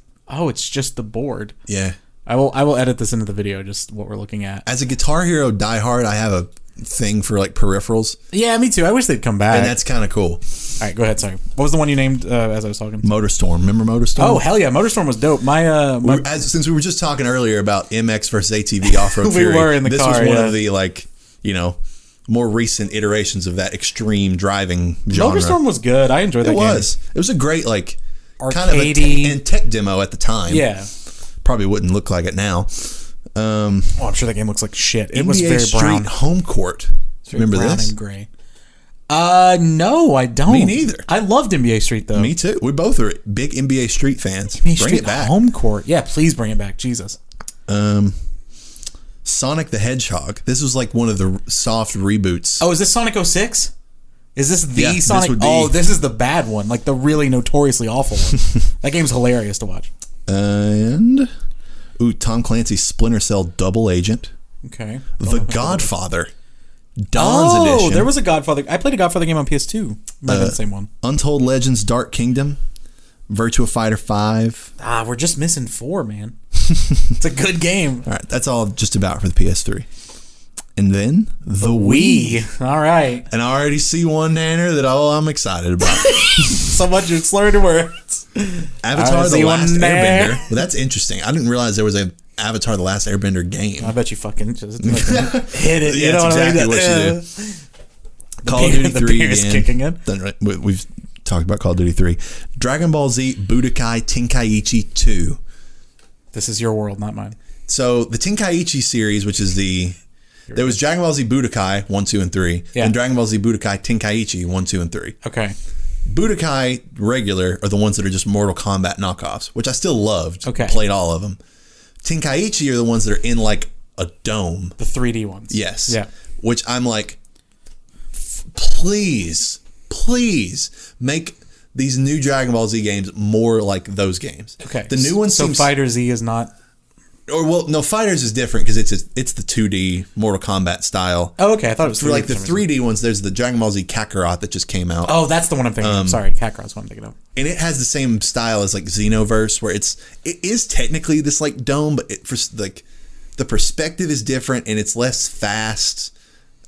just the board. Yeah. I will edit this into the video, just what we're looking at. As a Guitar Hero diehard, I have a thing for like peripherals. Yeah, me too. I wish they'd come back. And that's kind of cool. All right, go ahead. Sorry. What was the one you named as I was talking? Motorstorm. Remember Motorstorm? Oh, hell yeah. Motorstorm was dope. Since we were just talking earlier about MX versus ATV Off-Road Fury, were in the this car, was one of the more recent iterations of that extreme driving genre. Motorstorm was good. I enjoyed that game. It was a great kind of arcadey and tech demo at the time. Yeah. Probably wouldn't look like it now. I'm sure that game looks like shit. It NBA was very Street brown. Home Court. Remember brown this? And gray. No, I don't. Me neither. I loved NBA Street though. Me too. We both are big NBA Street fans. NBA bring Street it back. Home Court. Yeah, please bring it back. Jesus. Sonic the Hedgehog. This was like one of the soft reboots. Oh, is this Sonic 06? Is this the Sonic? This would be. Oh, this is the bad one. Like the really notoriously awful one. That game's hilarious to watch. And Tom Clancy's Splinter Cell Double Agent. Okay. The Godfather. Dawn's Edition. Oh, there was a Godfather. I played a Godfather game on PS2. Might have been the same one. Untold Legends Dark Kingdom. Virtua Fighter 5. We're just missing 4, man. It's a good game. All right, that's all just about for the PS3. And then the Wii. All right. And I already see one, Danner, that I'm excited about. So much you're slurring words. Avatar The Last Airbender. Well, that's interesting. I didn't realize there was a Avatar The Last Airbender game. I bet you fucking just hit it. Yeah, that's exactly what you do. Call of Duty 3 again. Kicking in. We've talked about Call of Duty 3. Dragon Ball Z Budokai Tenkaichi 2. This is your world, not mine. So the Tenkaichi series, which is there was Dragon Ball Z Budokai 1, 2, and 3, and Dragon Ball Z Budokai Tenkaichi 1, 2, and 3. Okay. Budokai regular are the ones that are just Mortal Kombat knockoffs, which I still loved. Okay. Played all of them. Tenkaichi are the ones that are in like a dome. The 3D ones. Yes. Yeah. Which I'm like, please make these new Dragon Ball Z games more like those games. Okay. The new one so seems... Fighter Z is not... Or, well, no, Fighters is different because it's the 2D Mortal Kombat style. Oh, okay. I thought it was 3D. For like the 3D ones, there's the Dragon Ball Z Kakarot that just came out. Oh, that's the one I'm thinking of. Sorry, Kakarot's what I'm thinking of. And it has the same style as like Xenoverse, where it is technically this like dome, but for like the perspective is different and it's less fast.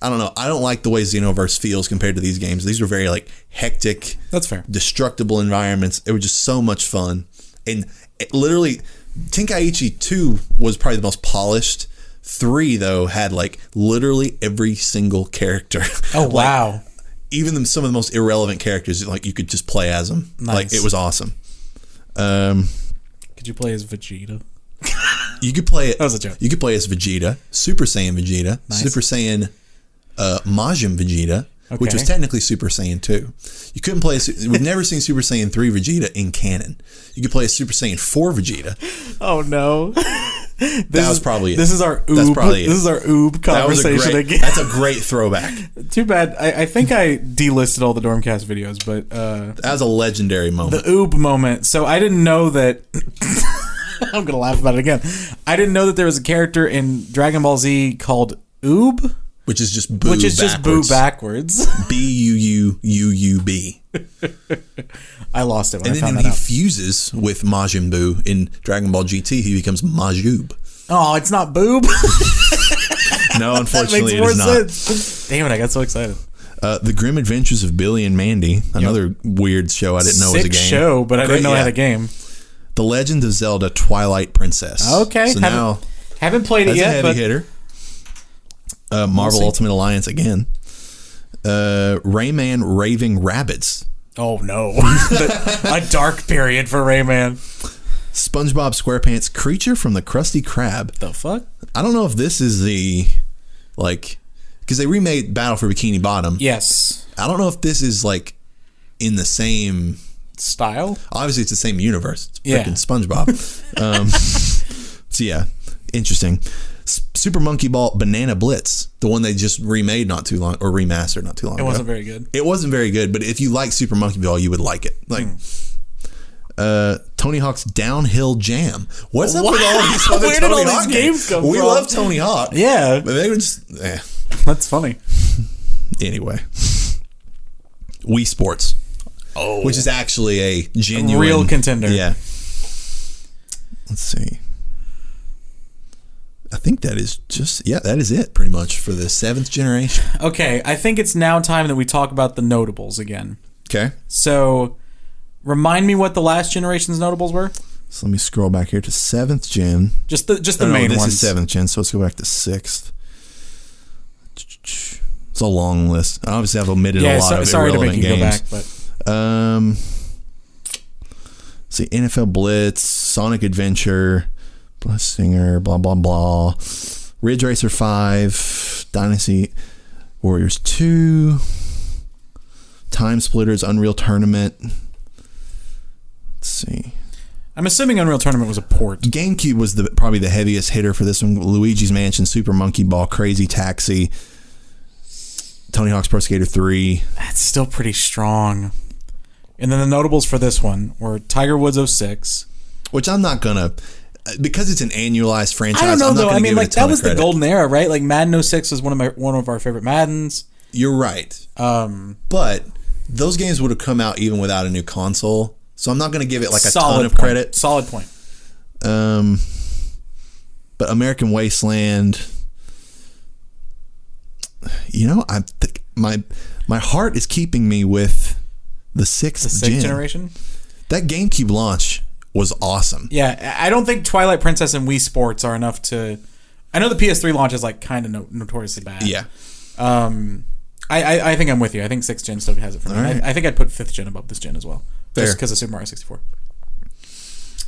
I don't know. I don't like the way Xenoverse feels compared to these games. These are very like hectic. That's fair. Destructible environments. It was just so much fun. And it literally, Tenkaichi 2 was probably the most polished. 3 though had like literally every single character. Oh wow. Even some of the most irrelevant characters, like you could just play as them. Nice. Like it was awesome. Could you play as Vegeta? You could play it. That was a joke. You could play as Vegeta, Super Saiyan Vegeta, Nice. Super Saiyan Majin Vegeta, which was technically Super Saiyan 2. You couldn't play. We've never seen Super Saiyan 3 Vegeta in canon. You could play as Super Saiyan 4 Vegeta. Oh no. That was probably it. This is our oob. That's probably it. This is our oob conversation again. That's a great throwback. Too bad. I think I delisted all the Dormcast videos, but That was a legendary moment. the oob moment. So I didn't know that. I'm gonna laugh about it again. I didn't know that there was a character in Dragon Ball Z called Oob, Which is just boo. which is just boo backwards. B-U-U-U-U-B. I lost it when And I then found he that out. fuses with Majin Buu in Dragon Ball GT. He becomes Majub. Oh, it's not boob. No, That unfortunately, makes more it is not. sense. Damn it! I got so excited. The Grim Adventures of Billy and Mandy, another weird show I didn't know was a Sick game. show, but I didn't know it had a game. The Legend of Zelda Twilight Princess. Okay, So now haven't played it that's a yet, heavy but hitter. Marvel see. Ultimate Alliance again. Rayman Raving Rabbids. oh no, a dark period for Rayman. SpongeBob SquarePants Creature from the Krusty Krab. The fuck? I don't know if this is the, like, because they remade Battle for Bikini Bottom. Yes. I don't know if this is like in the same Style? Obviously, it's the same universe. It's Yeah. freaking SpongeBob. So yeah, interesting. Super Monkey Ball Banana Blitz, the one they just remade not too long, or remastered not too long ago. It wasn't very good. It wasn't very good, but if you like Super Monkey Ball, you would like it. Like Tony Hawk's Downhill Jam. What's up with all these other Where did Tony all Hawk these games come We from? love Tony Hawk. Yeah. But they were just That's funny. anyway. Wii Sports. Oh. Which is actually a genuine real contender. Yeah. Let's see. I think that is that is it pretty much for the 7th generation. Okay, I think it's now time that we talk about the notables again. Okay. So, remind me what the last generation's notables were? So let me scroll back here to 7th gen. Just the main this ones. is 7th gen, so let's go back to 6th. It's a long list. Obviously, I've omitted a lot of sorry to irrelevant make you games. go back, but See, NFL Blitz, Sonic Adventure, Singer, blah blah blah, Ridge Racer 5, Dynasty Warriors 2, Time Splitters, Unreal Tournament. Let's see. I'm assuming Unreal Tournament was a port. GameCube was probably the heaviest hitter for this one. Luigi's Mansion, Super Monkey Ball, Crazy Taxi, Tony Hawk's Pro Skater 3. That's still pretty strong. And then the notables for this one were Tiger Woods 06. Which I'm not gonna, because it's an annualized franchise. I don't know I'm not though. gonna I mean, give it like a ton that was of credit. the golden era, right? Like Madden 06 was one of our favorite Maddens. You're right. But those games would have come out even without a new console. So I'm not going to give it like a ton of credit. Solid point. But American Wasteland, you know, I think my heart is keeping me with the 6th generation. That GameCube launch was awesome. Yeah, I don't think Twilight Princess and Wii Sports are enough to. I know the PS3 launch is like kind of notoriously bad. Yeah. I think I'm with you. I think 6th gen still has it for me. Right. I think I'd put 5th gen above this gen as well. Fair. Just because of Super Mario 64.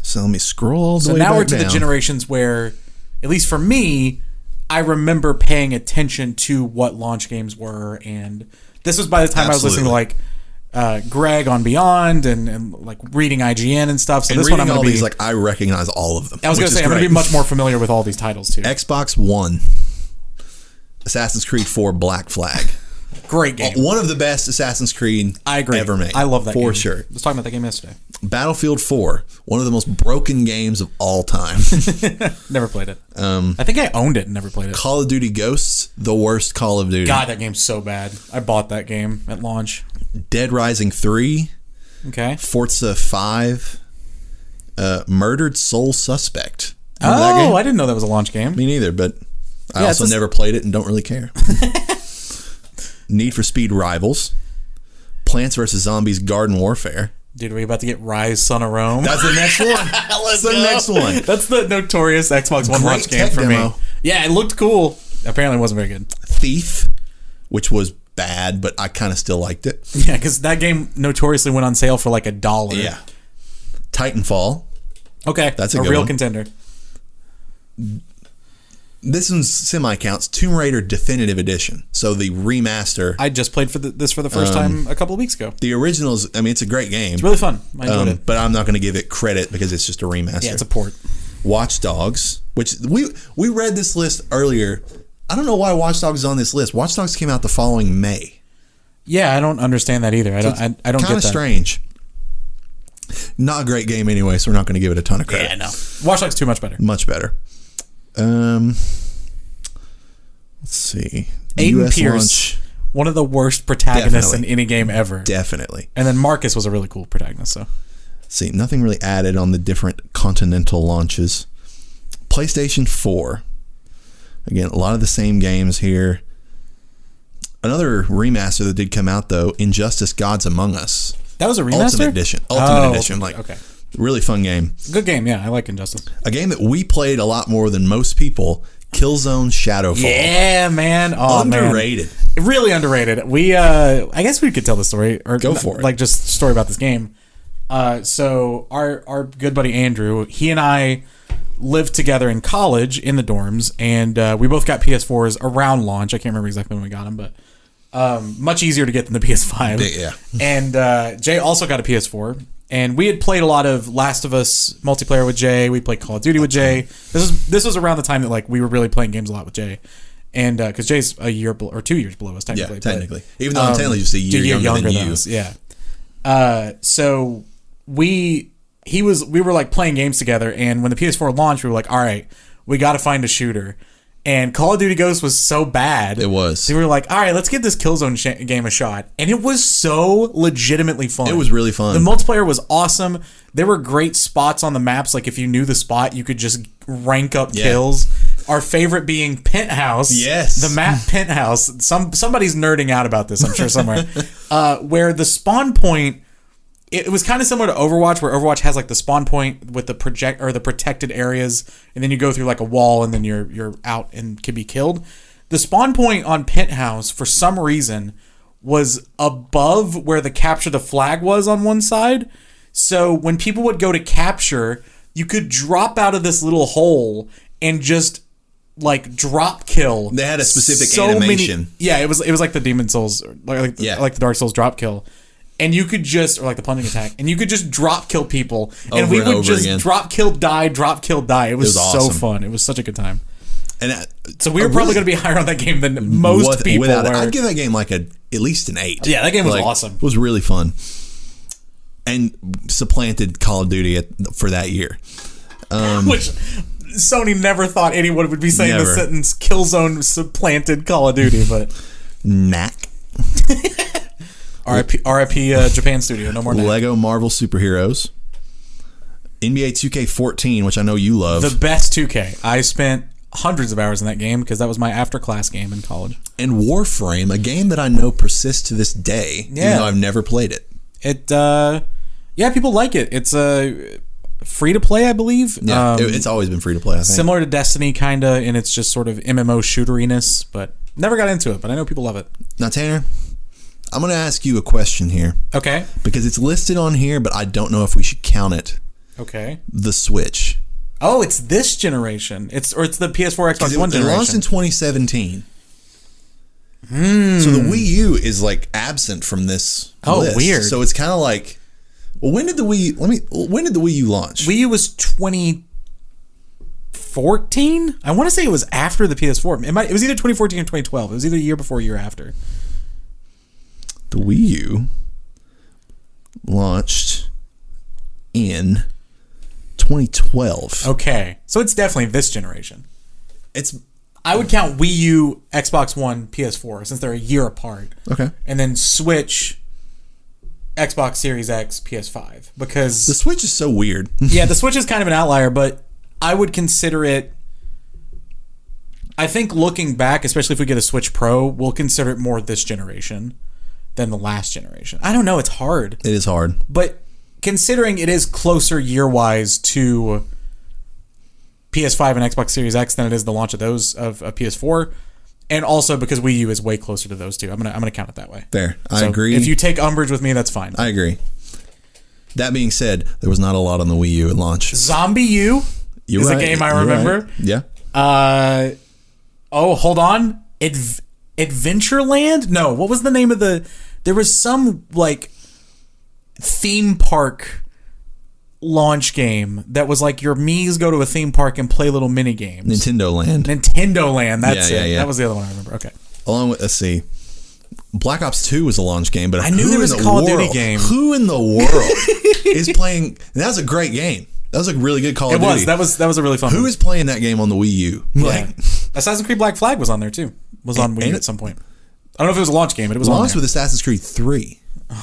So let me scroll all the So way now back we're to the down. generations where, at least for me, I remember paying attention to what launch games were, and this was by the time I was listening to like Greg on Beyond and like reading IGN and stuff. So And this one reading I'm all going to these, be like I recognize all of them. I was going to say I'm going to be much more familiar with all these titles too. Xbox One, Assassin's Creed 4 Black Flag, Great game. One of the best Assassin's Creed I agree. ever made. I love that game. For sure. I was talking about that game yesterday. Battlefield 4, one of the most broken games of all time. Never played it. I think I owned it and never played it. Call of Duty Ghosts, the worst Call of Duty. God, that game's so bad. I bought that game at launch. Dead Rising 3. Okay. Forza 5. Murdered Soul Suspect. Remember that game? I didn't know that was a launch game. Me neither, but I also never played it and don't really care. Need for Speed Rivals. Plants vs. Zombies Garden Warfare. Dude, are we about to get Rise, Son of Rome? That's the next one. That's the next one. That's the notorious Xbox One launch game for me. Yeah, it looked cool. Apparently it wasn't very good. Thief, which was bad, but I kind of still liked it. Yeah, because that game notoriously went on sale for like $1. Yeah. Titanfall. Okay, That's a good real one. contender. This one's semi-counts. Tomb Raider Definitive Edition. So the remaster. I just played this for the first time a couple of weeks ago. The originals, I mean, it's a great game. It's really fun. I enjoyed it. But I'm not going to give it credit because it's just a remaster. Yeah, it's a port. Watch Dogs, which we read this list earlier. I don't know why Watch Dogs is on this list. Watch Dogs came out the following May. Yeah, I don't understand that either. I don't get that. Kind of strange. Not a great game anyway, so we're not going to give it a ton of credit. Yeah, no. Watch Dogs 2 much better. Much better. Let's see. Aiden Pierce, one of the worst protagonists in any game ever. Definitely. And then Marcus was a really cool protagonist. So, see, nothing really added on the different continental launches. PlayStation 4. Again, a lot of the same games here. Another remaster that did come out, though, Injustice Gods Among Us. That was a remaster? Ultimate Edition. Ultimate Edition. Okay. Really fun game. Good game, yeah. I like Injustice. A game that we played a lot more than most people, Killzone Shadowfall. Yeah, man. Oh, underrated. Man. Really underrated. We, I guess we could tell the story. Or go for it. Like, just a story about this game. So, our good buddy Andrew, he and I lived together in college in the dorms, and we both got PS4s around launch. I can't remember exactly when we got them, but much easier to get than the PS5. Yeah. And Jay also got a PS4. And we had played a lot of Last of Us multiplayer with Jay. We played Call of Duty with Jay. This was around the time that like we were really playing games a lot with Jay, and because Jay's a year or 2 years below us technically. Yeah, technically. Even though I'm technically just a year younger than you. Us, yeah. So we were like playing games together, and when the PS4 launched, we were like, all right, we got to find a shooter. And Call of Duty Ghosts was so bad. It was. So we were like, all right, let's give this Killzone game a shot. And it was so legitimately fun. It was really fun. The multiplayer was awesome. There were great spots on the maps. Like, if you knew the spot, you could just rank up kills. Our favorite being Penthouse. Yes. The map Penthouse. Somebody's nerding out about this, I'm sure, somewhere. Where the spawn point... It was kind of similar to Overwatch, where Overwatch has like the spawn point with the protected areas, and then you go through like a wall, and then you're out and can be killed. The spawn point on Penthouse, for some reason, was above where the capture the flag was on one side. So when people would go to capture, you could drop out of this little hole and just like drop kill. They had a specific animation. It was like the Demon Souls, like the Dark Souls drop kill. And you could just, or like the plunging attack, and you could just drop kill people, and we would just again. Drop kill die. It was awesome. So fun. It was such a good time. And so we were probably going to be higher on that game than most people. I'd give that game like at least an 8. Yeah, that game was awesome. It was really fun, and supplanted Call of Duty for that year. Which Sony never thought anyone would be saying the sentence "Killzone supplanted Call of Duty," but knack. RIP Japan Studio. No more. Lego Marvel Superheroes. NBA 2K14, which I know you love. The best 2K. I spent hundreds of hours in that game because that was my after-class game in college. And Warframe, a game that I know persists to this day, even though I've never played it. People like it. It's free to play, I believe. Yeah, it's always been free to play, I think. Similar to Destiny, kind of, and it's just sort of MMO shooteriness, but never got into it, but I know people love it. Now, Tanner, I'm going to ask you a question here. Okay. Because it's listed on here, but I don't know if we should count it. Okay. The Switch. Oh, it's this generation. It's the PS4, Xbox One generation. It launched in 2017. So the Wii U is like absent from this list. Weird. So it's kind of like, well, when did the Wii U launch? Wii U was 2014. I want to say it was after the PS4. It was either 2014 or 2012. It was either a year before or a year after. The Wii U launched in 2012. Okay, so it's definitely this generation. It's I would count Wii U, Xbox One, PS4 since they're a year apart. okay. And then Switch, Xbox Series X, PS5 because The Switch is so weird. yeah, the Switch is kind of an outlier, but I would consider it. I think looking back, especially if we get a Switch Pro, we'll consider it more this generation than the last generation. I don't know. It's hard. It is hard. But considering it is closer year-wise to PS5 and Xbox Series X than it is the launch of those of PS4, and also because Wii U is way closer to those two, I'm gonna count it that way. Fair. I agree. If you take umbrage with me, that's fine. I agree. That being said, there was not a lot on the Wii U at launch. Zombie U is a game I remember. Right. Yeah. Oh, hold on. Adventureland? No, what was the name of the... There was some, like, theme park launch game that was like your Mii's go to a theme park and play little mini games. Nintendo Land. That's it. Yeah. That was the other one I remember. Okay. Along with, let's see, Black Ops 2 was a launch game, but I knew there was a Call of Duty game. Who in the world is playing... That was a great game. That was a really good Call of Duty. It was. That was a really fun Who one. is playing that game on the Wii U? Yeah. Assassin's Creed Black Flag was on there too. Was on Wii U at some point. I don't know if it was a launch game, but it was launched on there. with Assassin's Creed 3.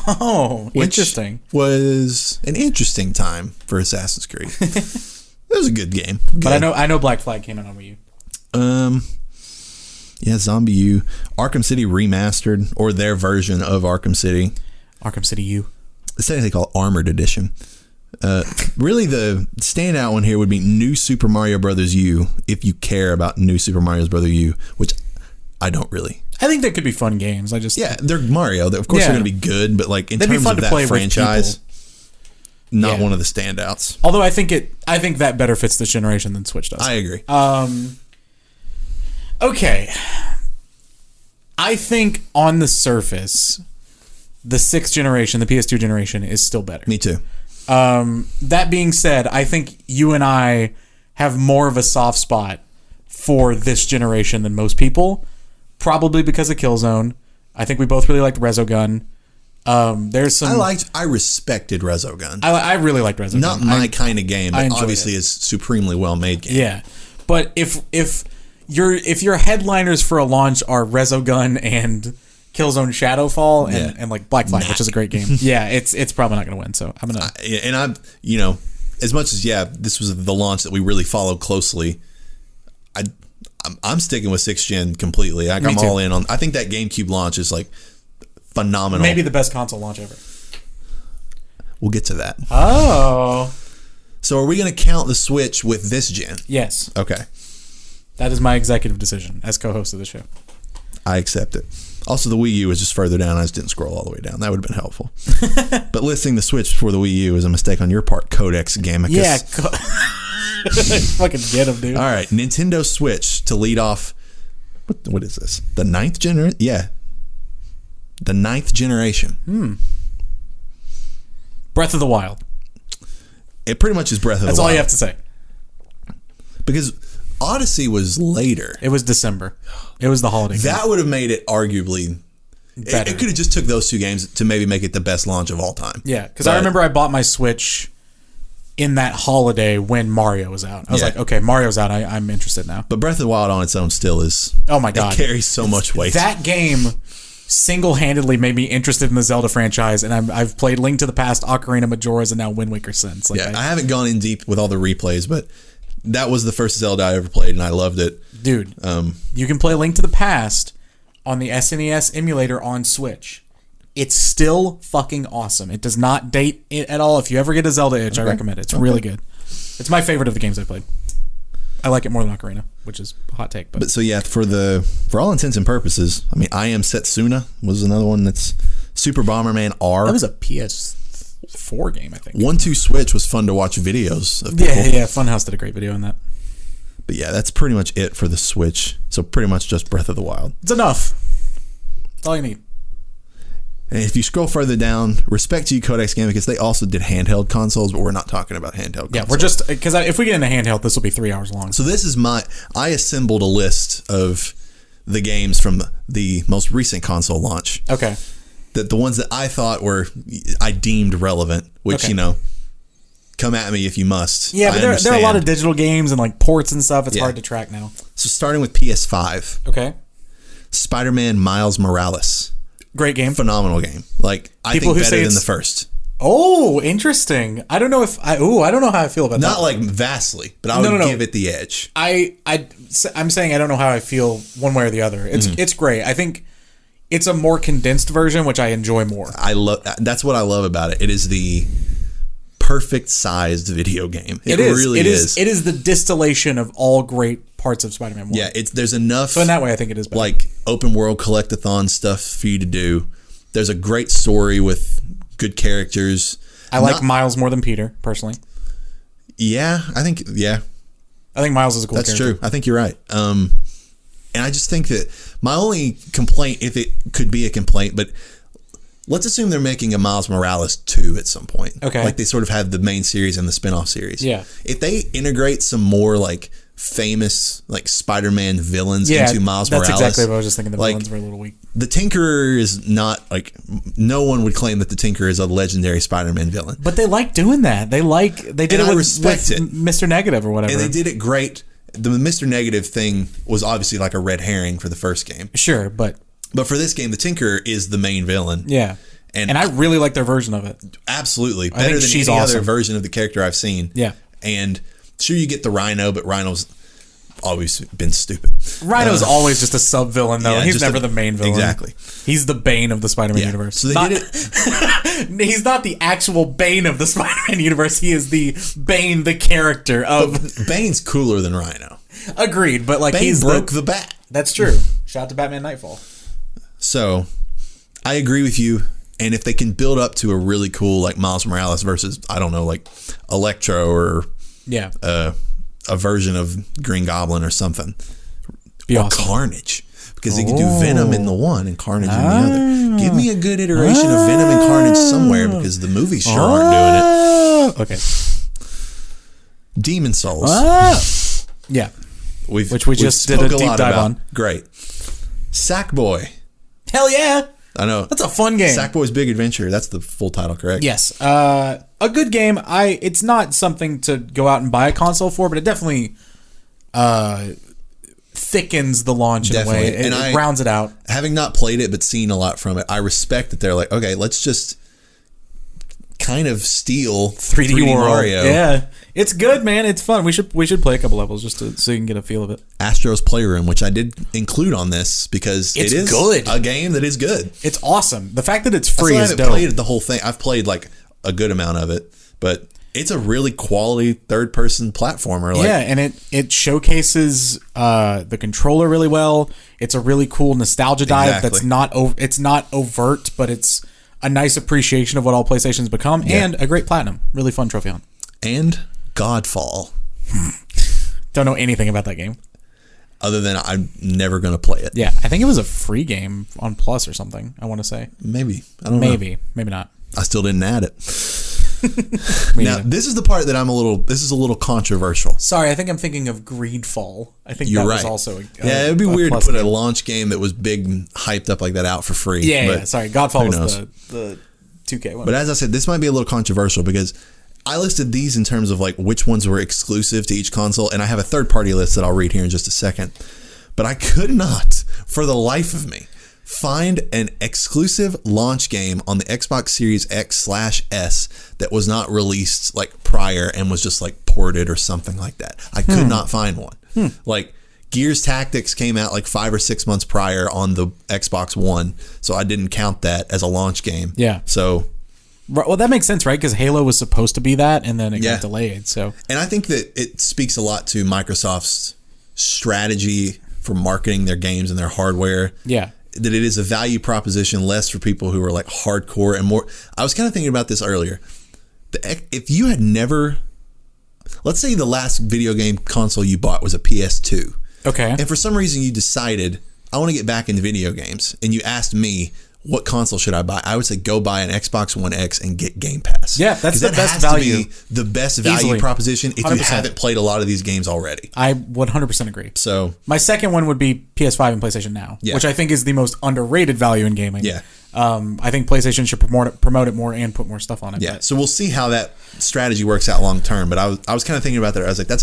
Oh, interesting. Was an interesting time for Assassin's Creed. It was a good game. But I know Black Flag came out on Wii U. Yeah, Zombie U, Arkham City Remastered, or their version of Arkham City. Arkham City U. It's technically called Armored Edition. Really, the standout one here would be New Super Mario Brothers U, if you care about New Super Mario Brothers U, which I don't really. I think they could be fun games. Yeah, they're Mario. Of course, they're going to be good, but like in terms of that franchise, not one of the standouts. Although I think that better fits this generation than Switch does. I agree. Okay. I think on the surface, the 6th generation, the PS2 generation, is still better. Me too. That being said, I think you and I have more of a soft spot for this generation than most people, probably because of Killzone. I think we both really liked Resogun. There's some. I respected Resogun. I really liked Resogun. Not my kind of game, but obviously it's supremely well made game. Yeah, but if your headliners for a launch are Resogun and Killzone Shadowfall and like Black Flag, which is a great game. Yeah, it's probably not going to win. So I'm gonna. And I'm as much as this was the launch that we really followed closely. I'm sticking with 6th gen completely. I'm all in on. I think that GameCube launch is like phenomenal. Maybe the best console launch ever. We'll get to that. Oh. So are we going to count the Switch with this gen? Yes. Okay. That is my executive decision as co-host of the show. I accept it. Also, the Wii U is just further down. I just didn't scroll all the way down. That would have been helpful. But listing the Switch before the Wii U is a mistake on your part, Codex Gamicus. Yeah. Fucking get him, dude. All right. Nintendo Switch to lead off. What is this? The 9th generation? Yeah. The 9th generation. Breath of the Wild. It pretty much is Breath of the Wild. That's all you have to say. Because Odyssey was later. It was December. It was the holiday. That would have made it arguably better. It could have just took those two games to maybe make it the best launch of all time. Yeah, because I remember I bought my Switch in that holiday when Mario was out. I was like, okay, Mario's out. I'm interested now. But Breath of the Wild on its own still is. Oh my god, it carries so much weight. That game single-handedly made me interested in the Zelda franchise, and I've played Link to the Past, Ocarina of Majora's, and now Wind Waker since. Like, I haven't gone in deep with all the replays, but that was the first Zelda I ever played, and I loved it. Dude, you can play Link to the Past on the SNES emulator on Switch. It's still fucking awesome. It does not date it at all. If you ever get a Zelda itch, I recommend it. It's really good. It's my favorite of the games I played. I like it more than Ocarina, which is a hot take. But so yeah, for all intents and purposes, I mean, I Am Setsuna was another one that's Super Bomberman R. That was a PS4 game, I think. 1-2 Switch was fun to watch videos of people. Yeah. Funhouse did a great video on that. But yeah, that's pretty much it for the Switch. So pretty much just Breath of the Wild. It's enough. That's all you need. And if you scroll further down, respect to you, Codex Gamicus, they also did handheld consoles, but we're not talking about handheld consoles. Yeah, we're just, because if we get into handheld, this will be 3 hours long. So this is I assembled a list of the games from the most recent console launch. Okay. the ones that I thought I deemed relevant, which, come at me if you must. Yeah, but there are a lot of digital games and like ports and stuff. It's hard to track now. So starting with PS5. Okay. Spider-Man Miles Morales. Great game. Phenomenal game. Like, I think better than the first. Oh, interesting. I don't know I don't know how I feel about that. Not like vastly, but I would give it the edge. I'm saying I don't know how I feel one way or the other. It's great. I think it's a more condensed version, which I enjoy more. That's what I love about it. It is the perfect sized video game. It really is. It is the distillation of all great parts of Spider-Man 1. Yeah, there's enough. So in that way, I think it is better. Like open world collectathon stuff for you to do. There's a great story with good characters. I like Miles more than Peter, personally. Yeah, I think Miles is a cool character. That's true. I think you're right. And I just think that my only complaint, if it could be a complaint, but let's assume they're making a Miles Morales 2 at some point. Okay. Like they sort of have the main series and the spin-off series. Yeah. If they integrate some more like famous like Spider-Man villains into Miles Morales. That's exactly what I was just thinking. The villains were a little weak. The Tinkerer is not like, no one would claim that the Tinkerer is a legendary Spider-Man villain. But they like doing that. They did it with Mr. Negative or whatever. And they did it great. The Mr. Negative thing was obviously like a red herring for the first game. Sure, but for this game, the Tinkerer is the main villain. Yeah. And I really like their version of it. Absolutely. Better than any other version of the character I've seen. Yeah. And sure, you get the Rhino, but Rhino's always been stupid. Rhino's always just a sub-villain, though. He's never the main villain. Exactly. He's the Bane of the Spider-Man universe. So they did it. He's not the actual Bane of the Spider-Man universe. He is the Bane, the character of... But Bane's cooler than Rhino. Agreed, but like Bane broke the bat. That's true. Shout out to Batman Nightfall. So, I agree with you. And if they can build up to a really cool like Miles Morales versus, I don't know, like Electro or a version of Green Goblin or something. Be or awesome. Carnage. Because they could do Venom in the one and Carnage in the other. Give me a good iteration of Venom and Carnage somewhere because the movies sure aren't doing it. Okay. Demon Souls. Yeah. Which we just did a deep dive on. Great. Sackboy. Hell yeah. I know. That's a fun game. Sackboy's Big Adventure. That's the full title, correct? Yes. A good game. It's not something to go out and buy a console for, but it definitely thickens the launch in a way. It rounds it out. Having not played it but seen a lot from it, I respect that they're like, okay, let's just kind of steal 3D Mario. Yeah. It's good, man. It's fun. We should play a couple levels just so you can get a feel of it. Astro's Playroom, which I did include on this because it is good. A game that is good. It's awesome. The fact that it's free is dope. I haven't played the whole thing. I've played like a good amount of it, but it's a really quality third-person platformer. Yeah, and it showcases the controller really well. It's a really cool nostalgia dive that's not overt, but it's a nice appreciation of what all PlayStation's become, and a great platinum. Really fun trophy hunt. And Godfall. Don't know anything about that game. Other than I'm never going to play it. Yeah, I think it was a free game on Plus or something, I want to say. Maybe. I don't know. Maybe not. I still didn't add it. Now, this is the part that this is a little controversial. Sorry, I think I'm thinking of Greedfall. I think You're that right. was also yeah, it'd be weird to put a launch game that was big and hyped up like that out for free. Yeah, sorry. Godfall was the 2K one. But as I said, this might be a little controversial because I listed these in terms of like which ones were exclusive to each console, and I have a third-party list that I'll read here in just a second. But I could not, for the life of me, find an exclusive launch game on the Xbox Series X/S that was not released like prior and was just like ported or something like that. I could not find one. Like Gears Tactics came out like 5 or 6 months prior on the Xbox One, so I didn't count that as a launch game. Yeah. So... Well, that makes sense, right? Because Halo was supposed to be that, and then it got delayed. So, and I think that it speaks a lot to Microsoft's strategy for marketing their games and their hardware. Yeah, that it is a value proposition less for people who are like hardcore and more. I was kind of thinking about this earlier. If you had never, let's say the last video game console you bought was a PS2. Okay, and for some reason you decided I want to get back into video games, and you asked me, what console should I buy? I would say go buy an Xbox One X and get Game Pass. Yeah, that's the best value. To be the best value proposition if 100%. You haven't played a lot of these games already. I 100% agree. So my second one would be PS5 and PlayStation Now, which I think is the most underrated value in gaming. Yeah. I think PlayStation should promote it more and put more stuff on it. Yeah, so we'll see how that strategy works out long term. But I was kind of thinking about that. I was like, that's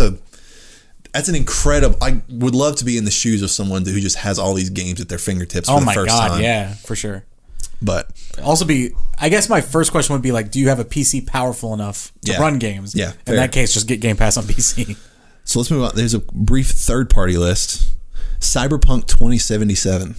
an incredible. I would love to be in the shoes of someone who just has all these games at their fingertips for the first time. Oh my god, yeah, for sure. But also I guess my first question would be like, do you have a PC powerful enough to run games? Yeah. In that case, just get Game Pass on PC. So let's move on. There's a brief third-party list. Cyberpunk 2077.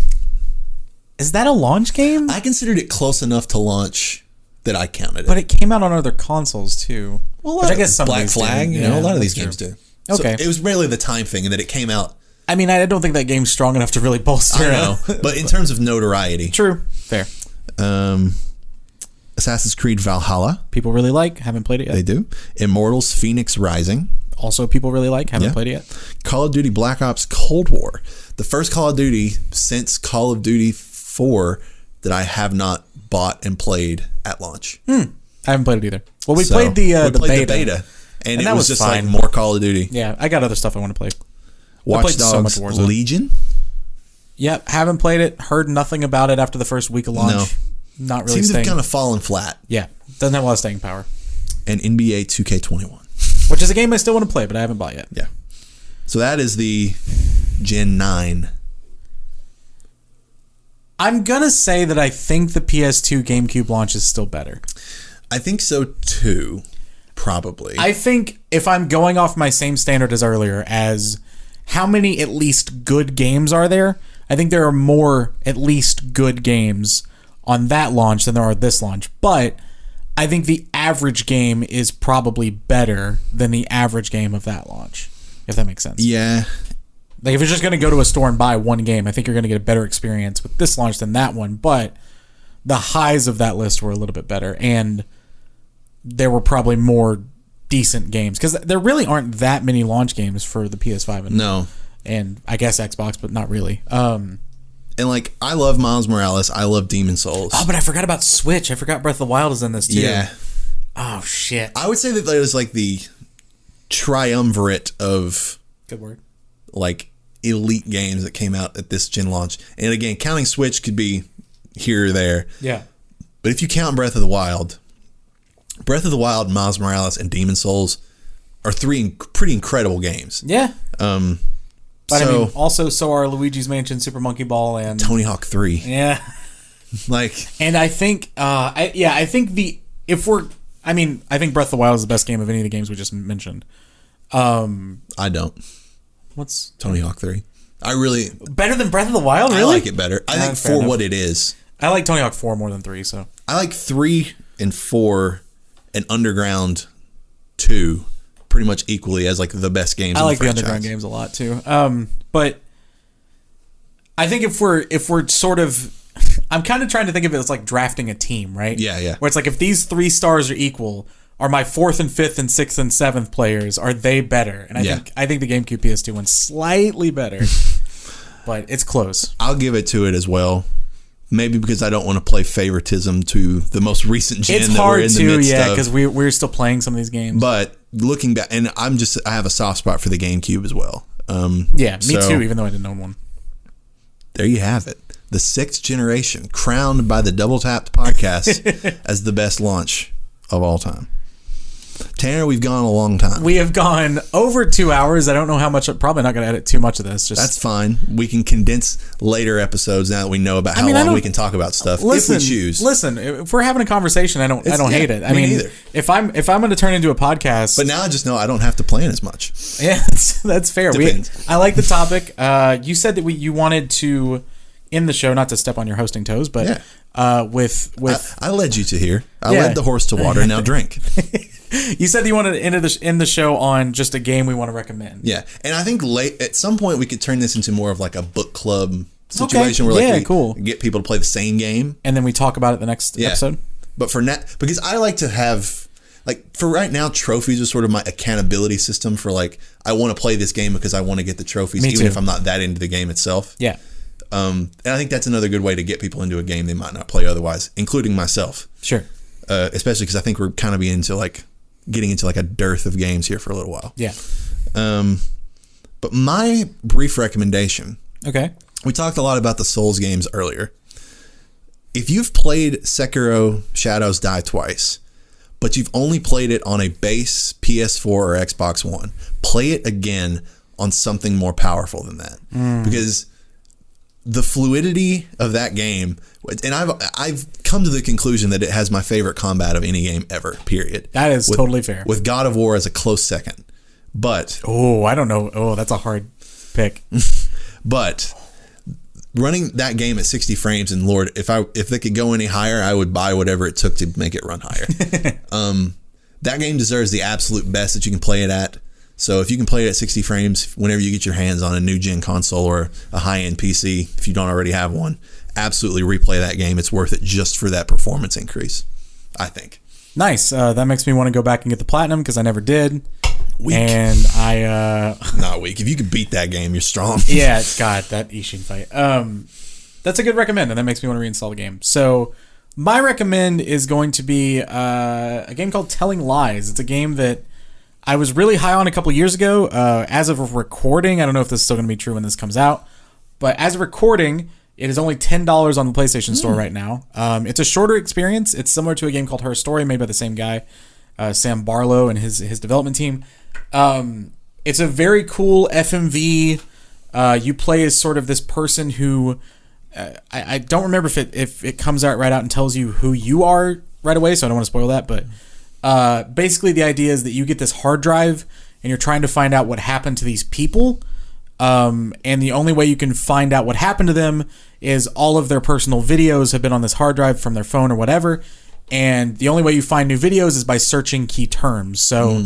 Is that a launch game? I considered it close enough to launch that I counted it. But it came out on other consoles too. Well, which I guess some Black Flag, a lot of these games do. Okay. So it was really the time thing and that it came out. I mean, I don't think that game's strong enough to really bolster it. I know. But in terms of notoriety. True. Fair. Assassin's Creed Valhalla. People really like. Haven't played it yet. They do. Immortals Phoenix Rising. Also people really like. Haven't played it yet. Call of Duty Black Ops Cold War. The first Call of Duty since Call of Duty 4 that I have not bought and played at launch. I haven't played it either. Well, we played the beta. And it was just fine. Like more Call of Duty. Yeah, I got other stuff I want to play. Watch Dogs so Legion. Yep, haven't played it. Heard nothing about it after the first week of launch. No. Not really. Seems to have kind of fallen flat. Yeah, doesn't have a lot of staying power. And NBA 2K21, which is a game I still want to play, but I haven't bought yet. Yeah. So that is the Gen 9. I'm gonna say that I think the PS2 GameCube launch is still better. I think so too. Probably. I think if I'm going off my same standard as earlier, as how many at least good games are there, I think there are more at least good games on that launch than there are this launch. But I think the average game is probably better than the average game of that launch, if that makes sense. Yeah. Like if you're just going to go to a store and buy one game, I think you're going to get a better experience with this launch than that one. But the highs of that list were a little bit better. And there were probably more decent games because there really aren't that many launch games for the PS5 and I guess Xbox, but not really. And like I love Miles Morales, I love Demon's Souls. Oh, but I forgot about Switch. I forgot Breath of the Wild is in this too. Yeah. Oh shit. I would say that there's like the triumvirate of good word, like elite games that came out at this gen launch. And again, counting Switch could be here or there. Yeah. But if you count Breath of the Wild, Miles Morales, and Demon's Souls are three pretty incredible games. Yeah. But I mean, also so are Luigi's Mansion, Super Monkey Ball, and Tony Hawk 3. Yeah. And I think, I think I think Breath of the Wild is the best game of any of the games we just mentioned. I don't. What's Tony Hawk 3? I really better than Breath of the Wild. Really, I like it better. I think for what it is. I like Tony Hawk 4 more than 3. So I like 3 and 4 and Underground 2 pretty much equally as like the best games. I like the Underground games a lot too. But I think if we're sort of, I'm kind of trying to think of it as like drafting a team, right? Yeah. Where it's like if these 3 stars are equal, are my 4th and 5th and 6th and 7th players, are they better? And I think the GameCube PS2 one's slightly better, but it's close. I'll give it to it as well. Maybe because I don't want to play favoritism to the most recent gen. It's hard too, because we're still playing some of these games. But looking back, and I have a soft spot for the GameCube as well. Me too, even though I didn't own one. There you have it. The 6th generation, crowned by the Double Tapped podcast as the best launch of all time. Tanner, we've gone a long time. We have gone over 2 hours. I don't know how much. I'm probably not going to edit too much of this. That's fine. We can condense later episodes now that we know about how long we can talk about stuff if we choose. Listen, if we're having a conversation, I don't hate it. I mean, neither. If I'm going to turn into a podcast, but now I just know I don't have to plan as much. Yeah, that's fair. I like the topic. You said that you wanted to end the show, not to step on your hosting toes, but with I led you to here. I led the horse to water. Now drink. You said you wanted to end the show on just a game we want to recommend. Yeah, and I think at some point we could turn this into more of like a book club situation where we get people to play the same game, and then we talk about it the next episode. But for now, because I like to have for right now, trophies are sort of my accountability system for like I want to play this game because I want to get the trophies, even if I'm not that into the game itself. Yeah. And I think that's another good way to get people into a game they might not play otherwise, including myself. Sure. Especially because I think we're kind of getting into like a dearth of games here for a little while. Yeah. But my brief recommendation. Okay. We talked a lot about the Souls games earlier. if you've played Sekiro Shadows Die Twice, but you've only played it on a base PS4 or Xbox One, play it again on something more powerful than that. Because the fluidity of that game, and I've come to the conclusion that it has my favorite combat of any game ever, period. That is totally fair. With God of War as a close second. But I don't know. That's a hard pick. But running that game at 60 frames, and Lord, if they could go any higher, I would buy whatever it took to make it run higher. That game deserves the absolute best that you can play it at. So if you can play it at 60 frames whenever you get your hands on a new gen console or a high-end PC, if you don't already have one, absolutely replay that game. It's worth it just for that performance increase, I think. Nice. That makes me want to go back and get the platinum because I never did. Weak. And I not weak. If you could beat that game, you're strong. Yeah, God, that Ishin fight. That's a good recommend, and that makes me want to reinstall the game. So my recommend is going to be a game called Telling Lies. It's a game that I was really high on a couple years ago. As of recording, I don't know if this is still going to be true when this comes out, but as of recording, it is only $10 on the PlayStation Store right now. It's a shorter experience. It's similar to a game called Her Story, made by the same guy, Sam Barlow, and his development team. It's a very cool FMV. You play as sort of this person who I don't remember if it comes out right out and tells you who you are right away, so I don't want to spoil that, but basically the idea is that you get this hard drive and you're trying to find out what happened to these people, and the only way you can find out what happened to them is all of their personal videos have been on this hard drive from their phone or whatever, and the only way you find new videos is by searching key terms. So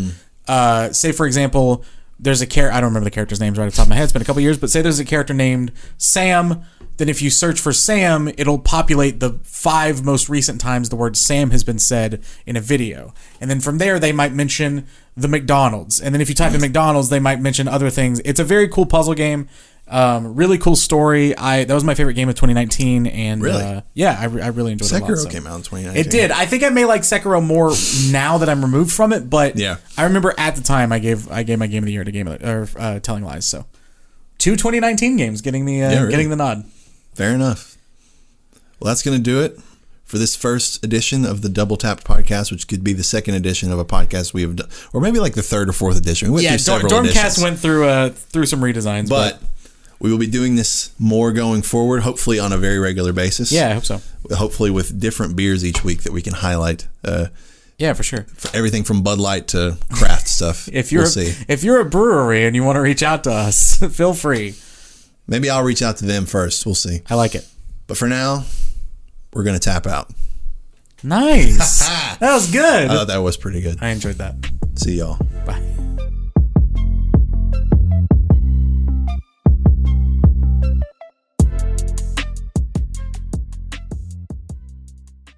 say for example, there's a character, I don't remember the character's names right off the top of my head, it's been a couple years, but say there's a character named Sam, then if you search for Sam, it'll populate the 5 most recent times the word Sam has been said in a video. And then from there, they might mention the McDonald's. And then if you type in McDonald's, they might mention other things. It's a very cool puzzle game. Really cool story. That was my favorite game of 2019. And really? I really enjoyed it a lot. Sekiro came out in 2019. It did. I think I may like Sekiro more now that I'm removed from it. But yeah. I remember at the time I gave my game of the year to Telling Lies. So 2 2019 games getting the nod. Fair enough. Well, that's going to do it for this first edition of the Double Tap podcast, which could be the second edition of a podcast we have done, or maybe like the third or fourth edition. We went through several Dormcast went through some redesigns, but we will be doing this more going forward, hopefully on a very regular basis. Yeah, I hope so. Hopefully with different beers each week that we can highlight. Yeah, for sure. For everything from Bud Light to craft stuff. If you're a brewery and you want to reach out to us, feel free. Maybe I'll reach out to them first. We'll see. I like it. But for now, we're going to tap out. Nice. That was good. I thought that was pretty good. I enjoyed that. See y'all.